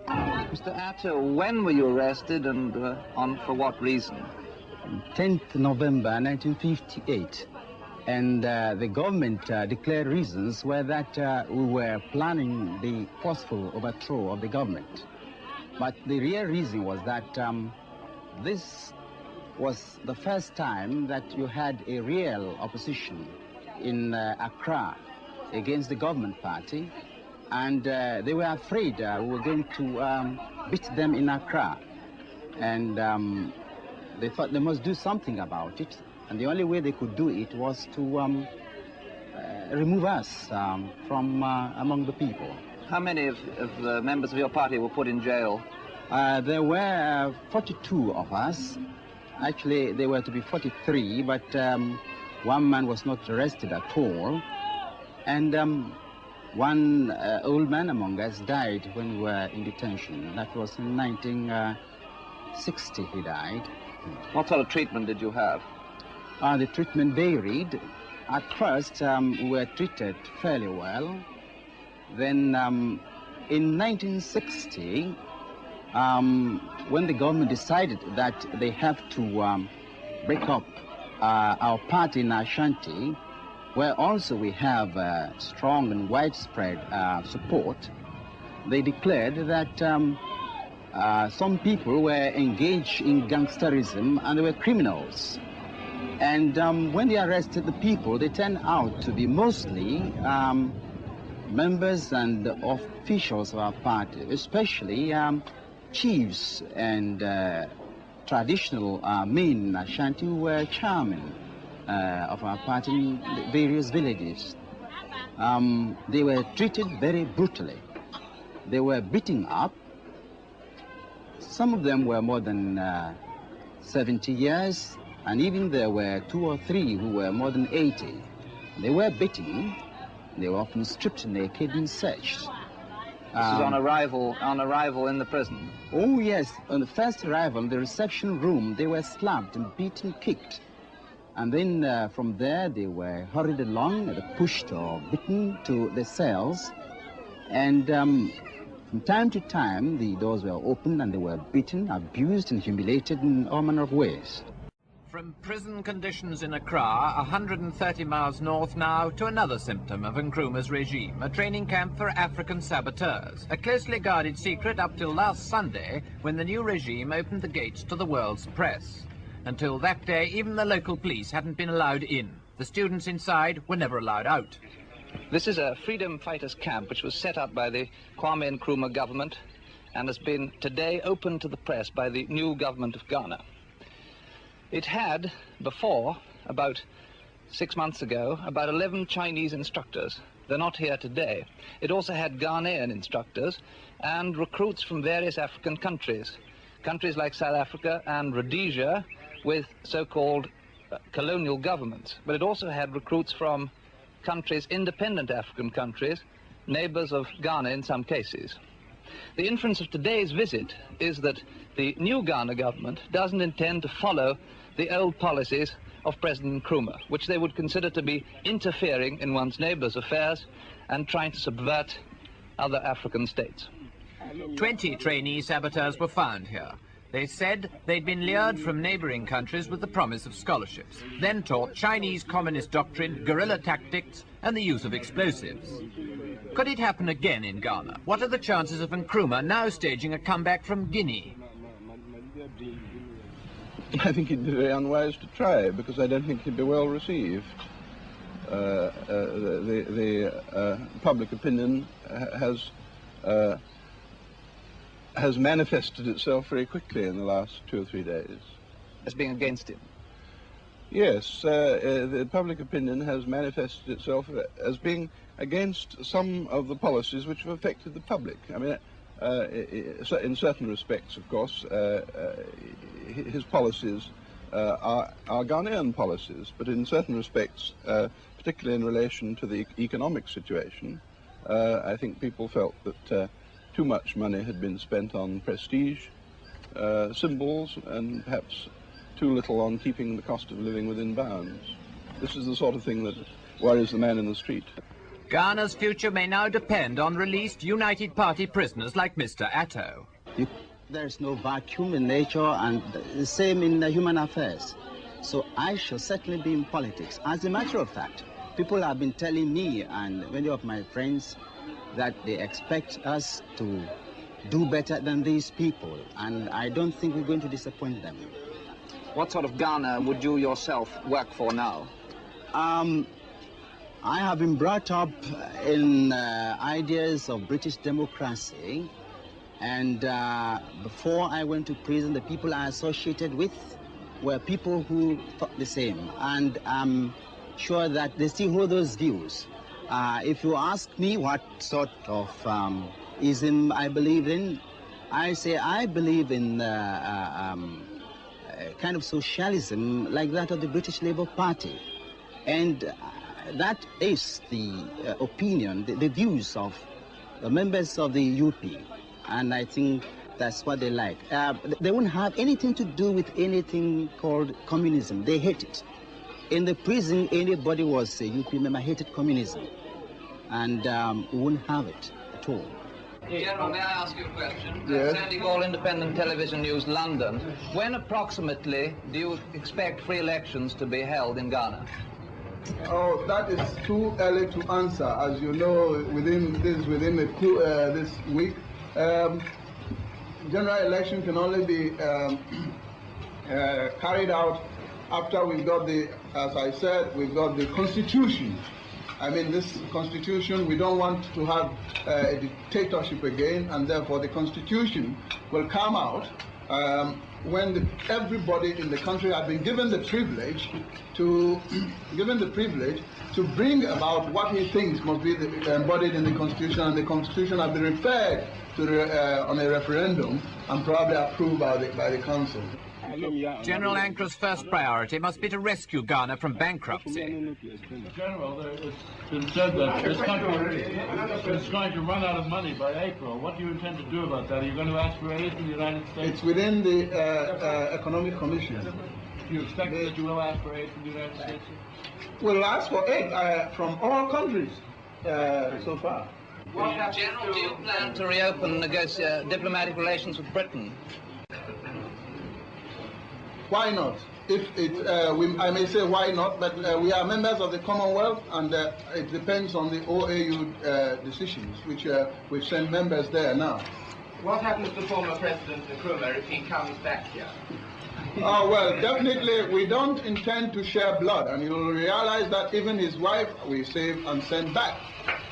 Mr. Atto, when were you arrested and for what reason? 10th November 1958. And the government declared reasons were that we were planning the forceful overthrow of the government. But the real reason was that this was the first time that you had a real opposition in Accra against the government party. And they were afraid we were going to beat them in Accra. And they thought they must do something about it. And the only way they could do it was to remove us from among the people. How many of the members of your party were put in jail? There were 42 of us. Actually, there were to be 43, but one man was not arrested at all. And one old man among us died when we were in detention. That was in 1960 he died. What sort of treatment did you have? The treatment varied. At first, we were treated fairly well. Then in 1960, when the government decided that they have to break up our party in Ashanti, where also we have strong and widespread support, they declared that some people were engaged in gangsterism and they were criminals. And when they arrested the people, they turned out to be mostly members and officials of our party, especially chiefs and traditional men in Ashanti who were chairmen of our party in various villages. They were treated very brutally. They were beaten up. Some of them were more than 70 years, and even there were 2 or 3 who were more than 80. They were beaten. They were often stripped naked and searched. This is on arrival in the prison? Oh, yes. On the first arrival, in the reception room, they were slapped and beaten, kicked. And then from there, they were hurried along, pushed or beaten to the cells. And from time to time, the doors were opened and they were beaten, abused, and humiliated in all manner of ways. From prison conditions in Accra, 130 miles north now, to another symptom of Nkrumah's regime, a training camp for African saboteurs, a closely guarded secret up till last Sunday, when the new regime opened the gates to the world's press. Until that day, even the local police hadn't been allowed in. The students inside were never allowed out. This is a freedom fighters camp which was set up by the Kwame Nkrumah government and has been today opened to the press by the new government of Ghana. It had before, about 6 months ago, about 11 Chinese instructors. They're not here today. It also had Ghanaian instructors and recruits from various African countries. Countries like South Africa and Rhodesia with so-called colonial governments. But it also had recruits from countries, independent African countries, neighbors of Ghana in some cases. The inference of today's visit is that the new Ghana government doesn't intend to follow the old policies of President Nkrumah, which they would consider to be interfering in one's neighbors' affairs and trying to subvert other African states. 20 trainee saboteurs were found here. They said they'd been lured from neighboring countries with the promise of scholarships, then taught Chinese communist doctrine, guerrilla tactics, and the use of explosives. Could it happen again in Ghana? What are the chances of Nkrumah now staging a comeback from Guinea? I think it'd be very unwise to try, because I don't think he'd be well received. The public opinion has manifested itself very quickly in the last 2 or 3 days. As being against him? Yes, the public opinion has manifested itself as being against some of the policies which have affected the public. I mean, in certain respects, of course, his policies are Ghanaian policies, but in certain respects, particularly in relation to the economic situation, I think people felt that too much money had been spent on prestige symbols and perhaps too little on keeping the cost of living within bounds. This is the sort of thing that worries the man in the street. Ghana's future may now depend on released United Party prisoners like Mr. Atto. There's no vacuum in nature, and the same in human affairs. So I shall certainly be in politics. As a matter of fact, people have been telling me and many of my friends that they expect us to do better than these people, and I don't think we're going to disappoint them. What sort of Ghana would you yourself work for now? I have been brought up in ideas of British democracy, and before I went to prison, the people I associated with were people who thought the same, and I'm sure that they still hold those views. If you ask me what sort of ism I believe in, I say I believe in kind of socialism like that of the British Labour Party. And that is the opinion, the views of the members of the UP. And I think that's what they like. They won't have anything to do with anything called communism. They hate it. In the prison, anybody was a UP member hated communism. And we wouldn't have it at all. General, may I ask you a question? Yes. Sandy Gall, Independent Television News, London. When approximately do you expect free elections to be held in Ghana? Oh, that is too early to answer. As you know, within this week, general election can only be carried out after we've got the, as I said, we've got the Constitution. I mean, this Constitution, we don't want to have a dictatorship again, and therefore the Constitution will come out when everybody in the country has been given the privilege to bring about what he thinks must be embodied in the Constitution, and the Constitution has been referred to on a referendum and probably approved by the Council. General Ankrah's first priority must be to rescue Ghana from bankruptcy. General, it's been said that this country is going to run out of money by April. What do you intend to do about that? Are you going to ask for aid from the United States? It's within the Economic Commission. Do you expect that you will ask for aid from the United States? We'll ask for aid from all countries so far. General, do you plan to reopen diplomatic relations with Britain? Why not? I may say why not, but we are members of the Commonwealth, and it depends on the OAU decisions, which we've sent members there now. What happens to former President Nkrumah if he comes back here? Oh, well, definitely we don't intend to share blood, and you'll realize that even his wife we save and send back.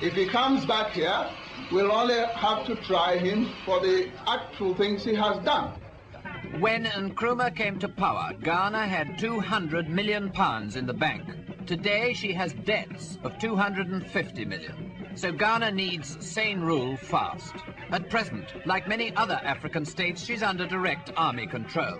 If he comes back here, we'll only have to try him for the actual things he has done. When Nkrumah came to power, Ghana had £200 million in the bank. Today, she has debts of $250 million. So Ghana needs sane rule fast. At present, like many other African states, she's under direct army control.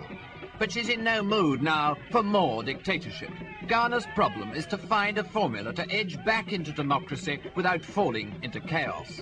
But she's in no mood now for more dictatorship. Ghana's problem is to find a formula to edge back into democracy without falling into chaos.